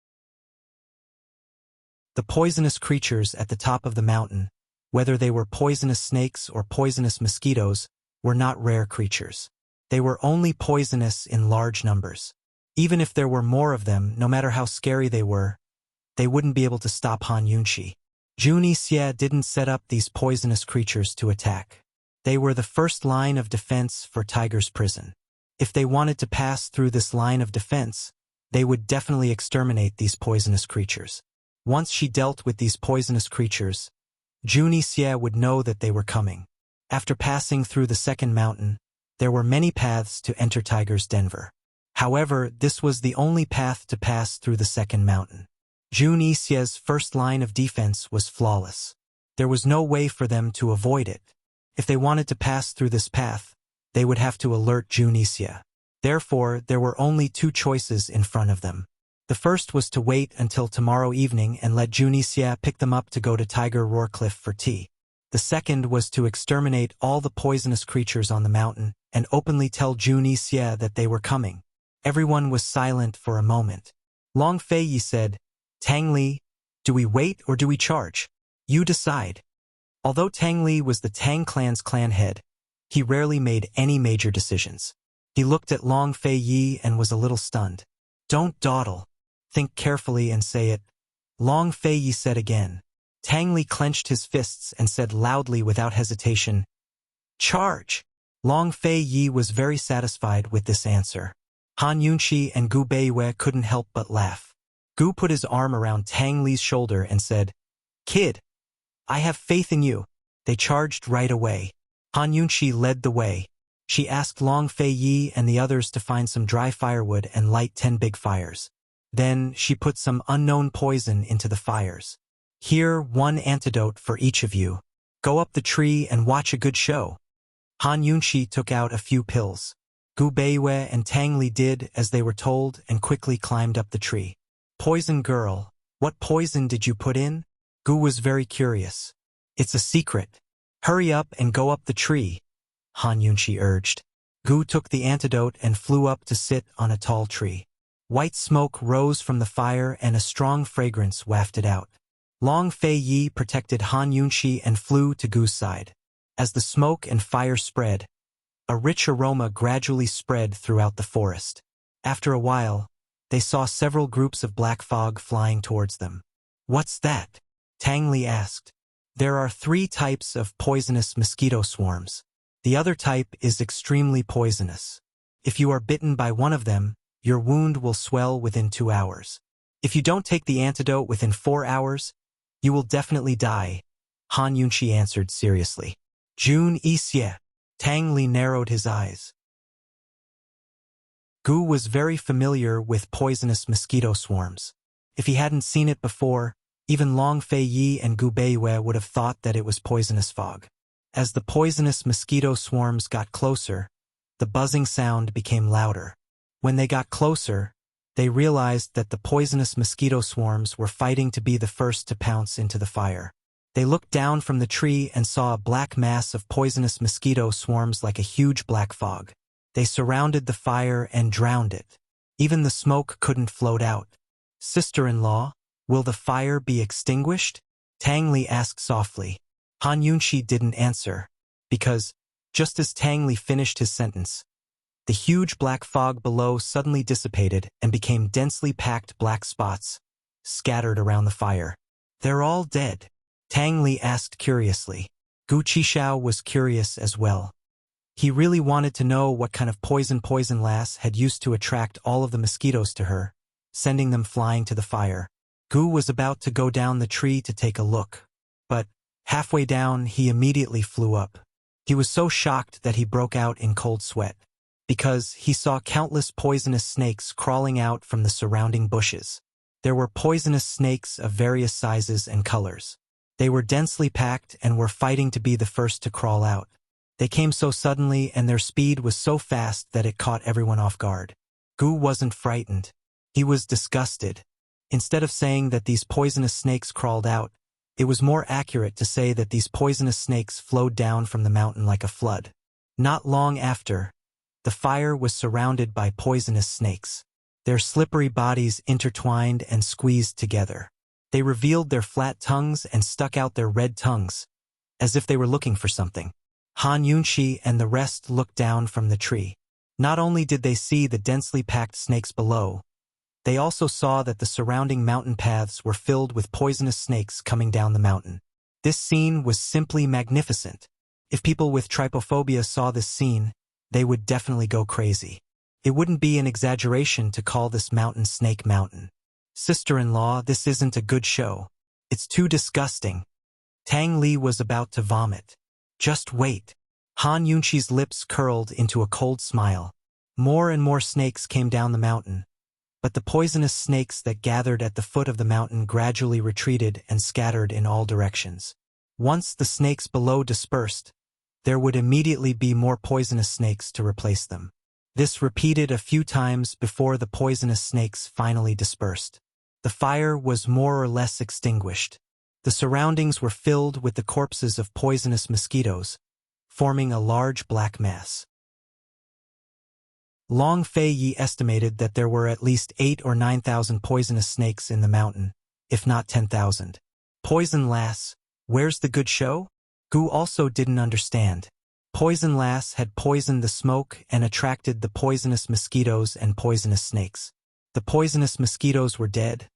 The poisonous creatures at the top of the mountain, whether they were poisonous snakes or poisonous mosquitoes, were not rare creatures. They were only poisonous in large numbers. Even if there were more of them, no matter how scary they wouldn't be able to stop Han Yunqi. Jun Yixie didn't set up these poisonous creatures to attack. They were the first line of defense for Tiger's prison. If they wanted to pass through this line of defense, they would definitely exterminate these poisonous creatures. Once she dealt with these poisonous creatures, Junie Xie would know that they were coming. After passing through the second mountain, there were many paths to enter Tiger's Denver. However, this was the only path to pass through the second mountain. Junie Xie's first line of defense was flawless. There was no way for them to avoid it. If they wanted to pass through this path, they would have to alert Junie Xie. Therefore, there were only two choices in front of them. The first was to wait until tomorrow evening and let Junie Xie pick them up to go to Tiger Roar Cliff for tea. The second was to exterminate all the poisonous creatures on the mountain and openly tell Junie Xie that they were coming. Everyone was silent for a moment. Long Feiyi said, "Tang Li, do we wait or do we charge? You decide." Although Tang Li was the Tang clan's clan head, he rarely made any major decisions. He looked at Long Feiyi and was a little stunned. "Don't dawdle. Think carefully and say it," Long Feiyi said again. Tang Li clenched his fists and said loudly without hesitation, "Charge!" Long Feiyi was very satisfied with this answer. Han Yunqi and Gu Beiyue couldn't help but laugh. Gu put his arm around Tang Li's shoulder and said, "Kid, I have faith in you." They charged right away. Han Yunqi led the way. She asked Long Feiyi and the others to find some dry firewood and light 10 big fires. Then she put some unknown poison into the fires. "Here, one antidote for each of you. Go up the tree and watch a good show." Han Yunqi took out a few pills. Gu Beiyue and Tang Li did as they were told and quickly climbed up the tree. "Poison girl, what poison did you put in?" Gu was very curious. "It's a secret. Hurry up and go up the tree," Han Yunqi urged. Gu took the antidote and flew up to sit on a tall tree. White smoke rose from the fire and a strong fragrance wafted out. Long Feiyi protected Han Yunqi and flew to Gu's side. As the smoke and fire spread, a rich aroma gradually spread throughout the forest. After a while, they saw several groups of black fog flying towards them. "What's that?" Tang Li asked. "There are 3 types of poisonous mosquito swarms. The other type is extremely poisonous. If you are bitten by one of them, your wound will swell within 2 hours. If you don't take the antidote within 4 hours, you will definitely die," Han Yunqi answered seriously. "Junie Xie." Tang Li narrowed his eyes. Gu was very familiar with poisonous mosquito swarms. If he hadn't seen it before, even Long Feiyi and Gu Beiyue would have thought that it was poisonous fog. As the poisonous mosquito swarms got closer, the buzzing sound became louder. When they got closer, they realized that the poisonous mosquito swarms were fighting to be the first to pounce into the fire. They looked down from the tree and saw a black mass of poisonous mosquito swarms like a huge black fog. They surrounded the fire and drowned it. Even the smoke couldn't float out. "Sister-in-law, will the fire be extinguished?" Tang Li asked softly. Han Yunqi didn't answer, because, just as Tang Li finished his sentence, the huge black fog below suddenly dissipated and became densely packed black spots, scattered around the fire. "They're all dead?" Tang Li asked curiously. Gu Qishao was curious as well. He really wanted to know what kind of poison Lass had used to attract all of the mosquitoes to her, sending them flying to the fire. Gu was about to go down the tree to take a look, but halfway down he immediately flew up. He was so shocked that he broke out in cold sweat, because he saw countless poisonous snakes crawling out from the surrounding bushes. There were poisonous snakes of various sizes and colors. They were densely packed and were fighting to be the first to crawl out. They came so suddenly and their speed was so fast that it caught everyone off guard. Gu wasn't frightened. He was disgusted. Instead of saying that these poisonous snakes crawled out, it was more accurate to say that these poisonous snakes flowed down from the mountain like a flood. Not long after, the fire was surrounded by poisonous snakes. Their slippery bodies intertwined and squeezed together. They revealed their flat tongues and stuck out their red tongues, as if they were looking for something. Han Yunqi and the rest looked down from the tree. Not only did they see the densely packed snakes below, they also saw that the surrounding mountain paths were filled with poisonous snakes coming down the mountain. This scene was simply magnificent. If people with trypophobia saw this scene, they would definitely go crazy. It wouldn't be an exaggeration to call this mountain Snake Mountain. Sister-in-law, this isn't a good show. It's too disgusting. Tang Li was about to vomit. Just wait. Han Yunqi's lips curled into a cold smile. More and more snakes came down the mountain, but the poisonous snakes that gathered at the foot of the mountain gradually retreated and scattered in all directions. Once the snakes below dispersed, there would immediately be more poisonous snakes to replace them. This repeated a few times before the poisonous snakes finally dispersed. The fire was more or less extinguished. The surroundings were filled with the corpses of poisonous mosquitoes, forming a large black mass. Long Fei Yi estimated that there were at least 8,000 or 9,000 poisonous snakes in the mountain, if not 10,000. Poison Lass, where's the good show? Gu also didn't understand. Poison Lass had poisoned the smoke and attracted the poisonous mosquitoes and poisonous snakes. The poisonous mosquitoes were dead,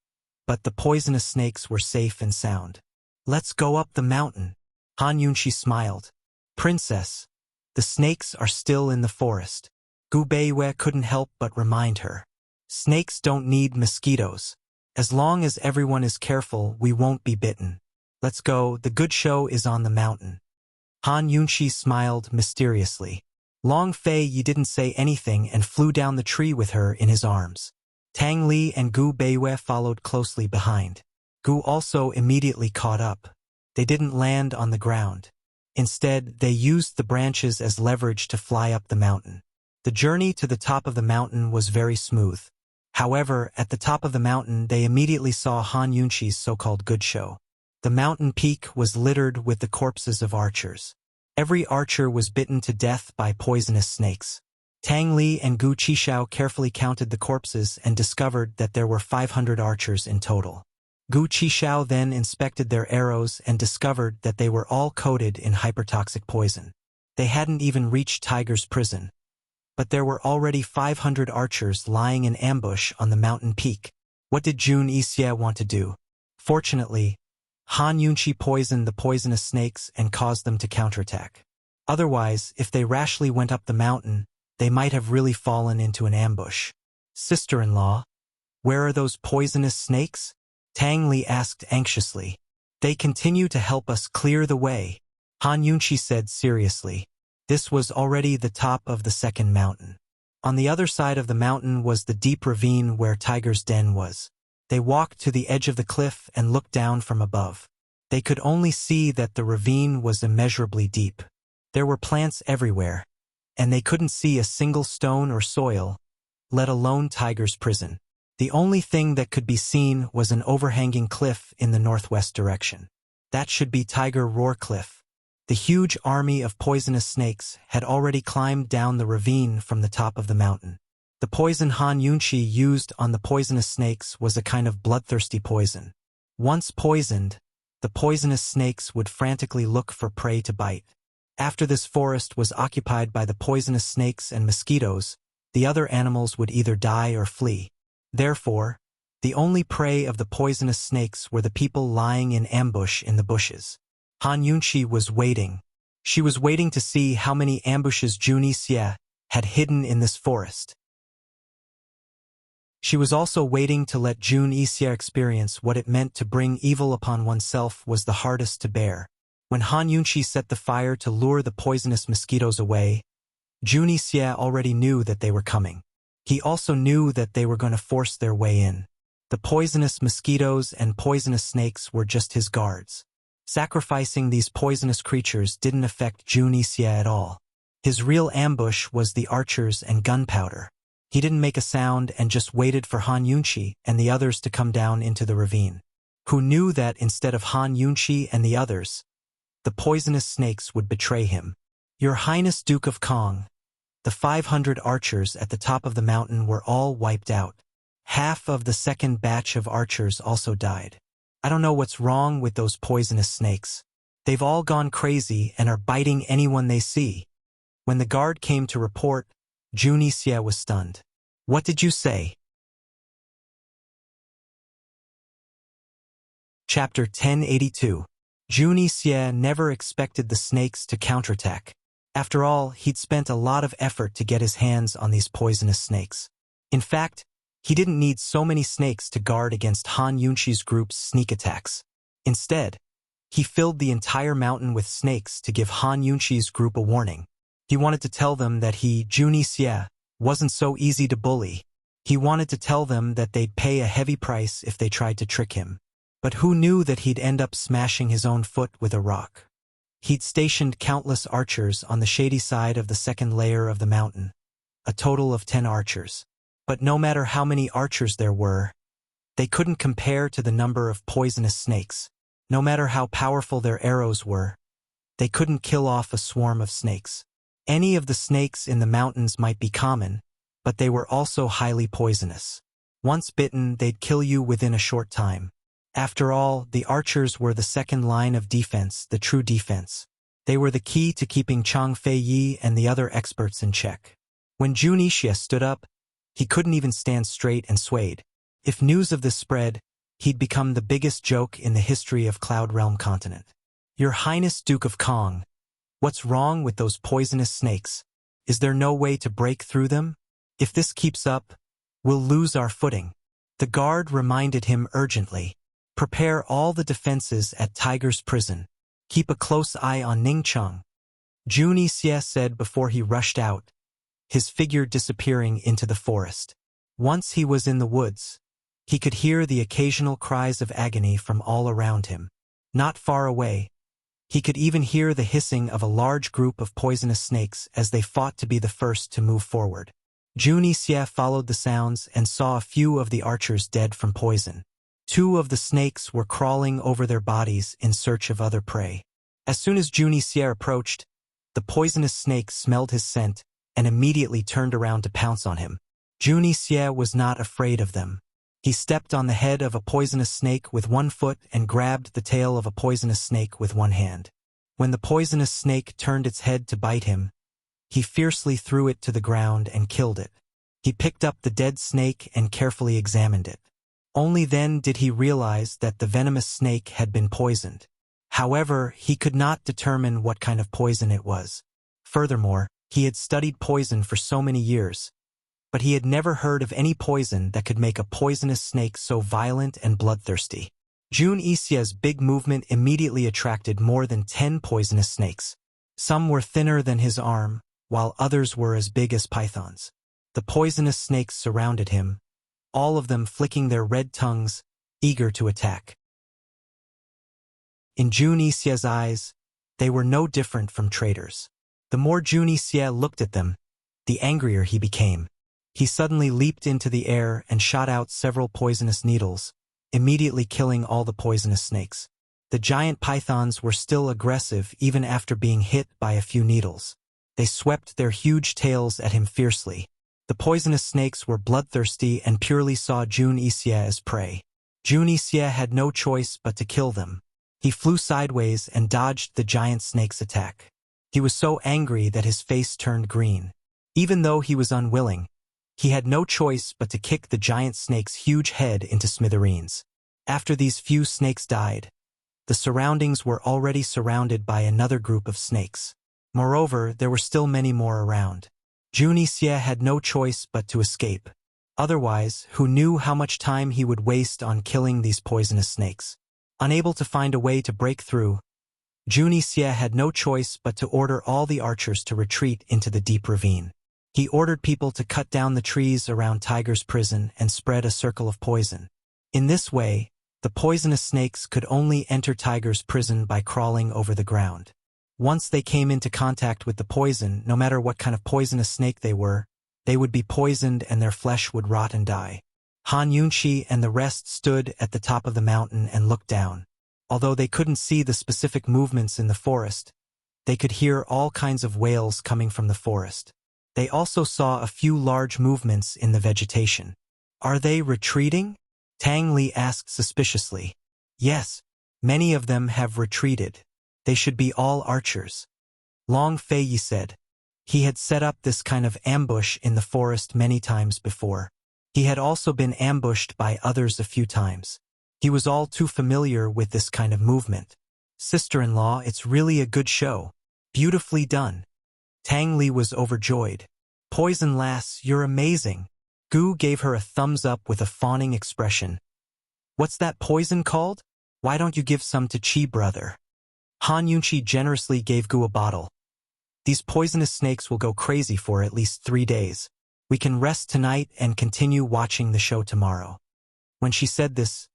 but the poisonous snakes were safe and sound. Let's go up the mountain. Han Yunqi smiled. Princess, the snakes are still in the forest. Gu Beiwei couldn't help but remind her. Snakes don't need mosquitoes. As long as everyone is careful, we won't be bitten. Let's go, the good show is on the mountain. Han Yunqi smiled mysteriously. Long Fei Yi didn't say anything and flew down the tree with her in his arms. Tang Li and Gu Beiwei followed closely behind. Gu also immediately caught up. They didn't land on the ground. Instead, they used the branches as leverage to fly up the mountain. The journey to the top of the mountain was very smooth. However, at the top of the mountain, they immediately saw Han Yunqi's so-called good show. The mountain peak was littered with the corpses of archers. Every archer was bitten to death by poisonous snakes. Tang Li and Gu Qishao carefully counted the corpses and discovered that there were 500 archers in total. Gu Qishao then inspected their arrows and discovered that they were all coated in hypertoxic poison. They hadn't even reached Tiger's prison, but there were already 500 archers lying in ambush on the mountain peak. What did Jun Yixie want to do? Fortunately, Han Yunqi poisoned the poisonous snakes and caused them to counterattack. Otherwise, if they rashly went up the mountain, they might have really fallen into an ambush. Sister-in-law, where are those poisonous snakes? Tang Li asked anxiously. They continue to help us clear the way, Han Yunqi said seriously. This was already the top of the second mountain. On the other side of the mountain was the deep ravine where Tiger's den was. They walked to the edge of the cliff and looked down from above. They could only see that the ravine was immeasurably deep. There were plants everywhere, and they couldn't see a single stone or soil, let alone Tiger's prison. The only thing that could be seen was an overhanging cliff in the northwest direction. That should be Tiger Roar Cliff. The huge army of poisonous snakes had already climbed down the ravine from the top of the mountain. The poison Han Yunqi used on the poisonous snakes was a kind of bloodthirsty poison. Once poisoned, the poisonous snakes would frantically look for prey to bite. After this forest was occupied by the poisonous snakes and mosquitoes, the other animals would either die or flee. Therefore, the only prey of the poisonous snakes were the people lying in ambush in the bushes. Han Yunqi was waiting. She was waiting to see how many ambushes Jun Yixie had hidden in this forest. She was also waiting to let Jun Yixie experience what it meant to bring evil upon oneself was the hardest to bear. When Han Yunqi set the fire to lure the poisonous mosquitoes away, Jun Yixie already knew that they were coming. He also knew that they were going to force their way in. The poisonous mosquitoes and poisonous snakes were just his guards. Sacrificing these poisonous creatures didn't affect Jun Yixie at all. His real ambush was the archers and gunpowder. He didn't make a sound and just waited for Han Yunqi and the others to come down into the ravine. Who knew that instead of Han Yunqi and the others, the poisonous snakes would betray him? Your Highness Duke of Kong, the 500 archers at the top of the mountain were all wiped out. Half of the second batch of archers also died. I don't know what's wrong with those poisonous snakes. They've all gone crazy and are biting anyone they see. When the guard came to report, Jun Yixie was stunned. What did you say? Chapter 1082. Jun Yixie never expected the snakes to counterattack. After all, he'd spent a lot of effort to get his hands on these poisonous snakes. In fact, he didn't need so many snakes to guard against Han Yunqi's group's sneak attacks. Instead, he filled the entire mountain with snakes to give Han Yunqi's group a warning. He wanted to tell them that Junie Xie, wasn't so easy to bully. He wanted to tell them that they'd pay a heavy price if they tried to trick him. But who knew that he'd end up smashing his own foot with a rock? He'd stationed countless archers on the shady side of the second layer of the mountain, a total of 10 archers. But no matter how many archers there were, they couldn't compare to the number of poisonous snakes. No matter how powerful their arrows were, they couldn't kill off a swarm of snakes. Any of the snakes in the mountains might be common, but they were also highly poisonous. Once bitten, they'd kill you within a short time. After all, the archers were the second line of defense, the true defense. They were the key to keeping Chang Feiyi and the other experts in check. When Junie Xie stood up, he couldn't even stand straight and swayed. If news of this spread, he'd become the biggest joke in the history of Cloud Realm continent. Your Highness Duke of Kong, what's wrong with those poisonous snakes? Is there no way to break through them? If this keeps up, we'll lose our footing. The guard reminded him urgently. Prepare all the defenses at Tiger's prison. Keep a close eye on Ning Chang. Junie Xie said before he rushed out, his figure disappearing into the forest. Once he was in the woods, he could hear the occasional cries of agony from all around him. Not far away, he could even hear the hissing of a large group of poisonous snakes as they fought to be the first to move forward. Junie Xie followed the sounds and saw a few of the archers dead from poison. 2 of the snakes were crawling over their bodies in search of other prey. As soon as Junie Xie approached, the poisonous snake smelled his scent and immediately turned around to pounce on him. Junie Xie was not afraid of them. He stepped on the head of a poisonous snake with one foot and grabbed the tail of a poisonous snake with one hand. When the poisonous snake turned its head to bite him, he fiercely threw it to the ground and killed it. He picked up the dead snake and carefully examined it. Only then did he realize that the venomous snake had been poisoned. However, he could not determine what kind of poison it was. Furthermore, he had studied poison for so many years, but he had never heard of any poison that could make a poisonous snake so violent and bloodthirsty. Junie Xie's big movement immediately attracted more than 10 poisonous snakes. Some were thinner than his arm, while others were as big as pythons. The poisonous snakes surrounded him, all of them flicking their red tongues, eager to attack. In Junie Xie's eyes, they were no different from traitors. The more Junie Xie looked at them, the angrier he became. He suddenly leaped into the air and shot out several poisonous needles, immediately killing all the poisonous snakes. The giant pythons were still aggressive even after being hit by a few needles. They swept their huge tails at him fiercely. The poisonous snakes were bloodthirsty and purely saw Junie Xie as prey. Junie Xie had no choice but to kill them. He flew sideways and dodged the giant snake's attack. He was so angry that his face turned green. Even though he was unwilling, he had no choice but to kick the giant snake's huge head into smithereens. After these few snakes died, the surroundings were already surrounded by another group of snakes. Moreover, there were still many more around. Junie Xie had no choice but to escape. Otherwise, who knew how much time he would waste on killing these poisonous snakes? Unable to find a way to break through, Junie Xie had no choice but to order all the archers to retreat into the deep ravine. He ordered people to cut down the trees around Tiger's prison and spread a circle of poison. In this way, the poisonous snakes could only enter Tiger's prison by crawling over the ground. Once they came into contact with the poison, no matter what kind of poisonous snake they were, they would be poisoned and their flesh would rot and die. Han Yunqi and the rest stood at the top of the mountain and looked down. Although they couldn't see the specific movements in the forest, they could hear all kinds of wails coming from the forest. They also saw a few large movements in the vegetation. Are they retreating? Tang Li asked suspiciously. Yes, many of them have retreated. They should be all archers. Long Feiyi said. He had set up this kind of ambush in the forest many times before. He had also been ambushed by others a few times. He was all too familiar with this kind of movement. Sister-in-law, it's really a good show. Beautifully done. Tang Li was overjoyed. Poison lass, you're amazing. Gu gave her a thumbs up with a fawning expression. What's that poison called? Why don't you give some to Chi brother? Han Yunqi generously gave Gu a bottle. These poisonous snakes will go crazy for at least 3 days. We can rest tonight and continue watching the show tomorrow. When she said this,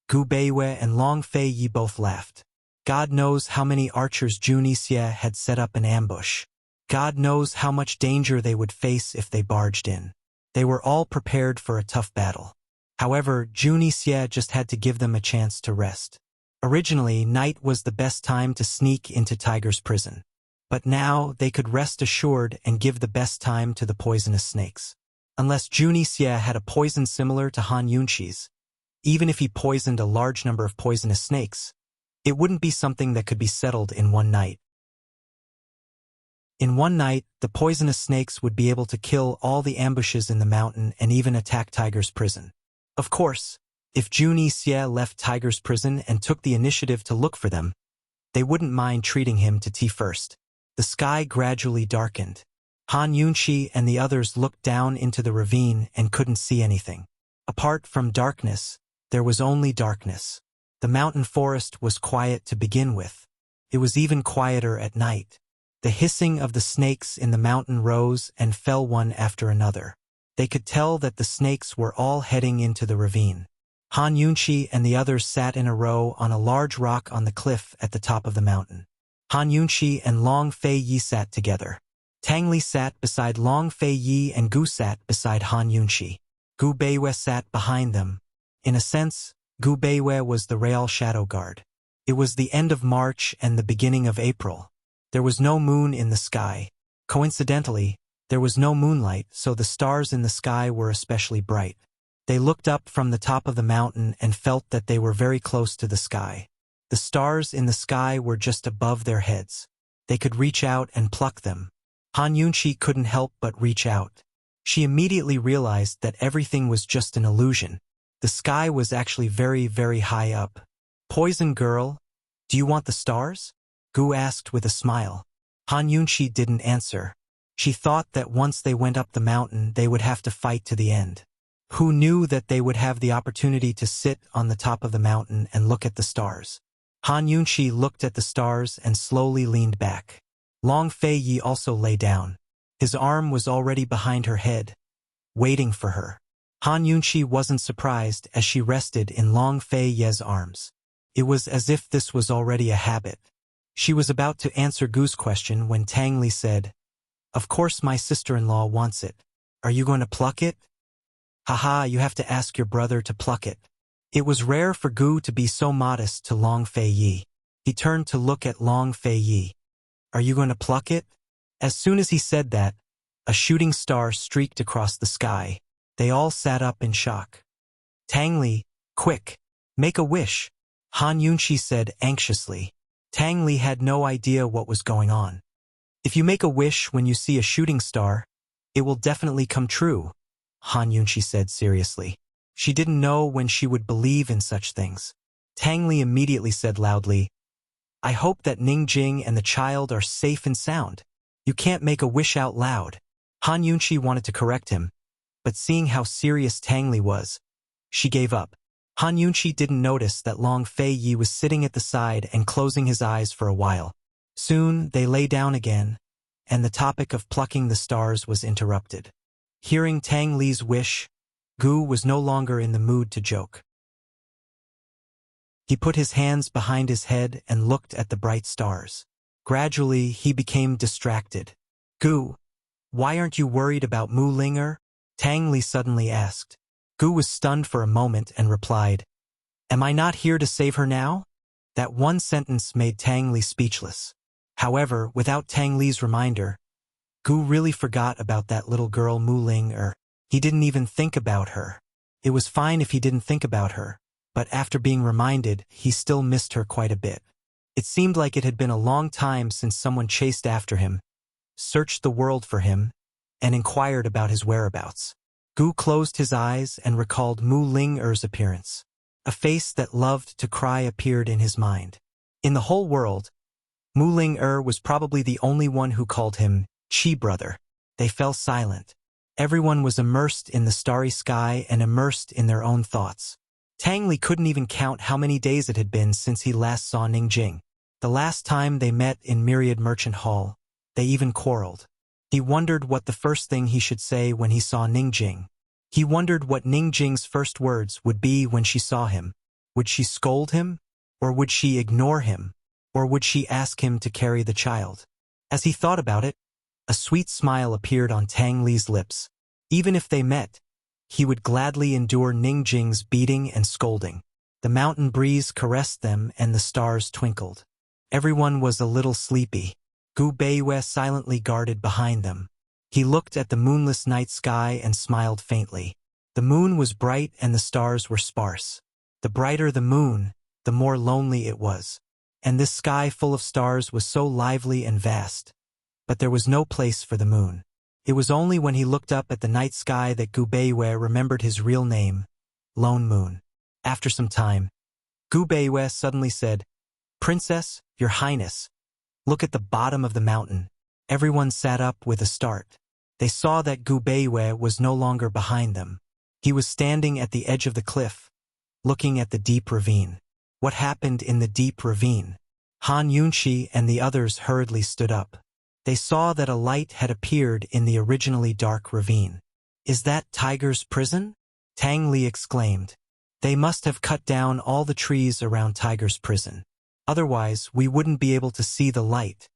Gu Beiwei and Long Fei Yi both laughed. God knows how many archers Jun Yixie had set up an ambush. God knows how much danger they would face if they barged in. They were all prepared for a tough battle. However, Jun Yixie just had to give them a chance to rest. Originally, night was the best time to sneak into Tiger's prison. But now, they could rest assured and give the best time to the poisonous snakes. Unless Jun Yixie had a poison similar to Han Yunqi's, even if he poisoned a large number of poisonous snakes, it wouldn't be something that could be settled in one night. In one night, the poisonous snakes would be able to kill all the ambushes in the mountain and even attack Tiger's prison. Of course, if Jun Yixie left Tiger's prison and took the initiative to look for them, they wouldn't mind treating him to tea first. The sky gradually darkened. Han Yunqi and the others looked down into the ravine and couldn't see anything. Apart from darkness, there was only darkness. The mountain forest was quiet to begin with. It was even quieter at night. The hissing of the snakes in the mountain rose and fell one after another. They could tell that the snakes were all heading into the ravine. Han Yunqi and the others sat in a row on a large rock on the cliff at the top of the mountain. Han Yunqi and Long Fei Yi sat together. Tang Li sat beside Long Fei Yi and Gu sat beside Han Yunqi. Gu Beiwei sat behind them. In a sense, Gu Beiwei was the Real Shadow Guard. It was the end of March and the beginning of April. There was no moon in the sky. Coincidentally, there was no moonlight, so the stars in the sky were especially bright. They looked up from the top of the mountain and felt that they were very close to the sky. The stars in the sky were just above their heads. They could reach out and pluck them. Han Yunqi couldn't help but reach out. She immediately realized that everything was just an illusion. The sky was actually very, very high up. Poison girl, do you want the stars? Gu asked with a smile. Han Yunqi didn't answer. She thought that once they went up the mountain, they would have to fight to the end. Who knew that they would have the opportunity to sit on the top of the mountain and look at the stars? Han Yunqi looked at the stars and slowly leaned back. Long Fei Yi also lay down. His arm was already behind her head, waiting for her. Han Yunqi wasn't surprised as she rested in Long Fei Yi's arms. It was as if this was already a habit. She was about to answer Gu's question when Tang Li said, "Of course my sister-in-law wants it. Are you going to pluck it?" "Haha, you have to ask your brother to pluck it." It was rare for Gu to be so modest to Long Fei Yi. He turned to look at Long Fei Yi. "Are you going to pluck it?" As soon as he said that, a shooting star streaked across the sky. They all sat up in shock. "Tang Li, quick, make a wish," Han Yunqi said anxiously. Tang Li had no idea what was going on. "If you make a wish when you see a shooting star, it will definitely come true," Han Yunqi said seriously. She didn't know when she would believe in such things. Tang Li immediately said loudly, "I hope that Ning Jing and the child are safe and sound. You can't make a wish out loud." Han Yunqi wanted to correct him, but seeing how serious Tang Li was, she gave up. Han Yunqi didn't notice that Long Fei Yi was sitting at the side and closing his eyes for a while. Soon they lay down again, and the topic of plucking the stars was interrupted. Hearing Tang Li's wish, Gu was no longer in the mood to joke. He put his hands behind his head and looked at the bright stars. Gradually, he became distracted. "Gu, why aren't you worried about Mu Ling? Tang Li suddenly asked. Gu was stunned for a moment and replied, "Am I not here to save her now?" That one sentence made Tang Li speechless. However, without Tang Li's reminder, Gu really forgot about that little girl Mu Ling. He didn't even think about her. It was fine if he didn't think about her, but after being reminded, he still missed her quite a bit. It seemed like it had been a long time since someone chased after him, searched the world for him, and inquired about his whereabouts. Gu closed his eyes and recalled Mu Ling-er's appearance. A face that loved to cry appeared in his mind. In the whole world, Mu Ling-er was probably the only one who called him Qi brother. They fell silent. Everyone was immersed in the starry sky and immersed in their own thoughts. Tang Li couldn't even count how many days it had been since he last saw Ning Jing. The last time they met in Myriad Merchant Hall, they even quarreled. He wondered what the first thing he should say when he saw Ning Jing. He wondered what Ning Jing's first words would be when she saw him. Would she scold him? Or would she ignore him? Or would she ask him to carry the child? As he thought about it, a sweet smile appeared on Tang Li's lips. Even if they met, he would gladly endure Ning Jing's beating and scolding. The mountain breeze caressed them and the stars twinkled. Everyone was a little sleepy. Gu Beiyue silently guarded behind them. He looked at the moonless night sky and smiled faintly. The moon was bright and the stars were sparse. The brighter the moon, the more lonely it was. And this sky full of stars was so lively and vast. But there was no place for the moon. It was only when he looked up at the night sky that Gu Beiyue remembered his real name, Lone Moon. After some time, Gu Beiyue suddenly said, "Princess, Your Highness, look at the bottom of the mountain." Everyone sat up with a start. They saw that Gu Beiyue was no longer behind them. He was standing at the edge of the cliff, looking at the deep ravine. What happened in the deep ravine? Han Yunqi and the others hurriedly stood up. They saw that a light had appeared in the originally dark ravine. "Is that Tiger's prison?" Tang Li exclaimed. "They must have cut down all the trees around Tiger's prison. Otherwise, we wouldn't be able to see the light."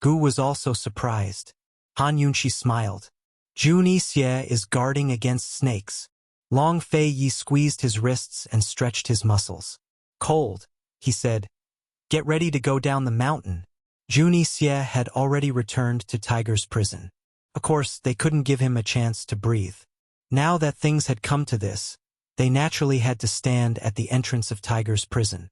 Gu was also surprised. Han Yunqi smiled. "Juni Xie is guarding against snakes." Long Fei Yi squeezed his wrists and stretched his muscles. "Cold," he said. "Get ready to go down the mountain." Juni Xie had already returned to Tiger's prison. Of course, they couldn't give him a chance to breathe. Now that things had come to this, they naturally had to stand at the entrance of Tiger's prison.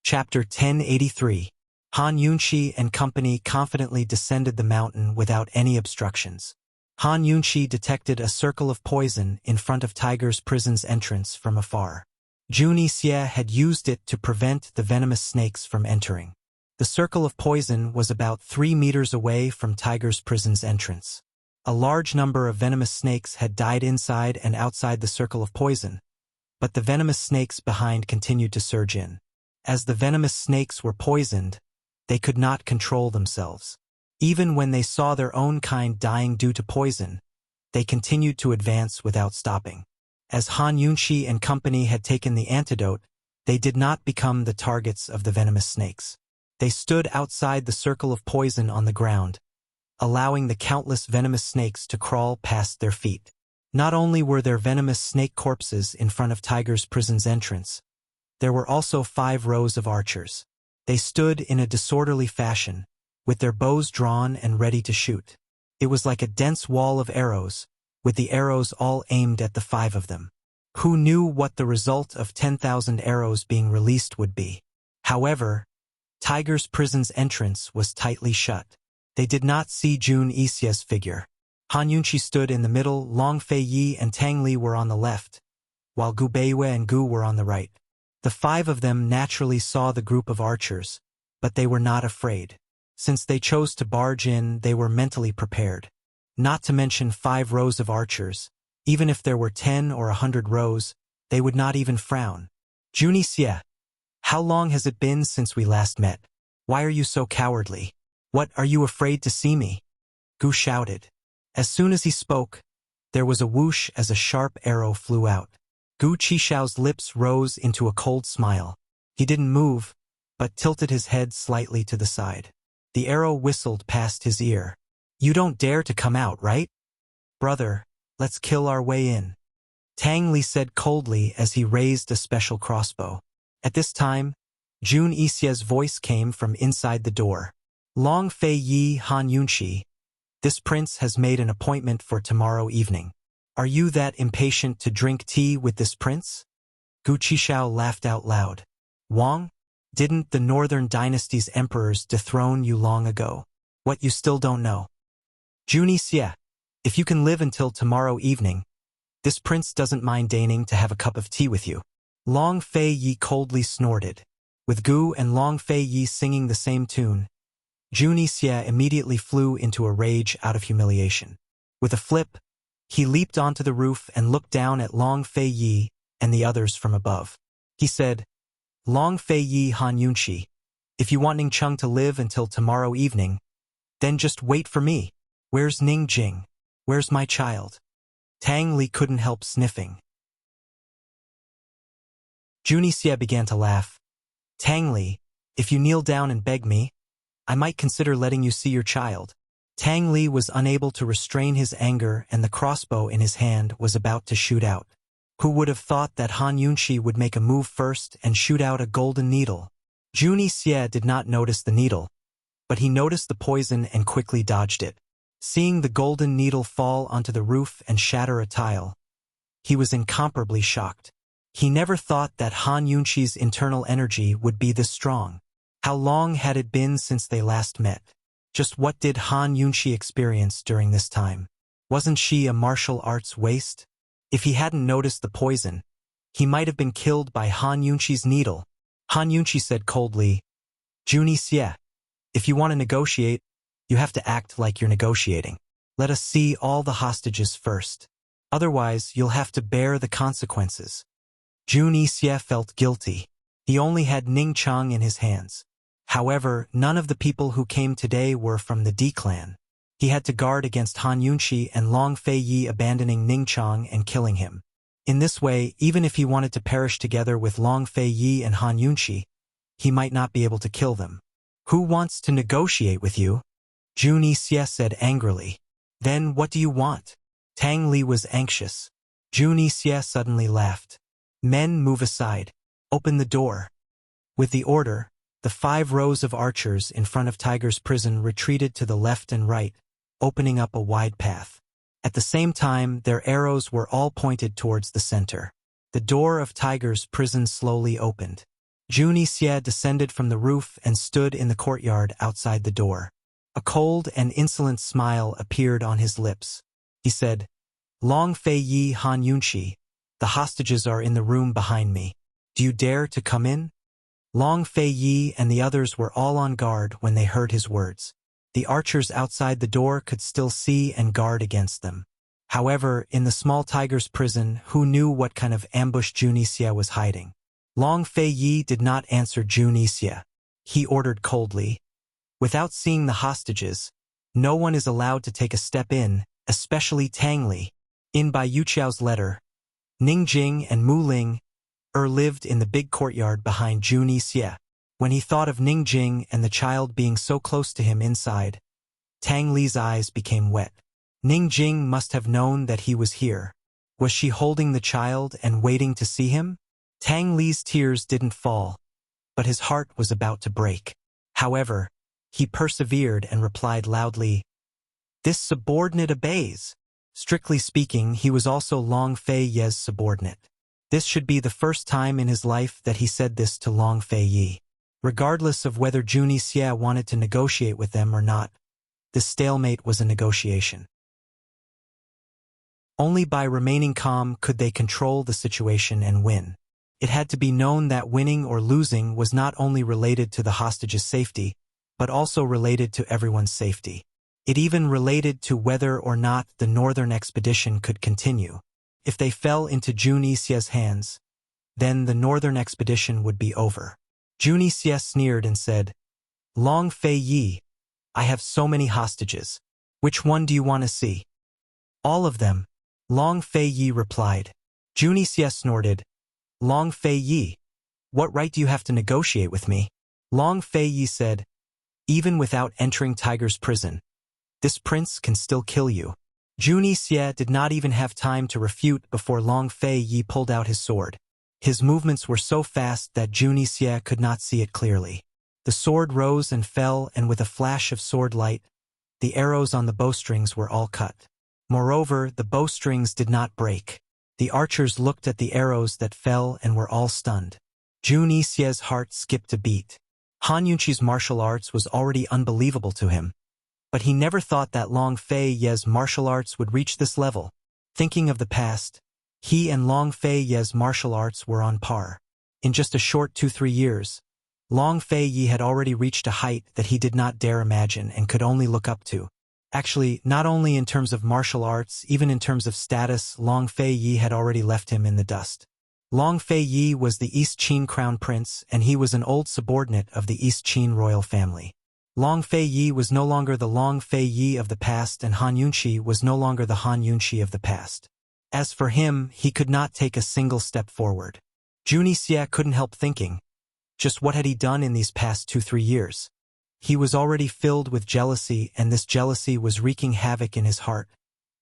Chapter 1083. Han Yunqi and company confidently descended the mountain without any obstructions. Han Yunqi detected a circle of poison in front of Tiger's prison's entrance from afar. Juni Xie had used it to prevent the venomous snakes from entering. The circle of poison was about 3 meters away from Tiger's prison's entrance. A large number of venomous snakes had died inside and outside the circle of poison, but the venomous snakes behind continued to surge in. As the venomous snakes were poisoned, they could not control themselves. Even when they saw their own kind dying due to poison, they continued to advance without stopping. As Han Yunqi and company had taken the antidote, they did not become the targets of the venomous snakes. They stood outside the circle of poison on the ground, allowing the countless venomous snakes to crawl past their feet. Not only were there venomous snake corpses in front of Tiger's prison's entrance, there were also 5 rows of archers. They stood in a disorderly fashion, with their bows drawn and ready to shoot. It was like a dense wall of arrows, with the arrows all aimed at the 5 of them. Who knew what the result of 10,000 arrows being released would be? However, Tiger's prison's entrance was tightly shut. They did not see Juni Xie's figure. Han Yunqi stood in the middle, Long Fei Yi and Tang Li were on the left, while Gu Beiyue and Gu were on the right. The 5 of them naturally saw the group of archers, but they were not afraid. Since they chose to barge in, they were mentally prepared. Not to mention 5 rows of archers. Even if there were 10 or 100 rows, they would not even frown. "Juni Xie, how long has it been since we last met? Why are you so cowardly? What, are you afraid to see me?" Gu shouted. As soon as he spoke, there was a whoosh as a sharp arrow flew out. Gu Qixiao's lips rose into a cold smile. He didn't move, but tilted his head slightly to the side. The arrow whistled past his ear. "You don't dare to come out, right? Brother, let's kill our way in," Tang Li said coldly as he raised a special crossbow. At this time, Juni Xie's voice came from inside the door. "Long Fei Yi, Han Yunqi, this prince has made an appointment for tomorrow evening. Are you that impatient to drink tea with this prince?" Gu Qixiao laughed out loud. "Wang, didn't the Northern Dynasty's emperors dethrone you long ago? What, you still don't know?" "Juni Xie, if you can live until tomorrow evening, this prince doesn't mind deigning to have a cup of tea with you." Long Fei Yi coldly snorted. With Gu and Long Fei Yi singing the same tune, Jun Yixie immediately flew into a rage out of humiliation. With a flip, he leaped onto the roof and looked down at Long Fei Yi and the others from above. He said, "Long Fei Yi Han Yunqi, if you want Ning Cheng to live until tomorrow evening, then just wait for me. Where's Ning Jing? Where's my child?" Tang Li couldn't help sniffing. Jun Yixie began to laugh. "Tang Li, if you kneel down and beg me, I might consider letting you see your child." Tang Li was unable to restrain his anger, and the crossbow in his hand was about to shoot out. Who would have thought that Han Yunqi would make a move first and shoot out a golden needle? Jun Yixie did not notice the needle, but he noticed the poison and quickly dodged it. Seeing the golden needle fall onto the roof and shatter a tile, he was incomparably shocked. He never thought that Han Yunqi's internal energy would be this strong. How long had it been since they last met? Just what did Han Yunqi experience during this time? Wasn't she a martial arts waste? If he hadn't noticed the poison, he might have been killed by Han Yunqi's needle. Han Yunqi said coldly, "Jun Yixie, if you want to negotiate, you have to act like you're negotiating. Let us see all the hostages first. Otherwise, you'll have to bear the consequences." Jun Yixie felt guilty. He only had Ning Cheng in his hands. However, none of the people who came today were from the D clan. He had to guard against Han Yunqi and Long Fei Yi abandoning Ning Cheng and killing him. In this way, even if he wanted to perish together with Long Fei Yi and Han Yunqi, he might not be able to kill them. "Who wants to negotiate with you?" Jun Yixie said angrily. "Then what do you want?" Tang Li was anxious. Jun Yixie suddenly laughed. "Men, move aside. Open the door." With the order, the 5 rows of archers in front of Tiger's prison retreated to the left and right, opening up a wide path. At the same time, their arrows were all pointed towards the center. The door of Tiger's prison slowly opened. Jun Yixie descended from the roof and stood in the courtyard outside the door. A cold and insolent smile appeared on his lips. He said, "Long Fei Yi Han Yunqi, the hostages are in the room behind me. Do you dare to come in?" Long Fei Yi and the others were all on guard when they heard his words. The archers outside the door could still see and guard against them. However, in the small Tiger's prison, who knew what kind of ambush Jun Yixie was hiding? Long Fei Yi did not answer Jun Yixie. He ordered coldly, "Without seeing the hostages, no one is allowed to take a step in, especially Tang Li." In Bai Yuqiao's letter, Ning Jing and Mu Ling lived in the big courtyard behind Jun Yixie. When he thought of Ning Jing and the child being so close to him inside, Tang Li's eyes became wet. Ning Jing must have known that he was here. Was she holding the child and waiting to see him? Tang Li's tears didn't fall, but his heart was about to break. However, he persevered and replied loudly, "This subordinate obeys." Strictly speaking, he was also Long Fei Yi's subordinate. This should be the first time in his life that he said this to Long Fei Yi. Regardless of whether Jun Yixie wanted to negotiate with them or not, this stalemate was a negotiation. Only by remaining calm could they control the situation and win. It had to be known that winning or losing was not only related to the hostages' safety, but also related to everyone's safety. It even related to whether or not the northern expedition could continue. If they fell into Jun Yixie's hands, then the northern expedition would be over. Jun Yixie sneered and said, "Long Fei Yi, I have so many hostages. Which one do you want to see?" "All of them," Long Fei Yi replied. Jun Yixie snorted, "Long Fei Yi, what right do you have to negotiate with me?" Long Fei Yi said, "Even without entering Tiger's prison, this prince can still kill you." Jun Yixie did not even have time to refute before Long Fei Yi pulled out his sword. His movements were so fast that Jun Yixie could not see it clearly. The sword rose and fell, and with a flash of sword light, the arrows on the bowstrings were all cut. Moreover, the bowstrings did not break. The archers looked at the arrows that fell and were all stunned. Jun Yixie's heart skipped a beat. Han Yunqi's martial arts was already unbelievable to him, but he never thought that Long Fei Yi's martial arts would reach this level. Thinking of the past, he and Long Fei Yi's martial arts were on par. In just a short 2-3 years, Long Fei Yi had already reached a height that he did not dare imagine and could only look up to. Actually, not only in terms of martial arts, even in terms of status, Long Fei Yi had already left him in the dust. Long Fei Yi was the East Qin crown prince, and he was an old subordinate of the East Qin royal family. Long Fei Yi was no longer the Long Fei Yi of the past, and Han Yunqi was no longer the Han Yunqi of the past. As for him, he could not take a single step forward. Junie Xie couldn't help thinking, just what had he done in these past 2-3 years? He was already filled with jealousy, and this jealousy was wreaking havoc in his heart,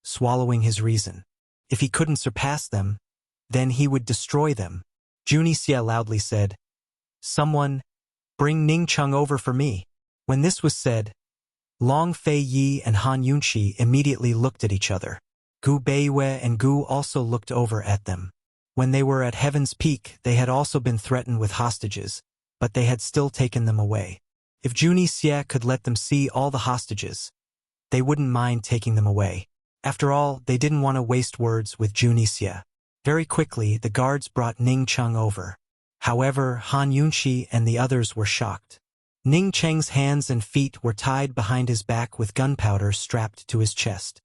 swallowing his reason. If he couldn't surpass them, then he would destroy them. Junie Xie loudly said, "Someone, bring Ning Cheng over for me." When this was said, Long Fei Yi and Han Yunqi immediately looked at each other. Gu Beiyue and Gu also looked over at them. When they were at Heaven's Peak, they had also been threatened with hostages, but they had still taken them away. If Junie Xie could let them see all the hostages, they wouldn't mind taking them away. After all, they didn't want to waste words with Junie Xie. Very quickly, the guards brought Ning Cheng over. However, Han Yunqi and the others were shocked. Ning Cheng's hands and feet were tied behind his back with gunpowder strapped to his chest.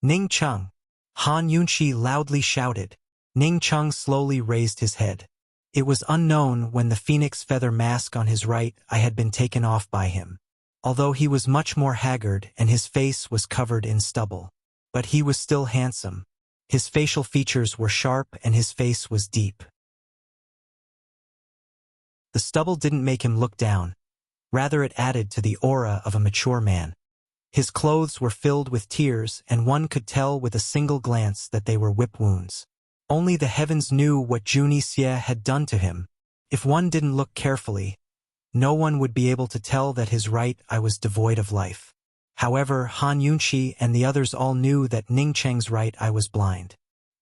"Ning Cheng!" Han Yunqi loudly shouted. Ning Cheng slowly raised his head. It was unknown when the phoenix feather mask on his right eye had been taken off by him. Although he was much more haggard and his face was covered in stubble. But he was still handsome. His facial features were sharp and his face was deep. The stubble didn't make him look down. Rather, it added to the aura of a mature man. His clothes were filled with tears, and one could tell with a single glance that they were whip wounds. Only the heavens knew what Junie Xie had done to him. If one didn't look carefully, no one would be able to tell that his right eye was devoid of life. However, Han Yunqi and the others all knew that Ning Cheng's right eye was blind.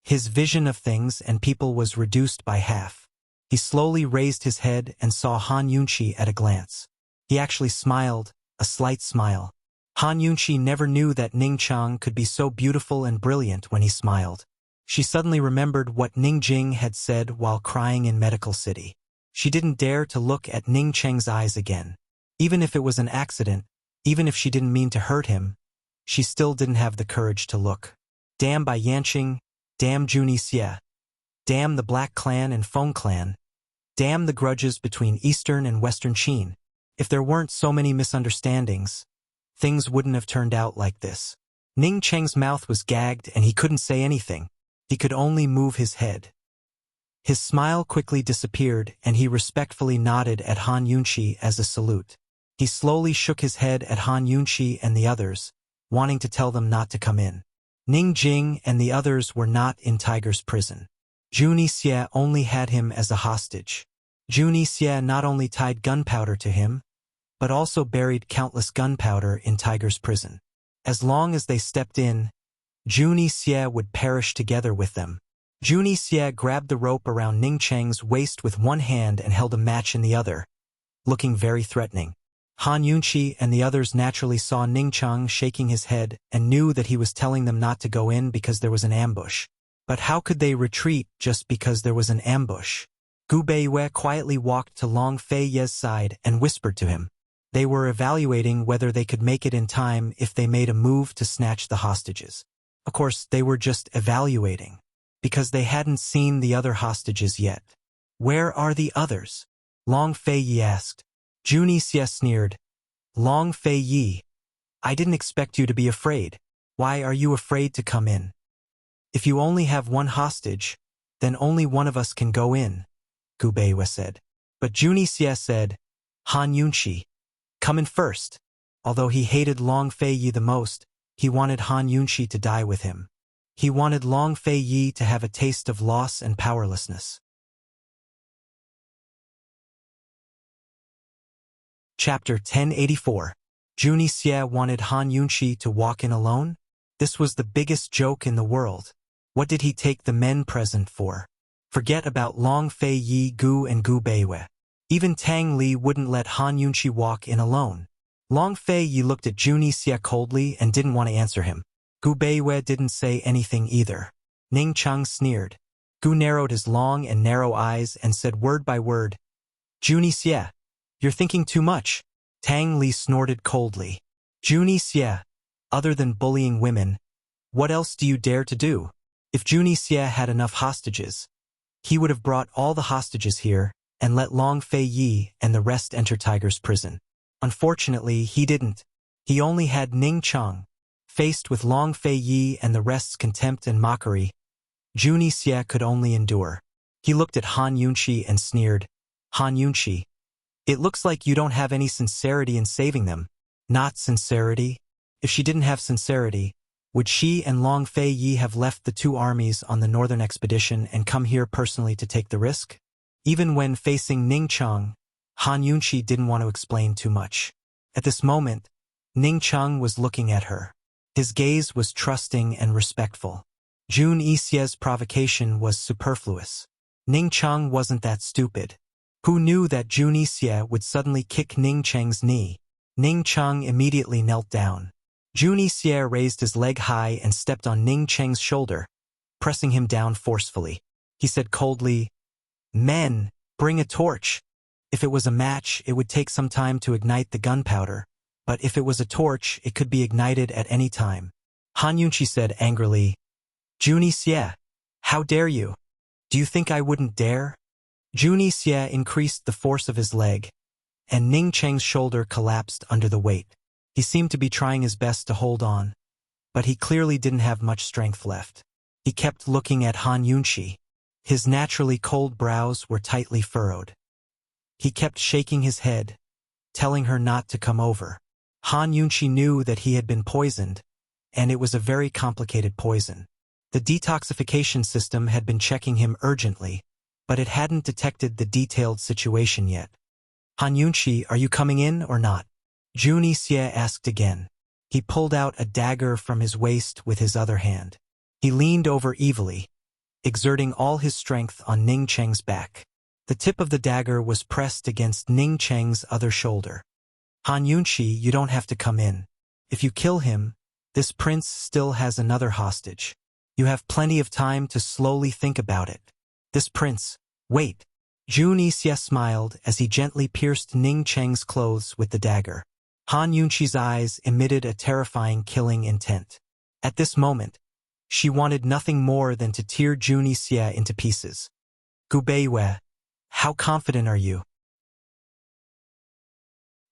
His vision of things and people was reduced by half. He slowly raised his head and saw Han Yunqi at a glance. He actually smiled, a slight smile. Han Yunqi never knew that Ning Cheng could be so beautiful and brilliant when he smiled. She suddenly remembered what Ning Jing had said while crying in Medical City. She didn't dare to look at Ning Cheng's eyes again. Even if it was an accident, even if she didn't mean to hurt him, she still didn't have the courage to look. Damn Bai Yanqing, damn Junie Xie. Damn the Black Clan and Feng Clan. Damn the grudges between Eastern and Western Qin. If there weren't so many misunderstandings, things wouldn't have turned out like this. Ning Cheng's mouth was gagged and he couldn't say anything. He could only move his head. His smile quickly disappeared and he respectfully nodded at Han Yunqi as a salute. He slowly shook his head at Han Yunqi and the others, wanting to tell them not to come in. Ning Jing and the others were not in Tiger's prison. Junie Xie only had him as a hostage. Junie Xie not only tied gunpowder to him, but also buried countless gunpowder in Tiger's prison. As long as they stepped in, Junie Xie would perish together with them. Junie Xie grabbed the rope around Ning Cheng's waist with one hand and held a match in the other, looking very threatening. Han Yunqi and the others naturally saw Ning Cheng shaking his head and knew that he was telling them not to go in because there was an ambush. But how could they retreat just because there was an ambush? Gu Beiyue quietly walked to Long Fei Ye's side and whispered to him. They were evaluating whether they could make it in time if they made a move to snatch the hostages. Of course, they were just evaluating, because they hadn't seen the other hostages yet. "Where are the others?" Long Fei Yi asked. Junie Xie sneered. "Long Fei Yi, I didn't expect you to be afraid. Why are you afraid to come in? If you only have one hostage, then only one of us can go in," Gu Beiyue said. But Junie Xie said, "Han Yunqi, come in first." Although he hated Long Fei Yi the most, he wanted Han Yunqi to die with him. He wanted Long Fei Yi to have a taste of loss and powerlessness. Chapter 1084. Junie Xie wanted Han Yunqi to walk in alone? This was the biggest joke in the world. What did he take the men present for? Forget about Long Fei Yi, Gu and Gu Beiyue. Even Tang Li wouldn't let Han Yunqi walk in alone. Long Fei Yi looked at Junie Xie coldly and didn't want to answer him. Gu Beiyue didn't say anything either. Ning Cheng sneered. Gu narrowed his long and narrow eyes and said word by word, "Junie Xie, You're thinking too much. Tang Li snorted coldly. Junie Xie, other than bullying women, what else do you dare to do? If Junie Xie had enough hostages, he would have brought all the hostages here and let Long Fei Yi and the rest enter Tiger's prison. Unfortunately, he didn't. He only had Ning Chang. Faced with Long Fei Yi and the rest's contempt and mockery, Junie Xie could only endure. He looked at Han Yunqi and sneered, Han Yunqi, it looks like you don't have any sincerity in saving them. Not sincerity? If she didn't have sincerity, would she and Long Fei Yi have left the two armies on the northern expedition and come here personally to take the risk? Even when facing Ning Chang, Han Yunqi didn't want to explain too much. At this moment, Ning Chang was looking at her. His gaze was trusting and respectful. Junie Xie's provocation was superfluous. Ning Chang wasn't that stupid. Who knew that Junie Xie would suddenly kick Ning Chang's knee? Ning Chang immediately knelt down. Junie Xie raised his leg high and stepped on Ning Chang's shoulder, pressing him down forcefully. He said coldly, Men, bring a torch. If it was a match, it would take some time to ignite the gunpowder, but if it was a torch, it could be ignited at any time. Han Yunqi said angrily, Junie Xie, how dare you? Do you think I wouldn't dare? Junie Xie increased the force of his leg, and Ning Chang's shoulder collapsed under the weight. He seemed to be trying his best to hold on, but he clearly didn't have much strength left. He kept looking at Han Yunqi. His naturally cold brows were tightly furrowed. He kept shaking his head, telling her not to come over. Han Yunqi knew that he had been poisoned, and it was a very complicated poison. The detoxification system had been checking him urgently, but it hadn't detected the detailed situation yet. Han Yunqi, are you coming in or not? Junie Xie asked again. He pulled out a dagger from his waist with his other hand. He leaned over evilly, exerting all his strength on Ning Chang's back. The tip of the dagger was pressed against Ning Chang's other shoulder. Han Yunqi, you don't have to come in. If you kill him, this prince still has another hostage. You have plenty of time to slowly think about it. This prince, wait. Junie Xie smiled as he gently pierced Ning Chang's clothes with the dagger. Han Yunqi's eyes emitted a terrifying killing intent. At this moment, she wanted nothing more than to tear Junie Xie into pieces. Gu Beiyue, how confident are you?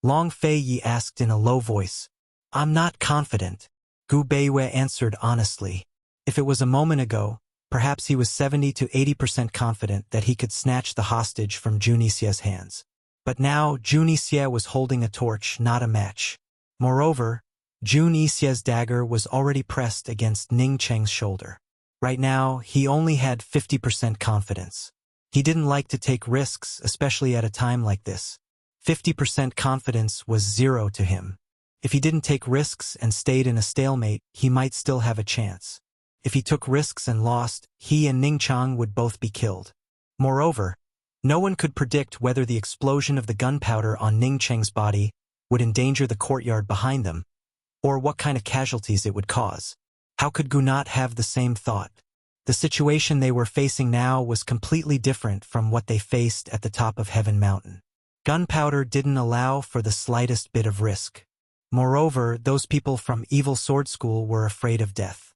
Long Fei Yi asked in a low voice. I'm not confident. Gu Beiyue answered honestly. If it was a moment ago, perhaps he was 70 to 80% confident that he could snatch the hostage from Junie Xie's hands. But now, Junie Xie was holding a torch, not a match. Moreover, Junie Xie's dagger was already pressed against Ning Chang's shoulder. Right now, he only had 50% confidence. He didn't like to take risks, especially at a time like this. 50% confidence was zero to him. If he didn't take risks and stayed in a stalemate, he might still have a chance. If he took risks and lost, he and Ning Chang would both be killed. Moreover, no one could predict whether the explosion of the gunpowder on Ning Chang's body would endanger the courtyard behind them, or what kind of casualties it would cause. How could Gu not have the same thought? The situation they were facing now was completely different from what they faced at the top of Heaven Mountain. Gunpowder didn't allow for the slightest bit of risk. Moreover, those people from Evil Sword School were afraid of death.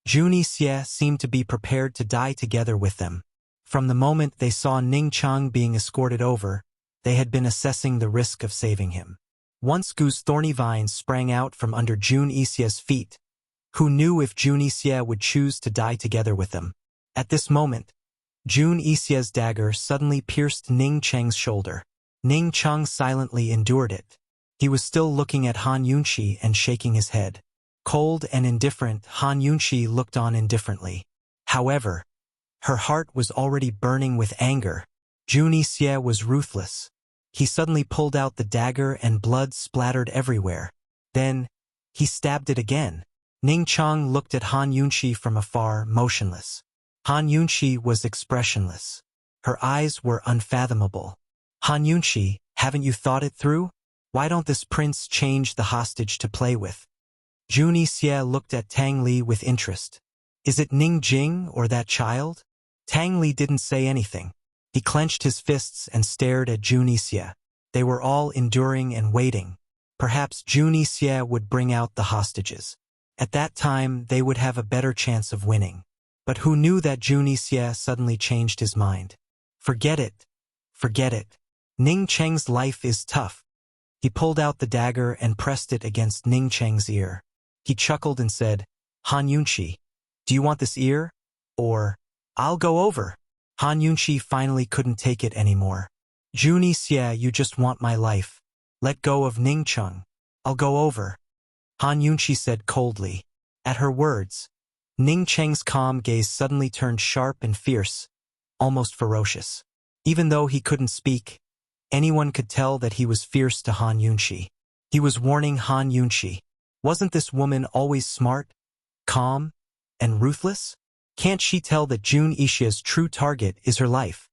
Junie Xie seemed to be prepared to die together with them. From the moment they saw Ning Chang being escorted over, they had been assessing the risk of saving him. Once Gu's thorny vines sprang out from under Junie Xie's feet, who knew if Junie Xie would choose to die together with them? At this moment, Junie Xie's dagger suddenly pierced Ning Chang's shoulder. Ning Chang silently endured it. He was still looking at Han Yunqi and shaking his head. Cold and indifferent, Han Yunqi looked on indifferently. However, her heart was already burning with anger. Junie Xie was ruthless. He suddenly pulled out the dagger and blood splattered everywhere. Then, he stabbed it again. Ning Chang looked at Han Yunqi from afar, motionless. Han Yunqi was expressionless. Her eyes were unfathomable. Han Yunqi, haven't you thought it through? Why don't this prince change the hostage to play with? Junie Xie looked at Tang Li with interest. Is it Ning Jing or that child? Tang Li didn't say anything. He clenched his fists and stared at Junie Xie. They were all enduring and waiting. Perhaps Junie Xie would bring out the hostages. At that time, they would have a better chance of winning. But who knew that Junie Xie suddenly changed his mind? Forget it. Forget it. Ning Cheng's life is tough. He pulled out the dagger and pressed it against Ning Cheng's ear. He chuckled and said, Han Yunqi, do you want this ear? Or, I'll go over. Han Yunqi finally couldn't take it anymore. Junie Xie, you just want my life. Let go of Ning Cheng. I'll go over. Han Yunqi said coldly. At her words, Ning Cheng's calm gaze suddenly turned sharp and fierce, almost ferocious. Even though he couldn't speak, anyone could tell that he was fierce to Han Yunqi. He was warning Han Yunqi. Wasn't this woman always smart, calm, and ruthless? Can't she tell that Jun Ishia's true target is her life?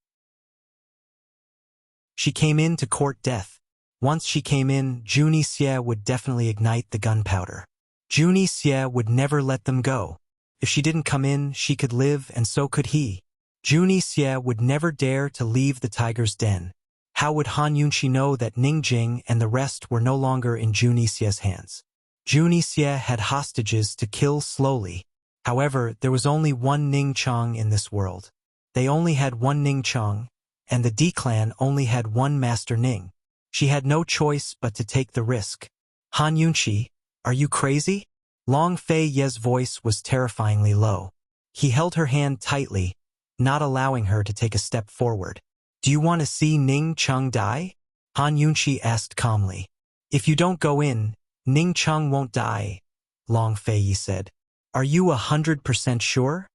She came in to court death. Once she came in, Junie Xie would definitely ignite the gunpowder. Junie Xie would never let them go. If she didn't come in, she could live and so could he. Junie Xie would never dare to leave the tiger's den. How would Han Yunqi know that Ning Jing and the rest were no longer in Junie Xie's hands? Junie Xie had hostages to kill slowly. However, there was only one Ning Cheng in this world. They only had one Ning Cheng, and the D clan only had one Master Ning. She had no choice but to take the risk. Han Yunqi, are you crazy? Long Fei Ye's voice was terrifyingly low. He held her hand tightly, not allowing her to take a step forward. Do you want to see Ning Cheng die? Han Yunqi asked calmly. If you don't go in, Ning Cheng won't die, Long Fei Ye said. Are you 100% sure?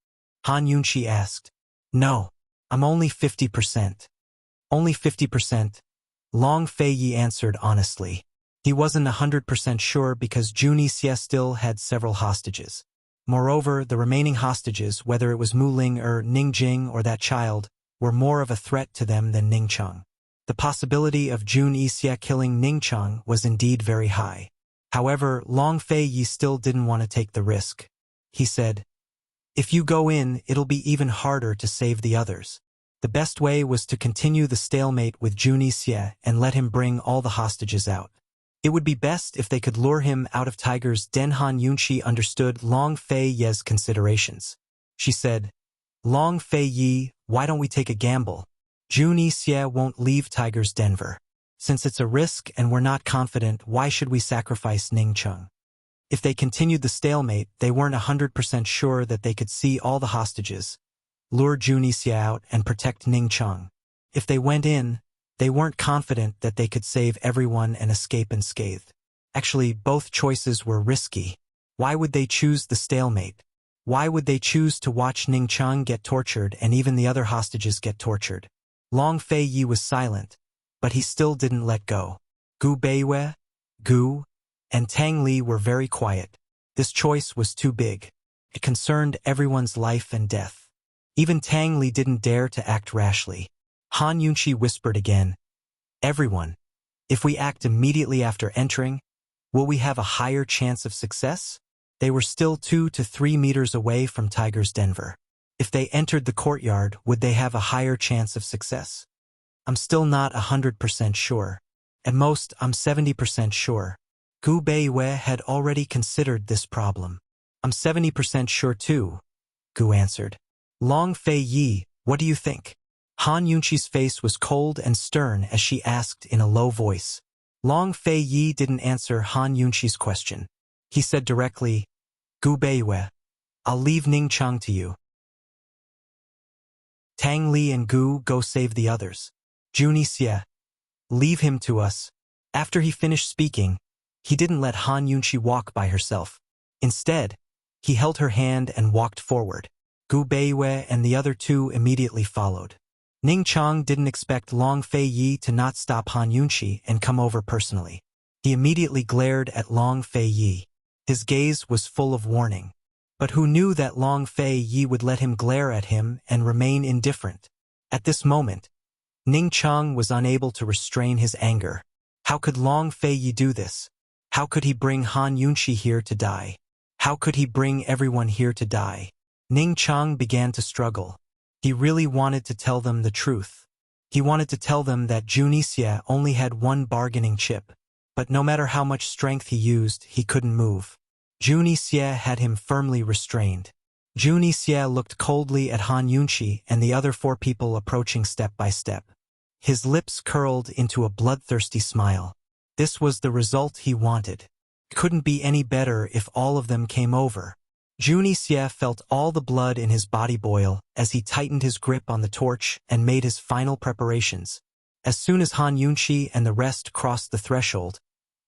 Han Yunqi asked. No, I'm only 50%. Only 50%, Long Fei Yi answered honestly. He wasn't 100% sure because Junie Xie still had several hostages. Moreover, the remaining hostages, whether it was Mu Ling or Ning Jing or that child, were more of a threat to them than Ning Cheng. The possibility of Junie Xie killing Ning Cheng was indeed very high. However, Long Fei Yi still didn't want to take the risk. He said, if you go in, it'll be even harder to save the others. The best way was to continue the stalemate with Junie Xie and let him bring all the hostages out. It would be best if they could lure him out of Tiger's den. Han Yunqi understood Long Fei Ye's considerations. She said, Long Fei Yi, why don't we take a gamble? Junie Xie won't leave Tiger's Denver. Since it's a risk and we're not confident, why should we sacrifice Ning Cheng? If they continued the stalemate, they weren't 100% sure that they could see all the hostages, lure Junie Xie out, and protect Ning Cheng. If they went in, they weren't confident that they could save everyone and escape unscathed. Actually, both choices were risky. Why would they choose the stalemate? Why would they choose to watch Ning Cheng get tortured and even the other hostages get tortured? Long Fei Yi was silent, but he still didn't let go. Gu Beiyue, Gu, and Tang Li were very quiet. This choice was too big. It concerned everyone's life and death. Even Tang Li didn't dare to act rashly. Han Yunqi whispered again, everyone, if we act immediately after entering, will we have a higher chance of success? They were still 2 to 3 meters away from Tiger's Denver. If they entered the courtyard, would they have a higher chance of success? I'm still not 100% sure. At most, I'm 70% sure. Gu Beiyue had already considered this problem. I'm 70% sure too, Gu answered. Long Fei Yi, what do you think? Han Yunqi's face was cold and stern as she asked in a low voice. Long Fei Yi didn't answer Han Yunqi's question. He said directly, Gu Beiyue, I'll leave Ning Cheng to you. Tang Li and Gu, go save the others. Junie Xie, leave him to us. After he finished speaking, he didn't let Han Yunqi walk by herself. Instead, he held her hand and walked forward. Gu Beiyue and the other two immediately followed. Ning Cheng didn't expect Long Fei Yi to not stop Han Yunqi and come over personally. He immediately glared at Long Fei Yi. His gaze was full of warning. But who knew that Long Fei Yi would let him glare at him and remain indifferent? At this moment, Ning Cheng was unable to restrain his anger. How could Long Fei Yi do this? How could he bring Han Yunqi here to die? How could he bring everyone here to die? Ning Cheng began to struggle. He really wanted to tell them the truth. He wanted to tell them that Junixia only had one bargaining chip, but no matter how much strength he used, he couldn't move. Junixia had him firmly restrained. Junixia looked coldly at Han Yunqi and the other 4 people approaching step by step. His lips curled into a bloodthirsty smile. This was the result he wanted. Couldn't be any better if all of them came over. Junixia felt all the blood in his body boil as he tightened his grip on the torch and made his final preparations. As soon as Han Yunqi and the rest crossed the threshold,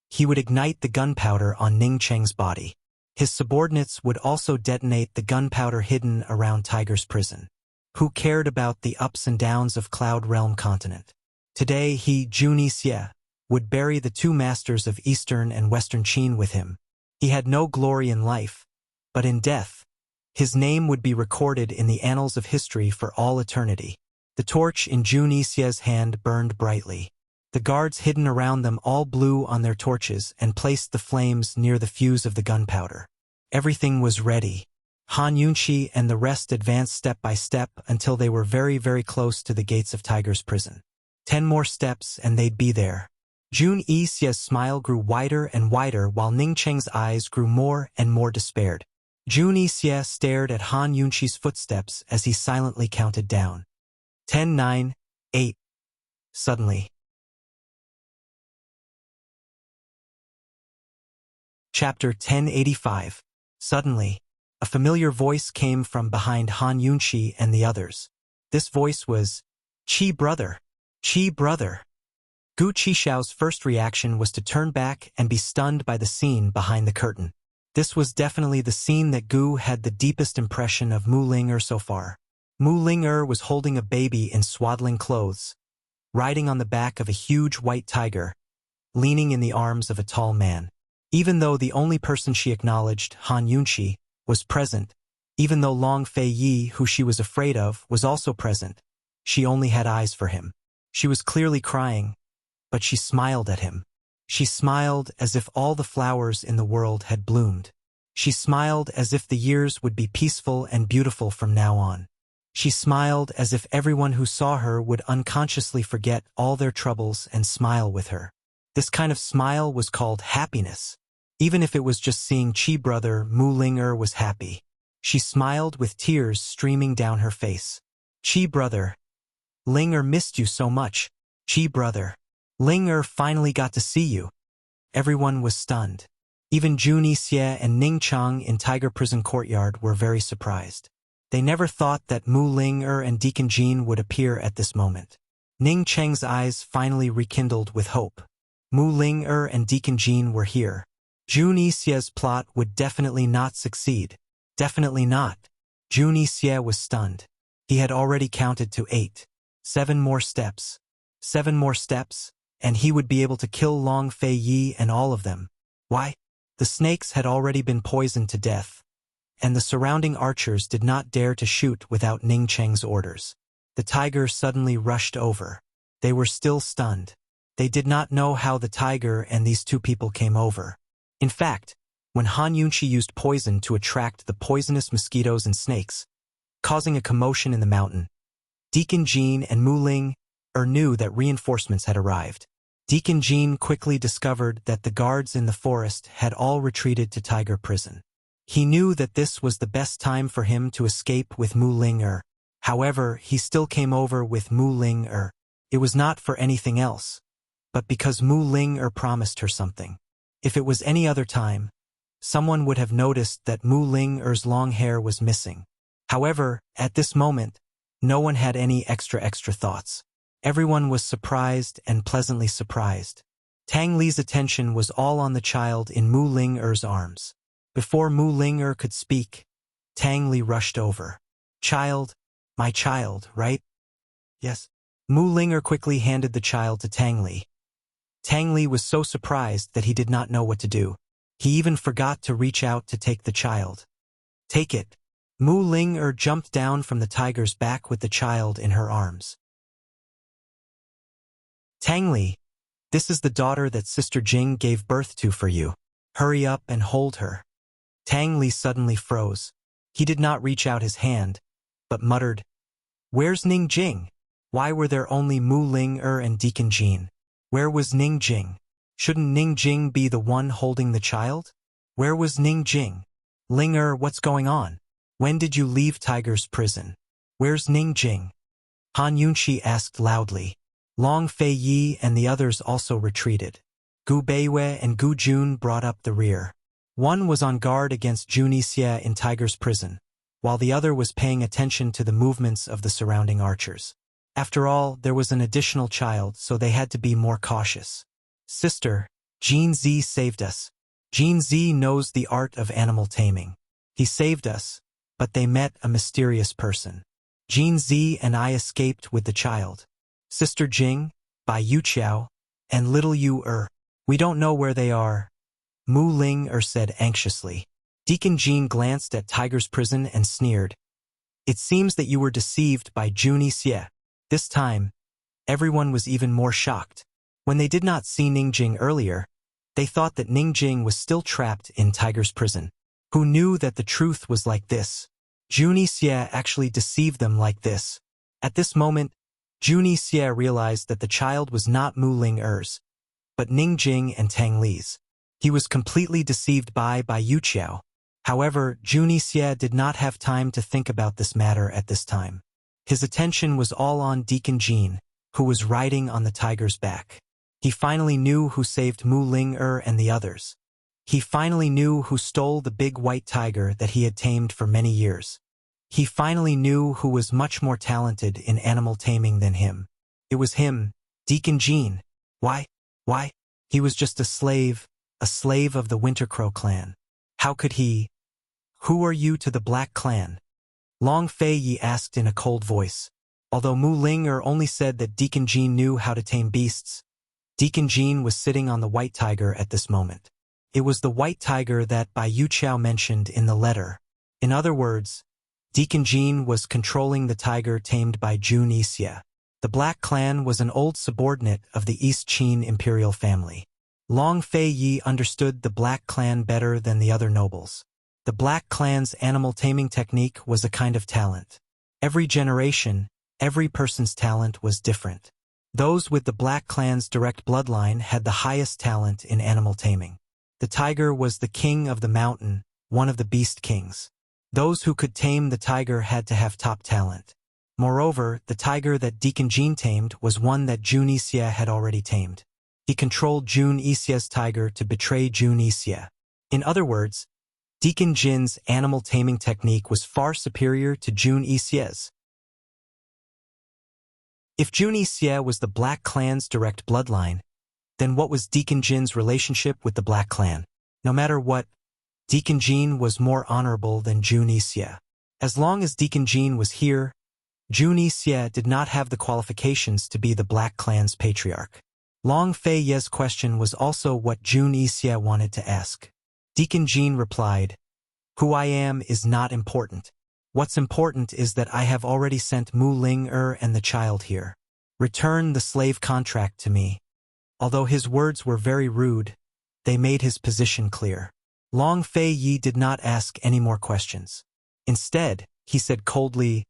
he would ignite the gunpowder on Ning Cheng's body. His subordinates would also detonate the gunpowder hidden around Tiger's prison. Who cared about the ups and downs of Cloud Realm continent? Today he, Junixia, would bury the 2 masters of Eastern and Western Qin with him. He had no glory in life, but in death, his name would be recorded in the annals of history for all eternity. The torch in Junixia's hand burned brightly. The guards hidden around them all blew on their torches and placed the flames near the fuse of the gunpowder. Everything was ready. Han Yunqi and the rest advanced step by step until they were very, very close to the gates of Tiger's prison. 10 more steps and they'd be there. Junixia's smile grew wider and wider while Ning Cheng's eyes grew more and more despaired. Junixia stared at Han Yunqi's footsteps as he silently counted down. 10, 9, 8. Suddenly. Chapter 1085. Suddenly, a familiar voice came from behind Han Yunqi and the others. This voice was, "Qi brother! Qi brother!" Gu Qixiao's first reaction was to turn back and be stunned by the scene behind the curtain. This was definitely the scene that Gu had the deepest impression of Mu Ling'er so far. Mu Ling'er was holding a baby in swaddling clothes, riding on the back of a huge white tiger, leaning in the arms of a tall man. Even though the only person she acknowledged, Han Yunqi, was present, even though Long Fei Yi, who she was afraid of, was also present, she only had eyes for him. She was clearly crying, but she smiled at him. She smiled as if all the flowers in the world had bloomed. She smiled as if the years would be peaceful and beautiful from now on. She smiled as if everyone who saw her would unconsciously forget all their troubles and smile with her. This kind of smile was called happiness. Even if it was just seeing Qi brother, Mu Ling'er was happy. She smiled with tears streaming down her face. "Qi brother, Ling'er missed you so much. Qi brother, Ling'er finally got to see you." Everyone was stunned. Even Junixia and Ning Chang in Tiger Prison Courtyard were very surprised. They never thought that Mu Ling'er and Deacon Jean would appear at this moment. Ning Cheng's eyes finally rekindled with hope. Mu Ling'er and Deacon Jean were here. Junixia's plot would definitely not succeed. Definitely not. Junixia was stunned. He had already counted to 8. 7 more steps. 7 more steps, and he would be able to kill Long Fei Yi and all of them. Why? The snakes had already been poisoned to death, and the surrounding archers did not dare to shoot without Ning Cheng's orders. The tiger suddenly rushed over. They were still stunned. They did not know how the tiger and these 2 people came over. In fact, when Han Yunqi used poison to attract the poisonous mosquitoes and snakes, causing a commotion in the mountain, Deacon Jean and Mu Ling'er knew that reinforcements had arrived. Deacon Jean quickly discovered that the guards in the forest had all retreated to Tiger Prison. He knew that this was the best time for him to escape with Mu Ling'er. However, he still came over with Mu Ling'er. It was not for anything else, but because Mu Ling'er promised her something. If it was any other time, someone would have noticed that Mu Ling'er's long hair was missing. However, at this moment, no one had any extra thoughts. Everyone was surprised and pleasantly surprised. Tang Li's attention was all on the child in Mu Ling'er's arms. Before Mu Ling'er could speak, Tang Li rushed over. "Child, my child, right?" "Yes." Mu Ling'er quickly handed the child to Tang Li. Tang Li was so surprised that he did not know what to do. He even forgot to reach out to take the child. "Take it." Mu Ling'er jumped down from the tiger's back with the child in her arms. "Tang Li, this is the daughter that Sister Jing gave birth to for you. Hurry up and hold her." Tang Li suddenly froze. He did not reach out his hand, but muttered, "Where's Ning Jing?" Why were there only Mu Ling-er and Deacon Jean? Where was Ning Jing? Shouldn't Ning Jing be the one holding the child? Where was Ning Jing? Ling-er, what's going on? When did you leave Tiger's prison? Where's Ning Jing? Han Yunxi asked loudly. Long Fei Yi and the others also retreated. Gu Beiwei and Gu Jun brought up the rear. One was on guard against Jun Yixie in Tiger's prison, while the other was paying attention to the movements of the surrounding archers. After all, there was an additional child, so they had to be more cautious. Sister, Jin Zi saved us. Jin Zi knows the art of animal taming. He saved us, but they met a mysterious person. Jin Zi and I escaped with the child. Sister Jing, Bai Yuqiao, and little Yu we don't know where they are. Mu Ling-er said anxiously. Deacon Jean glanced at Tiger's prison and sneered. It seems that you were deceived by Jun Yixie. This time, everyone was even more shocked. When they did not see Ningjing earlier, they thought that Ningjing was still trapped in Tiger's prison. Who knew that the truth was like this? Jun Yixie actually deceived them like this. At this moment, Jun Yixie realized that the child was not Mu Ling-er's, but Ningjing and Tang Li's. He was completely deceived by Yuqiao. However, Jun Yixie did not have time to think about this matter at this time. His attention was all on Deacon Jean, who was riding on the tiger's back. He finally knew who saved Mu Ling-er and the others. He finally knew who stole the big white tiger that he had tamed for many years. He finally knew who was much more talented in animal taming than him. It was him, Deacon Jean. Why? He was just a slave of the Winter Crow clan. How could he? Who are you to the Black Clan? Long Fei Yi asked in a cold voice. Although Mu Ling-er only said that Deacon Jean knew how to tame beasts, Deacon Jean was sitting on the white tiger at this moment. It was the white tiger that Bai Yuqiao mentioned in the letter. In other words, Deacon Jean was controlling the tiger tamed by Jun Yixie. The Black Clan was an old subordinate of the East Qin imperial family. Long Fei Yi understood the Black Clan better than the other nobles. The Black Clan's animal taming technique was a kind of talent. Every generation, every person's talent was different. Those with the Black Clan's direct bloodline had the highest talent in animal taming. The tiger was the king of the mountain, one of the beast kings. Those who could tame the tiger had to have top talent. Moreover, the tiger that Deacon Jean tamed was one that Jun Yixie had already tamed. He controlled Jun Yixie's tiger to betray Jun Yixie. In other words, Deacon Jin's animal taming technique was far superior to Jun Yixie's. If Jun Yixie was the Black Clan's direct bloodline, then what was Deacon Jin's relationship with the Black Clan? No matter what, Deacon Jean was more honorable than Jun Yixie. As long as Deacon Jean was here, Jun Yixie did not have the qualifications to be the Black Clan's patriarch. Long Fei Ye's question was also what Jun Yixie wanted to ask. Deacon Jean replied, "Who I am is not important. What's important is that I have already sent Mu Ling-er and the child here. Return the slave contract to me." Although his words were very rude, they made his position clear. Long Fei Yi did not ask any more questions. Instead, he said coldly,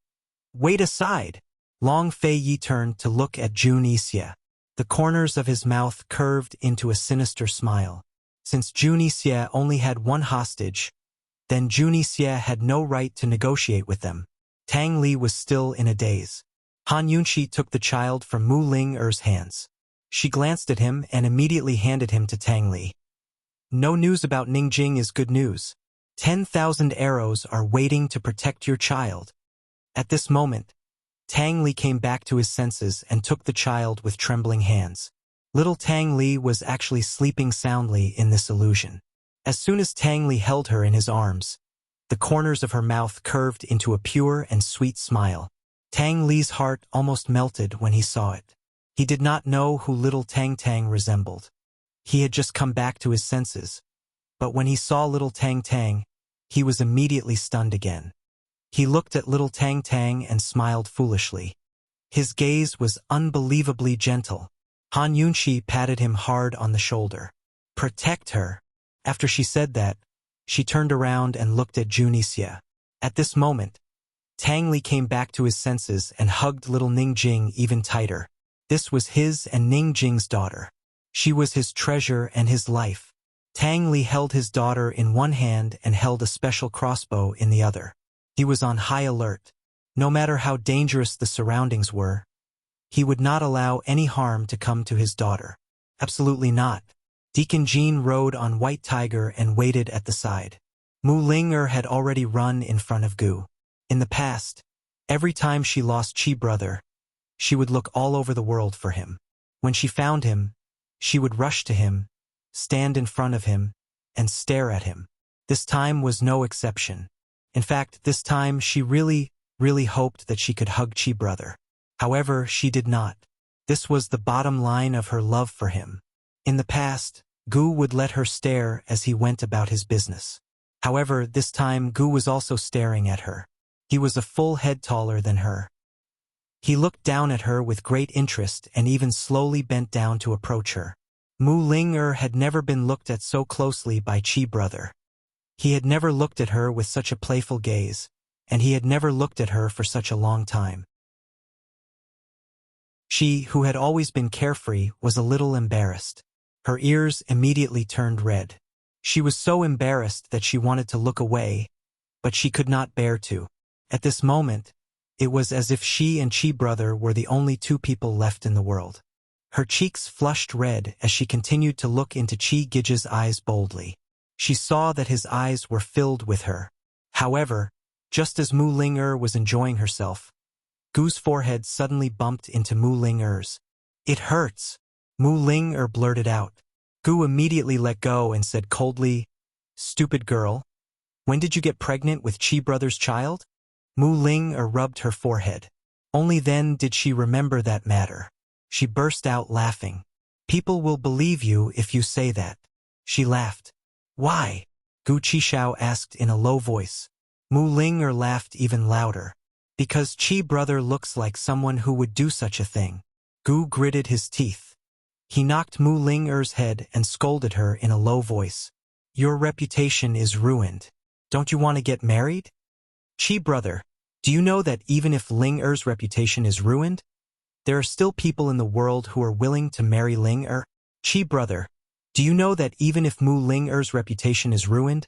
"Wait aside." Long Fei Yi turned to look at Jun Yixie. The corners of his mouth curved into a sinister smile. Since Jun Yixie only had one hostage, then Jun Yixie had no right to negotiate with them. Tang Li was still in a daze. Han Yunxi took the child from Mu Ling-er's hands. She glanced at him and immediately handed him to Tang Li. "No news about Ningjing is good news. 10,000 arrows are waiting to protect your child." At this moment, Tang Li came back to his senses and took the child with trembling hands. Little Tang Li was actually sleeping soundly in this illusion. As soon as Tang Li held her in his arms, the corners of her mouth curved into a pure and sweet smile. Tang Li's heart almost melted when he saw it. He did not know who little Tang Tang resembled. He had just come back to his senses, but when he saw little Tang Tang, he was immediately stunned again. He looked at little Tang Tang and smiled foolishly. His gaze was unbelievably gentle. Han Yunxi patted him hard on the shoulder. "Protect her." After she said that, she turned around and looked at Jun Yixie. At this moment, Tang Li came back to his senses and hugged little Ning Jing even tighter. This was his and Ning Jing's daughter. She was his treasure and his life. Tang Li held his daughter in one hand and held a special crossbow in the other. He was on high alert. No matter how dangerous the surroundings were, he would not allow any harm to come to his daughter. Absolutely not. Deacon Jean rode on White Tiger and waited at the side. Mu Ling had already run in front of Gu. In the past, every time she lost Chi brother, she would look all over the world for him. When she found him, she would rush to him, stand in front of him, and stare at him. This time was no exception. In fact, this time she really hoped that she could hug Chi brother. However, she did not. This was the bottom line of her love for him. In the past, Gu would let her stare as he went about his business. However, this time Gu was also staring at her. He was a full head taller than her. He looked down at her with great interest and even slowly bent down to approach her. Mu Ling had never been looked at so closely by Chi brother. He had never looked at her with such a playful gaze, and he had never looked at her for such a long time. She, who had always been carefree, was a little embarrassed. Her ears immediately turned red. She was so embarrassed that she wanted to look away, but she could not bear to. At this moment, it was as if she and Chi brother were the only two people left in the world. Her cheeks flushed red as she continued to look into Chi Gij's eyes boldly. She saw that his eyes were filled with her. However, just as Mu Ling was enjoying herself, Gu's forehead suddenly bumped into Mu Ling-er's. "It hurts," Mu Ling blurted out. Gu immediately let go and said coldly, "Stupid girl. When did you get pregnant with Chi brother's child?" Mu Ling rubbed her forehead. Only then did she remember that matter. She burst out laughing. "People will believe you if you say that." She laughed. "Why?" Gu Qishao asked in a low voice. Mu Ling laughed even louder. "Because Chi brother looks like someone who would do such a thing." Gu gritted his teeth. He knocked Mu Ling-er's head and scolded her in a low voice. "Your reputation is ruined. Don't you want to get married? Chi brother, do you know that even if Ling-er's reputation is ruined, there are still people in the world who are willing to marry Ling-er? Chi brother, do you know that even if Mu Ling-er's reputation is ruined,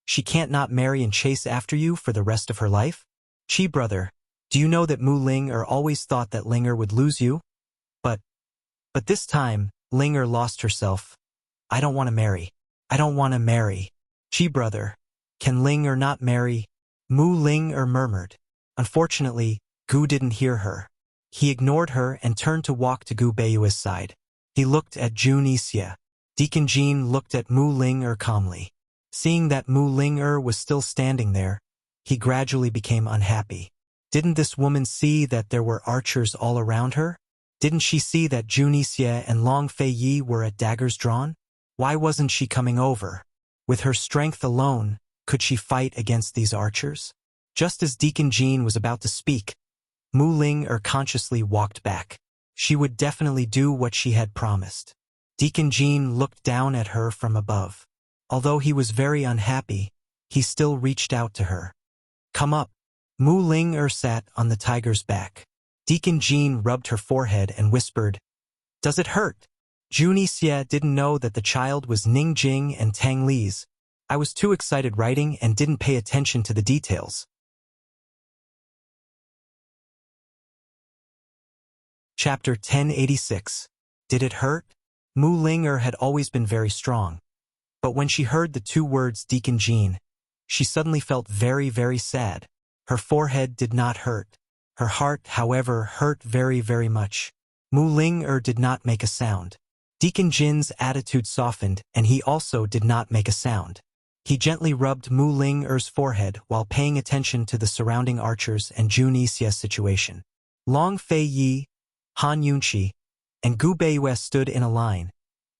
she can't not marry and chase after you for the rest of her life? Chi brother, do you know that Mu Ling-er always thought that Ling-er would lose you? But this time, Ling-er lost herself. I don't want to marry. I don't want to marry. Chi brother, can Ling-er not marry?" Mu Ling-er murmured. Unfortunately, Gu didn't hear her. He ignored her and turned to walk to Gu Beiyue's side. He looked at Jun Ixia. Deacon Jean looked at Mu Ling-er calmly. Seeing that Mu Ling-er was still standing there, he gradually became unhappy. Didn't this woman see that there were archers all around her? Didn't she see that Jun Ixia and Long Fei Yi were at daggers drawn? Why wasn't she coming over? With her strength alone, could she fight against these archers? Just as Deacon Jean was about to speak, Mu Ling-er consciously walked back. She would definitely do what she had promised. Deacon Jean looked down at her from above. Although he was very unhappy, he still reached out to her. "Come up." Mu Ling-er sat on the tiger's back. Deacon Jean rubbed her forehead and whispered, "Does it hurt?" Jun Ixia didn't know that the child was Ning Jing and Tang Li's. I was too excited writing and didn't pay attention to the details. Chapter 1086. Did it hurt? Mu Ling-er had always been very strong. But when she heard the two words Deacon Jean, she suddenly felt very sad. Her forehead did not hurt. Her heart, however, hurt very much. Mu Ling-er did not make a sound. Deacon Jin's attitude softened, and he also did not make a sound. He gently rubbed Mu Ling-er's forehead while paying attention to the surrounding archers and Jun Ixia's situation. Long Fei Yi, Han Yunqi, and Gu Beiyue stood in a line,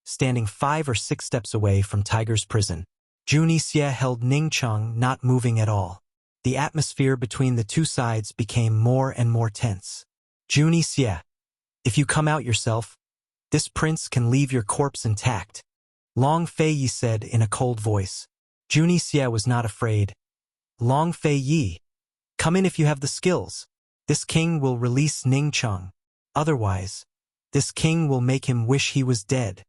standing 5 or 6 steps away from Tiger's prison. Jun Ixia held Ning Cheng, not moving at all. The atmosphere between the two sides became more and more tense. "Jun Ixia, if you come out yourself, this prince can leave your corpse intact," Long Fei Yi said in a cold voice. Jun Ixia was not afraid. "Long Fei Yi, Come in if you have the skills. This king will release Ning Chang. Otherwise, this king will make him wish he was dead.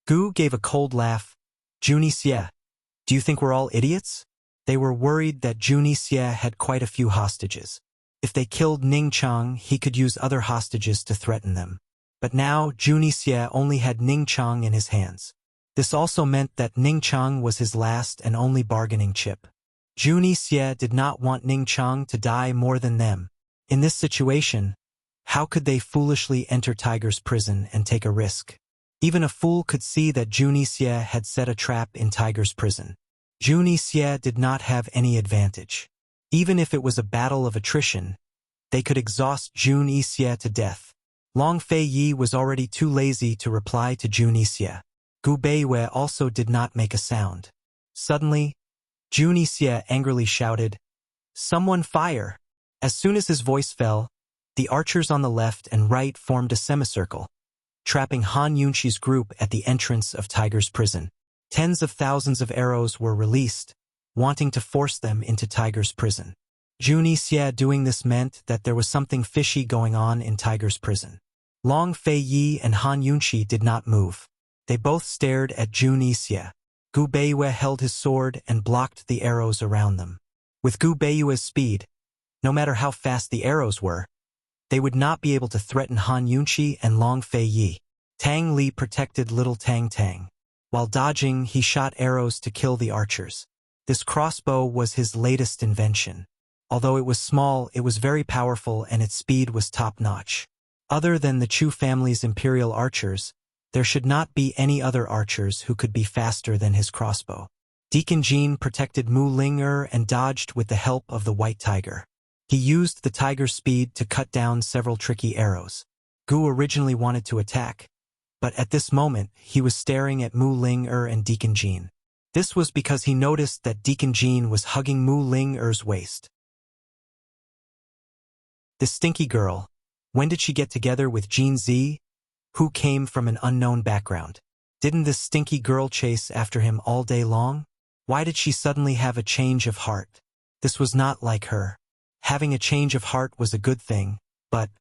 Gu gave a cold laugh. Junie Xie, do you think we're all idiots? They were worried that Junie Xie had quite a few hostages. If they killed Ning Chang, he could use other hostages to threaten them. But now, Junie Xie only had Ning Chang in his hands. This also meant that Ning Chang was his last and only bargaining chip. Junie Xie did not want Ning Chang to die more than them. In this situation, how could they foolishly enter Tiger's prison and take a risk? Even a fool could see that Junie Xie had set a trap in Tiger's prison. Junie Xie did not have any advantage. Even if it was a battle of attrition, they could exhaust Junie Xie to death. Long Fei Yi was already too lazy to reply to Junie Xie. Gu Beiyue also did not make a sound. Suddenly, Junie Xie angrily shouted, "Someone fire!" As soon as his voice fell, the archers on the left and right formed a semicircle, trapping Han Yunqi's group at the entrance of Tiger's prison. Tens of thousands of arrows were released, wanting to force them into Tiger's prison. Junie Xie doing this meant that there was something fishy going on in Tiger's prison. Long Fei Yi and Han Yunqi did not move. They both stared at Junie Xie. Gu Beiyue held his sword and blocked the arrows around them. With Gu Beiyue's speed, no matter how fast the arrows were, they would not be able to threaten Han Yunqi and Long Fei Yi. Tang Li protected little Tang Tang. While dodging, he shot arrows to kill the archers. This crossbow was his latest invention. Although it was small, it was very powerful and its speed was top-notch. Other than the Chu family's imperial archers, there should not be any other archers who could be faster than his crossbow. Deacon Jean protected Mu Ling-er and dodged with the help of the white tiger. He used the tiger's speed to cut down several tricky arrows. Gu originally wanted to attack, but at this moment he was staring at Mu Ling-er and Deacon Jean. This was because he noticed that Deacon Jean was hugging Mu Ling-er's waist. This stinky girl, when did she get together with Jean Zi, who came from an unknown background? Didn't this stinky girl chase after him all day long? Why did she suddenly have a change of heart? This was not like her. Having a change of heart was a good thing, but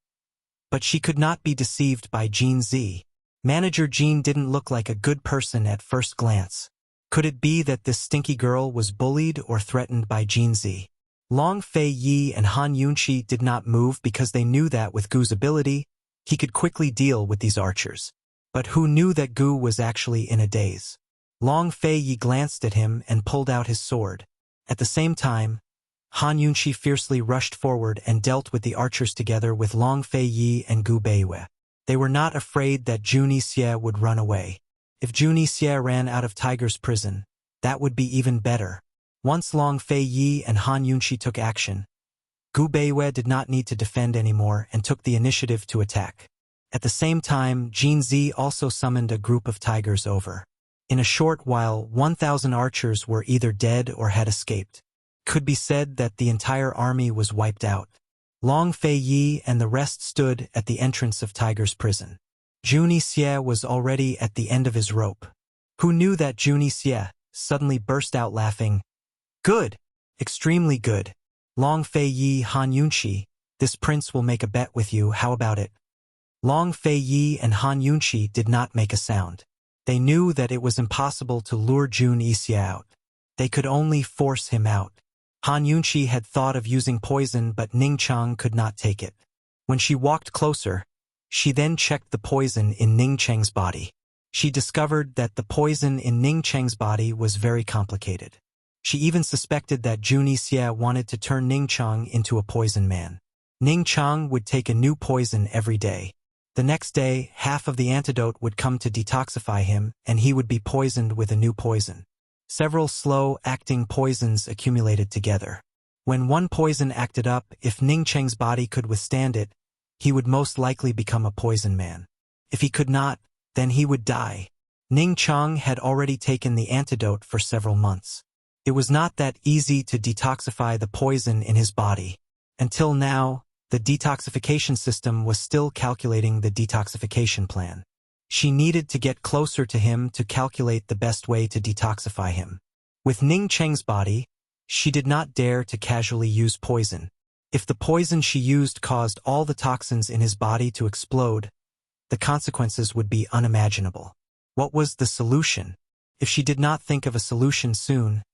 she could not be deceived by Jean Zi. Manager Jean didn't look like a good person at first glance. Could it be that this stinky girl was bullied or threatened by Jean Zi? Long Fei Yi and Han Yunqi did not move because they knew that with Gu's ability, he could quickly deal with these archers. But who knew that Gu was actually in a daze? Long Fei Yi glanced at him and pulled out his sword. At the same time, Han Yunqi fiercely rushed forward and dealt with the archers together with Long Fei Yi and Gu Beiyue. They were not afraid that Junie Xie would run away. If Junie Xie ran out of Tiger's prison, that would be even better. Once Long Fei Yi and Han Yunqi took action, Gu Beiyue did not need to defend anymore and took the initiative to attack. At the same time, Jean Zi also summoned a group of tigers over. In a short while, 1,000 archers were either dead or had escaped. Could be said that the entire army was wiped out. Long Fei Yi and the rest stood at the entrance of Tiger's prison. Junie Xie was already at the end of his rope. Who knew that Junie Xie suddenly burst out laughing? Good! Extremely good. Long Fei Yi, Han Yunqi, this prince will make a bet with you, how about it? Long Fei Yi and Han Yunqi did not make a sound. They knew that it was impossible to lure Junie Xie out. They could only force him out. Han Yunqi had thought of using poison, but Ning Chang could not take it. When she walked closer, she then checked the poison in Ning Cheng's body. She discovered that the poison in Ning Cheng's body was very complicated. She even suspected that Junie Xie wanted to turn Ning Chang into a poison man. Ning Chang would take a new poison every day. The next day, half of the antidote would come to detoxify him, and he would be poisoned with a new poison. Several slow-acting poisons accumulated together. When one poison acted up, if Ning Cheng's body could withstand it, he would most likely become a poison man. If he could not, then he would die. Ning Chang had already taken the antidote for several months. It was not that easy to detoxify the poison in his body. Until now, the detoxification system was still calculating the detoxification plan. She needed to get closer to him to calculate the best way to detoxify him. With Ning Cheng's body, she did not dare to casually use poison. If the poison she used caused all the toxins in his body to explode, the consequences would be unimaginable. What was the solution? If she did not think of a solution soon,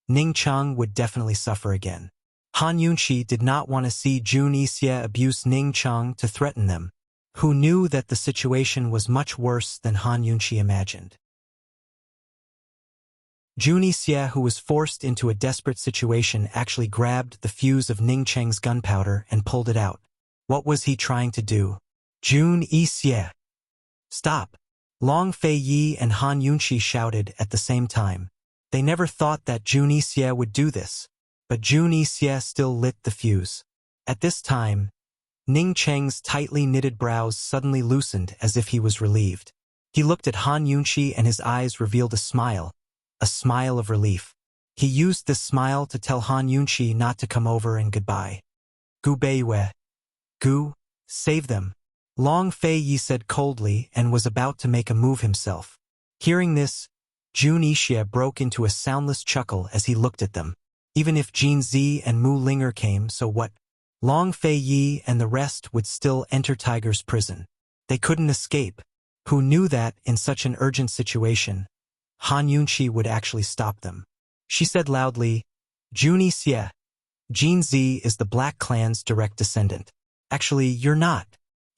Ning Chang would definitely suffer again. Han Yunqi did not want to see Jun Yixie abuse Ning Chang to threaten them, who knew that the situation was much worse than Han Yunqi imagined. Jun Yixie, who was forced into a desperate situation, actually grabbed the fuse of Ning Chang's gunpowder and pulled it out. What was he trying to do? Jun Yixie! Stop! Long Fei Yi and Han Yunqi shouted at the same time. They never thought that Jun Yixie would do this, but Jun Yixie still lit the fuse. At this time, Ning Chang's tightly knitted brows suddenly loosened as if he was relieved. He looked at Han Yunqi and his eyes revealed a smile of relief. He used this smile to tell Han Yunqi not to come over and goodbye. Gu Beiyue. Gu, save them. Long Fei Yi said coldly and was about to make a move himself. Hearing this, Jun Yixie broke into a soundless chuckle as he looked at them. Even if Jin Zi and Mu Linger came, so what? Long Fei Yi and the rest would still enter Tiger's prison. They couldn't escape. Who knew that, in such an urgent situation, Han Yunqi would actually stop them? She said loudly, Jun Yixie, Jin Zi is the Black Clan's direct descendant. Actually, you're not.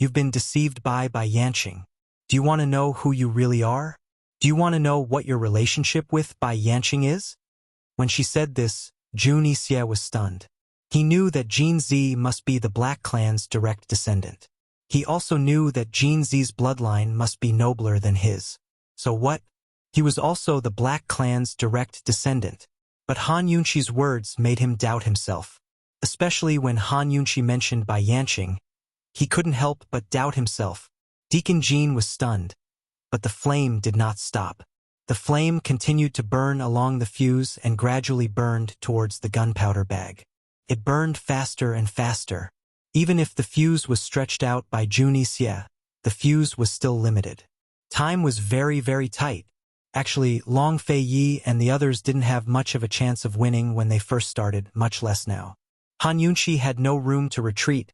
You've been deceived by Yanqing. Do you want to know who you really are? Do you want to know what your relationship with Yanqing is? When she said this, Jun Yixie was stunned. He knew that Jin Zi must be the Black Clan's direct descendant. He also knew that Jin Zi's bloodline must be nobler than his. So what? He was also the Black Clan's direct descendant. But Han Yunqi's words made him doubt himself. Especially when Han Yunqi mentioned Yanqing, he couldn't help but doubt himself. Deacon Jean was stunned. But the flame did not stop. The flame continued to burn along the fuse and gradually burned towards the gunpowder bag. It burned faster and faster. Even if the fuse was stretched out by Jun Yixie, the fuse was still limited. Time was very, very tight. Actually, Long Fei Yi and the others didn't have much of a chance of winning when they first started, much less now. Han Yunqi had no room to retreat,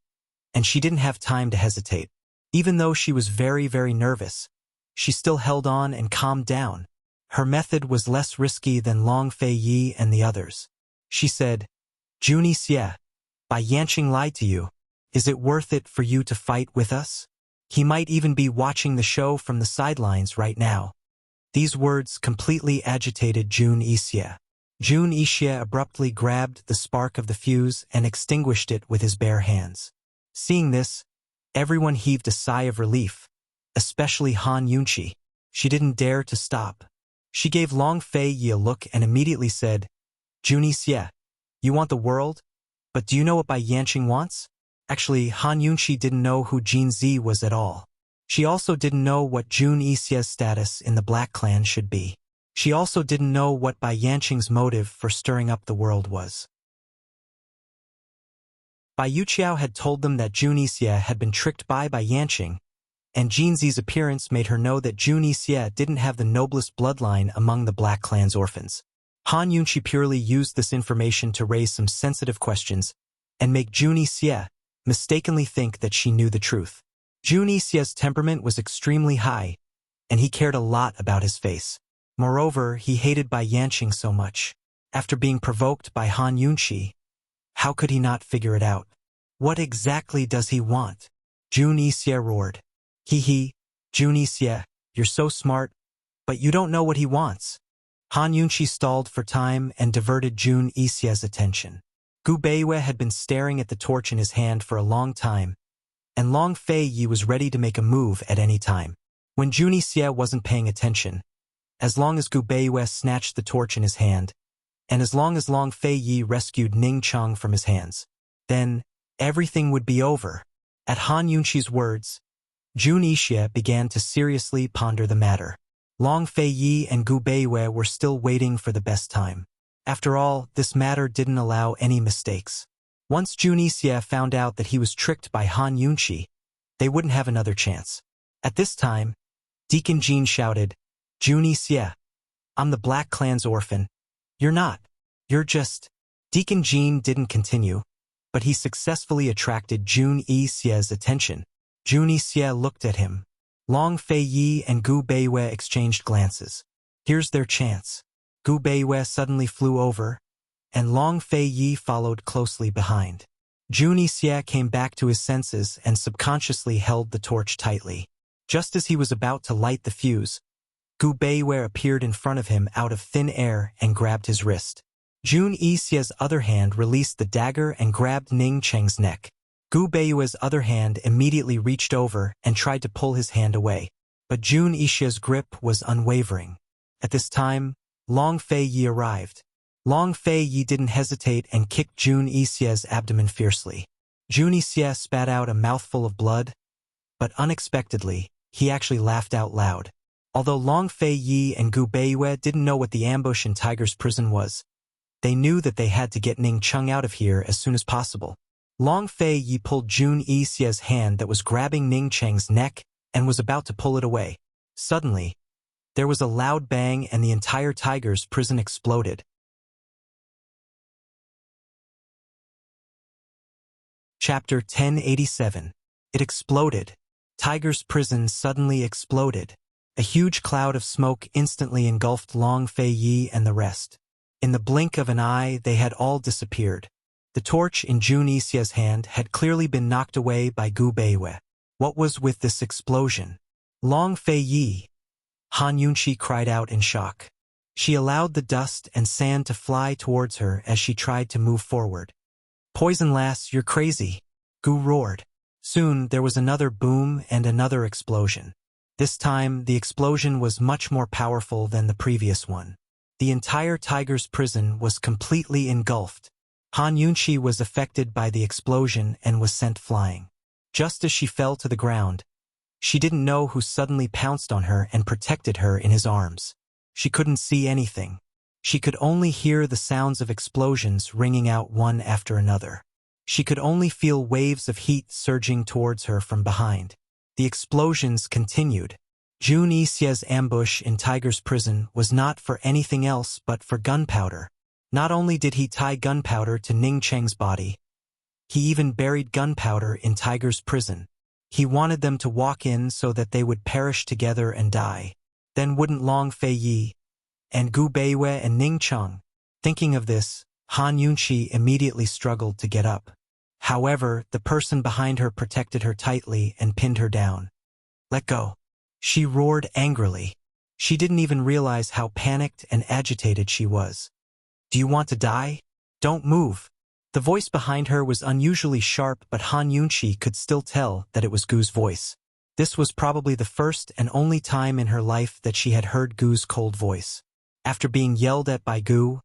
and she didn't have time to hesitate. Even though she was very, very nervous, she still held on and calmed down. Her method was less risky than Long Fei Yi and the others. She said, Jun Yixie, Yanqing lied to you. Is it worth it for you to fight with us? He might even be watching the show from the sidelines right now. These words completely agitated Jun Yixie. Jun Yixie abruptly grabbed the spark of the fuse and extinguished it with his bare hands. Seeing this, everyone heaved a sigh of relief, especially Han Yunqi. She didn't dare to stop. She gave Long Fei Yi a look and immediately said, Jun Yixie, you want the world? But do you know what Yanqing wants? Actually, Han Yunqi didn't know who Jin Zi was at all. She also didn't know what Jun Yixie's status in the Black Clan should be. She also didn't know what Yanqing's motive for stirring up the world was. Bai Yuqiao had told them that Jun Yixie had been tricked by Yanqing, and Jin Zi's appearance made her know that Jun Yixie didn't have the noblest bloodline among the Black Clan's orphans. Han Yunqi purely used this information to raise some sensitive questions and make Jun Yixie mistakenly think that she knew the truth. Jun Yixie's temperament was extremely high, and he cared a lot about his face. Moreover, he hated Yanqing so much. After being provoked by Han Yunqi, how could he not figure it out? What exactly does he want? Jun Yixie roared. Hee, Jun Yixie, you're so smart, but you don't know what he wants. Han Yunqi stalled for time and diverted Jun Yixie's attention. Gu Beiyue had been staring at the torch in his hand for a long time, and Long Fei Yi was ready to make a move at any time. When Jun Yixie wasn't paying attention, as long as Gu Beiyue snatched the torch in his hand, and as long as Long Fei Yi rescued Ning Chang from his hands, then everything would be over. At Han Yunqi's words, Jun Yixie began to seriously ponder the matter. Long Fei Yi and Gu Beiyue were still waiting for the best time. After all, this matter didn't allow any mistakes. Once Jun Yixie found out that he was tricked by Han Yunqi, they wouldn't have another chance. At this time, Deacon Jean shouted, Jun Yixie, I'm the Black Clan's orphan. You're not. You're just... Deacon Jean didn't continue, but he successfully attracted Jun Yixie's attention. Jun Yixie looked at him. Long Fei Yi and Gu Beiwei exchanged glances. Here's their chance. Gu Beiwei suddenly flew over, and Long Fei Yi followed closely behind. Jun Yixie came back to his senses and subconsciously held the torch tightly. Just as he was about to light the fuse, Gu Beiwei appeared in front of him out of thin air and grabbed his wrist. Jun Yixie's other hand released the dagger and grabbed Ning Cheng's neck. Gu Beiwei's other hand immediately reached over and tried to pull his hand away, but Jun Yixie's grip was unwavering. At this time, Long Fei Yi arrived. Long Fei Yi didn't hesitate and kicked Jun Yixie's abdomen fiercely. Jun Yixie spat out a mouthful of blood, but unexpectedly, he actually laughed out loud. Although Long Fei Yi and Gu Beiwei didn't know what the ambush in Tiger's prison was, they knew that they had to get Ning Cheng out of here as soon as possible. Long Fei Yi pulled Jun Yixie's hand that was grabbing Ning Cheng's neck and was about to pull it away. Suddenly, there was a loud bang and the entire Tiger's prison exploded. Chapter 1087. It exploded. Tiger's prison suddenly exploded. A huge cloud of smoke instantly engulfed Long Fei Yi and the rest. In the blink of an eye, they had all disappeared. The torch in Jun Yixie's hand had clearly been knocked away by Gu Beiwei. What was with this explosion? Long Fei Yi! Han Yunqi cried out in shock. She allowed the dust and sand to fly towards her as she tried to move forward. Poison lass, you're crazy! Gu roared. Soon there was another boom and another explosion. This time, the explosion was much more powerful than the previous one. The entire Tiger's prison was completely engulfed. Han Yunqi was affected by the explosion and was sent flying. Just as she fell to the ground, she didn't know who suddenly pounced on her and protected her in his arms. She couldn't see anything. She could only hear the sounds of explosions ringing out one after another. She could only feel waves of heat surging towards her from behind. The explosions continued. Jun Yixie's ambush in Tiger's prison was not for anything else but for gunpowder. Not only did he tie gunpowder to Ning Cheng's body, he even buried gunpowder in Tiger's prison. He wanted them to walk in so that they would perish together and die. Then wouldn't Long Fei Yi and Gu Beiwei and Ning Cheng? Thinking of this, Han Yunqi immediately struggled to get up. However, the person behind her protected her tightly and pinned her down. Let go! She roared angrily. She didn't even realize how panicked and agitated she was. Do you want to die? Don't move. The voice behind her was unusually sharp, but Han Yunqi could still tell that it was Gu's voice. This was probably the first and only time in her life that she had heard Gu's cold voice. After being yelled at by Gu,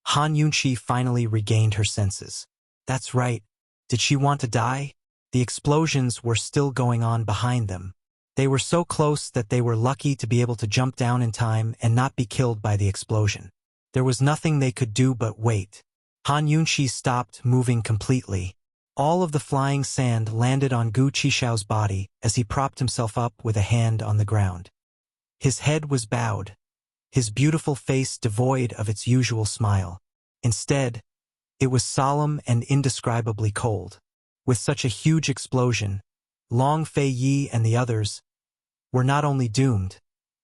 Han Yunqi finally regained her senses. That's right. Did she want to die? The explosions were still going on behind them. They were so close that they were lucky to be able to jump down in time and not be killed by the explosion. There was nothing they could do but wait. Han Yunqi stopped moving completely. All of the flying sand landed on Gu Qixiao's body as he propped himself up with a hand on the ground. His head was bowed, his beautiful face devoid of its usual smile. Instead, it was solemn and indescribably cold. With such a huge explosion, Long Fei Yi and the others were not only doomed,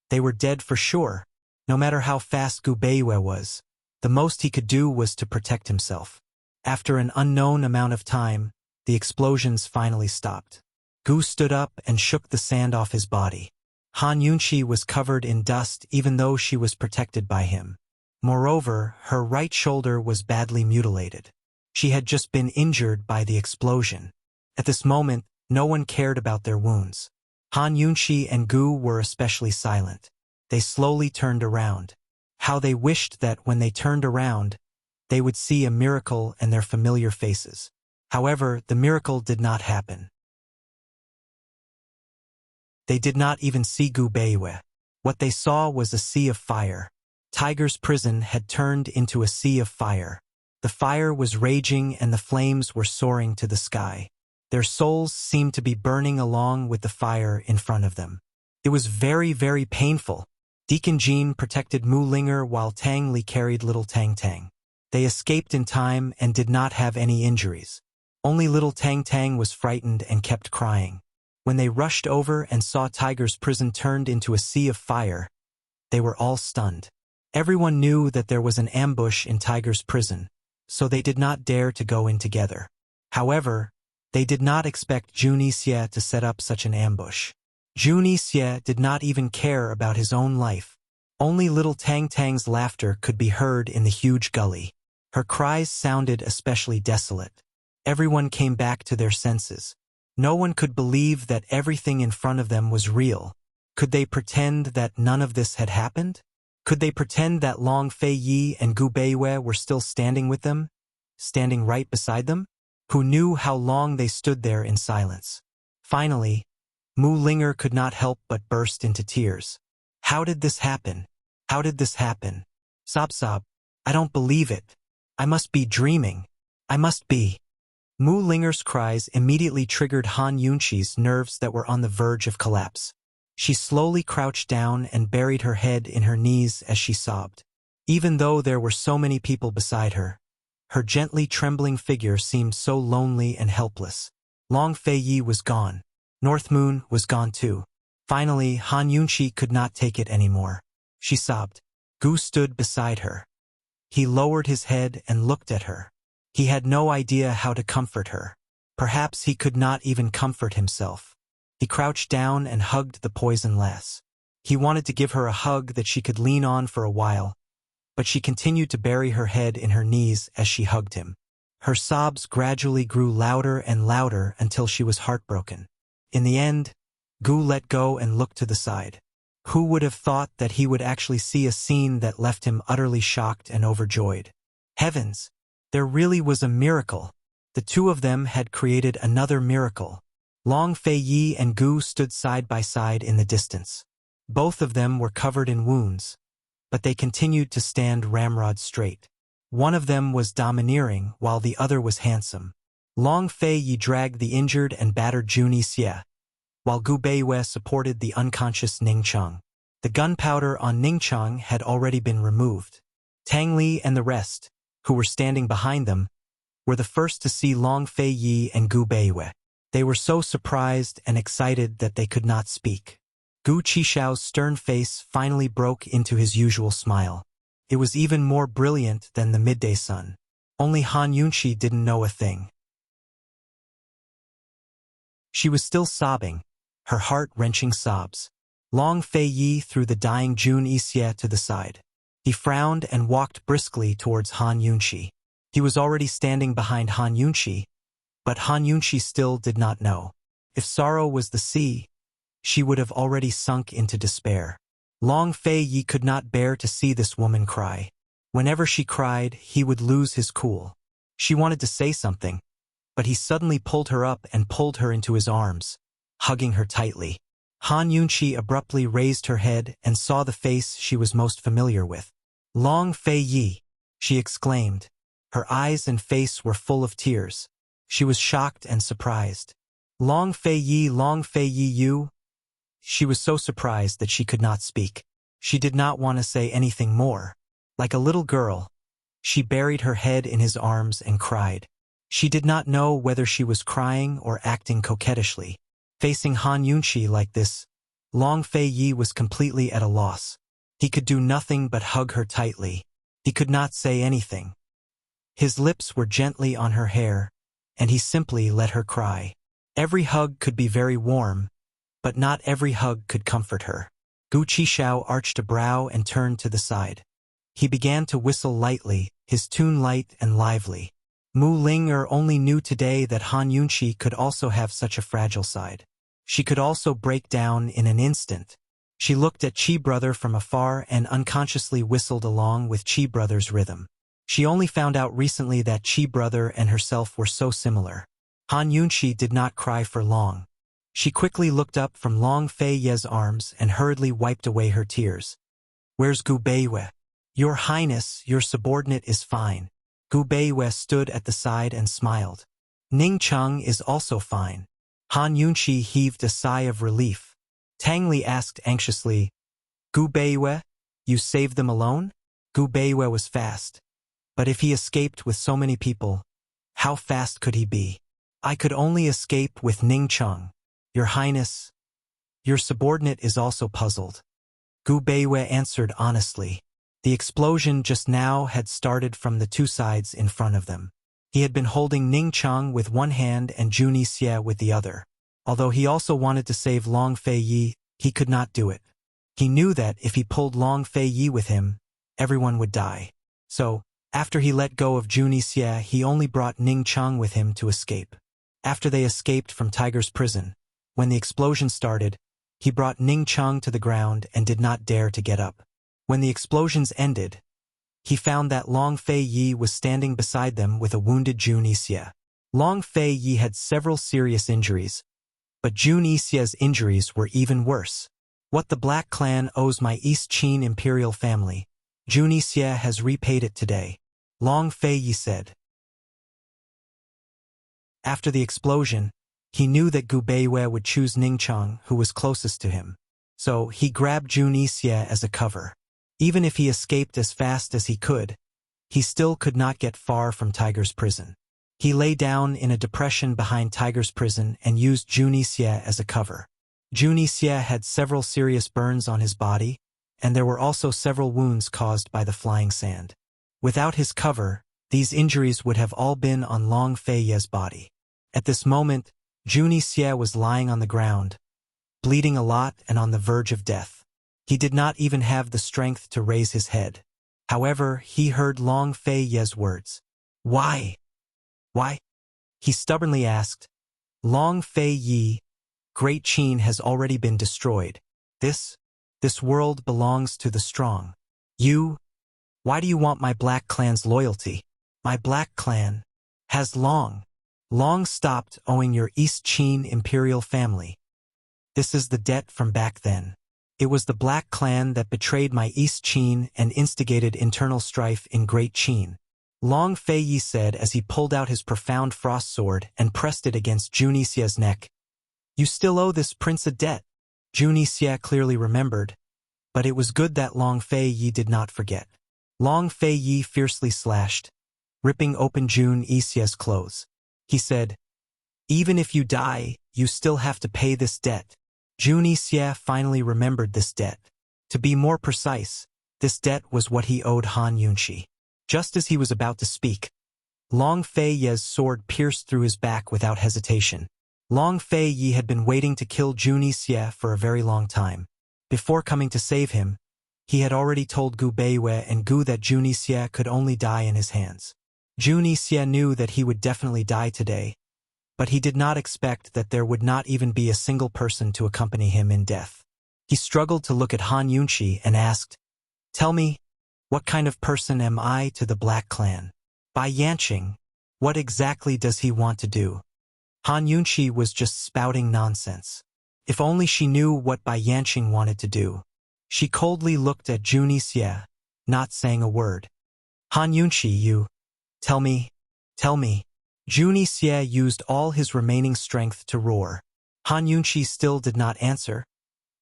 they were dead for sure. No matter how fast Gu Beiwei was, the most he could do was to protect himself. After an unknown amount of time, the explosions finally stopped. Gu stood up and shook the sand off his body. Han Yunqi was covered in dust even though she was protected by him. Moreover, her right shoulder was badly mutilated. She had just been injured by the explosion. At this moment, no one cared about their wounds. Han Yunqi and Gu were especially silent. They slowly turned around. How they wished that when they turned around, they would see a miracle and their familiar faces. However, the miracle did not happen. They did not even see Gu Beiwei. What they saw was a sea of fire. Tiger's prison had turned into a sea of fire. The fire was raging and the flames were soaring to the sky. Their souls seemed to be burning along with the fire in front of them. It was very, very painful. Deacon Jean protected Mu Linger while Tang Li carried little Tang Tang. They escaped in time and did not have any injuries. Only little Tang Tang was frightened and kept crying. When they rushed over and saw Tiger's prison turned into a sea of fire, they were all stunned. Everyone knew that there was an ambush in Tiger's prison, so they did not dare to go in together. However, they did not expect Jun Yixie to set up such an ambush. Jun Yixie did not even care about his own life. Only little Tang Tang's laughter could be heard in the huge gully. Her cries sounded especially desolate. Everyone came back to their senses. No one could believe that everything in front of them was real. Could they pretend that none of this had happened? Could they pretend that Long Fei Yi and Gu Beiwei were still standing with them? Standing right beside them? Who knew how long they stood there in silence? Finally, Mu Linger could not help but burst into tears. How did this happen? How did this happen? Sob sob. I don't believe it. I must be dreaming. I must be. Mu Linger's cries immediately triggered Han Yunqi's nerves that were on the verge of collapse. She slowly crouched down and buried her head in her knees as she sobbed. Even though there were so many people beside her, her gently trembling figure seemed so lonely and helpless. Long Fei Yi was gone. North Moon was gone too. Finally, Han Yunqi could not take it anymore. She sobbed. Gu stood beside her. He lowered his head and looked at her. He had no idea how to comfort her. Perhaps he could not even comfort himself. He crouched down and hugged the poison lass. He wanted to give her a hug that she could lean on for a while, but she continued to bury her head in her knees as she hugged him. Her sobs gradually grew louder and louder until she was heartbroken. In the end, Gu let go and looked to the side. Who would have thought that he would actually see a scene that left him utterly shocked and overjoyed? Heavens! There really was a miracle. The two of them had created another miracle. Long Fei Yi and Gu stood side by side in the distance. Both of them were covered in wounds, but they continued to stand ramrod straight. One of them was domineering, while the other was handsome. Long Fei Yi dragged the injured and battered Jun Yixie, while Gu Beiwei supported the unconscious Ning Chang. The gunpowder on Ning Chang had already been removed. Tang Li and the rest, who were standing behind them, were the first to see Long Fei Yi and Gu Beiwei. They were so surprised and excited that they could not speak. Gu Qixiao's stern face finally broke into his usual smile. It was even more brilliant than the midday sun. Only Han Yunqi didn't know a thing. She was still sobbing, her heart-wrenching sobs. Long Fei Yi threw the dying Jun Yixie to the side. He frowned and walked briskly towards Han Yunqi. He was already standing behind Han Yunqi, but Han Yunqi still did not know. If sorrow was the sea, she would have already sunk into despair. Long Fei Yi could not bear to see this woman cry. Whenever she cried, he would lose his cool. She wanted to say something, but he suddenly pulled her up and pulled her into his arms, hugging her tightly. Han Yunqi abruptly raised her head and saw the face she was most familiar with. Long Fei Yi, she exclaimed. Her eyes and face were full of tears. She was shocked and surprised. Long Fei Yi, you? She was so surprised that she could not speak. She did not want to say anything more. Like a little girl, she buried her head in his arms and cried. She did not know whether she was crying or acting coquettishly. Facing Han Yunqi like this, Long Fei Yi was completely at a loss. He could do nothing but hug her tightly. He could not say anything. His lips were gently on her hair, and he simply let her cry. Every hug could be very warm, but not every hug could comfort her. Gu Qixiao arched a brow and turned to the side. He began to whistle lightly, his tune light and lively. Mu Linger only knew today that Han Yunqi could also have such a fragile side. She could also break down in an instant. She looked at Chi Brother from afar and unconsciously whistled along with Chi Brother's rhythm. She only found out recently that Chi Brother and herself were so similar. Han Yunqi did not cry for long. She quickly looked up from Long Fei Yi's arms and hurriedly wiped away her tears. "Where's Gu Beiwei?" "Your Highness, your subordinate is fine." Gu Beiwei stood at the side and smiled. "Ning Chang is also fine." Han Yunqi heaved a sigh of relief. Tang Li asked anxiously, "Gu Beiwei, you saved them alone?" Gu Beiwei was fast. But if he escaped with so many people, how fast could he be? I could only escape with Ning Chang. Your Highness, your subordinate is also puzzled. Gu Beiwei answered honestly. The explosion just now had started from the two sides in front of them. He had been holding Ning Chang with one hand and Juni Xie with the other. Although he also wanted to save Long Fei Yi, he could not do it. He knew that if he pulled Long Fei Yi with him, everyone would die. So, after he let go of Juni Xie, he only brought Ning Chang with him to escape. After they escaped from Tiger's prison, when the explosion started, he brought Ning Chang to the ground and did not dare to get up. When the explosions ended, he found that Long Fei Yi was standing beside them with a wounded Juni Xie. Long Fei Yi had several serious injuries, but Juni Xie's injuries were even worse. What the Black Clan owes my East Qin imperial family, Juni Xie has repaid it today, Long Fei Yi said. After the explosion, he knew that Gu Beiwei would choose Ning Chang, who was closest to him. So he grabbed Juni Xie as a cover. Even if he escaped as fast as he could not get far from Tiger's prison. He lay down in a depression behind Tiger's prison and used Juni Xie as a cover. Juni Xie had several serious burns on his body, and there were also several wounds caused by the flying sand. Without his cover, these injuries would have all been on Long Fei Yi's body. At this moment, Juni Xie was lying on the ground, bleeding a lot and on the verge of death. He did not even have the strength to raise his head. However, he heard Long Fei Yi's words. Why? Why? He stubbornly asked. Long Fei Yi, Great Qin has already been destroyed. This world belongs to the strong. Why do you want my Black Clan's loyalty? My Black Clan has long stopped owing your East Qin imperial family. This is the debt from back then. It was the Black Clan that betrayed my East Qin and instigated internal strife in Great Qin. Long Fei Yi said as he pulled out his profound frost sword and pressed it against Juni Xie's neck. You still owe this prince a debt. Juni Xie clearly remembered, but it was good that Long Fei Yi did not forget. Long Fei Yi fiercely slashed, ripping open Juni Xie's clothes. He said, even if you die, you still have to pay this debt. Juni Xie finally remembered this debt. To be more precise, this debt was what he owed Han Yunshi. Just as he was about to speak, Long Fei Yi's sword pierced through his back without hesitation. Long Fei Yi had been waiting to kill Juni Xie for a very long time. Before coming to save him, he had already told Gu Beiwei and Gu that Juni Xie could only die in his hands. Juni Xie knew that he would definitely die today, but he did not expect that there would not even be a single person to accompany him in death. He struggled to look at Han Yunshi and asked, tell me, what kind of person am I to the Black Clan? Bai Yanqing, what exactly does he want to do? Han Yunshi was just spouting nonsense. If only she knew what Bai Yanqing wanted to do. She coldly looked at Juni Xie, not saying a word. Han Yunshi, tell me. Juni Xie used all his remaining strength to roar. Han Yunshi still did not answer,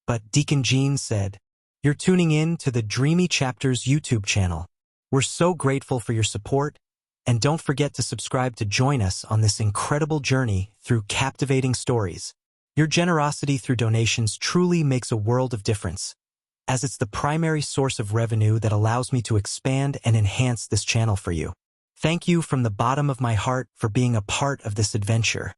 but Deacon Jean said, you're tuning in to the Dreamy Chapters YouTube channel. We're so grateful for your support, and don't forget to subscribe to join us on this incredible journey through captivating stories. Your generosity through donations truly makes a world of difference, as it's the primary source of revenue that allows me to expand and enhance this channel for you. Thank you from the bottom of my heart for being a part of this adventure.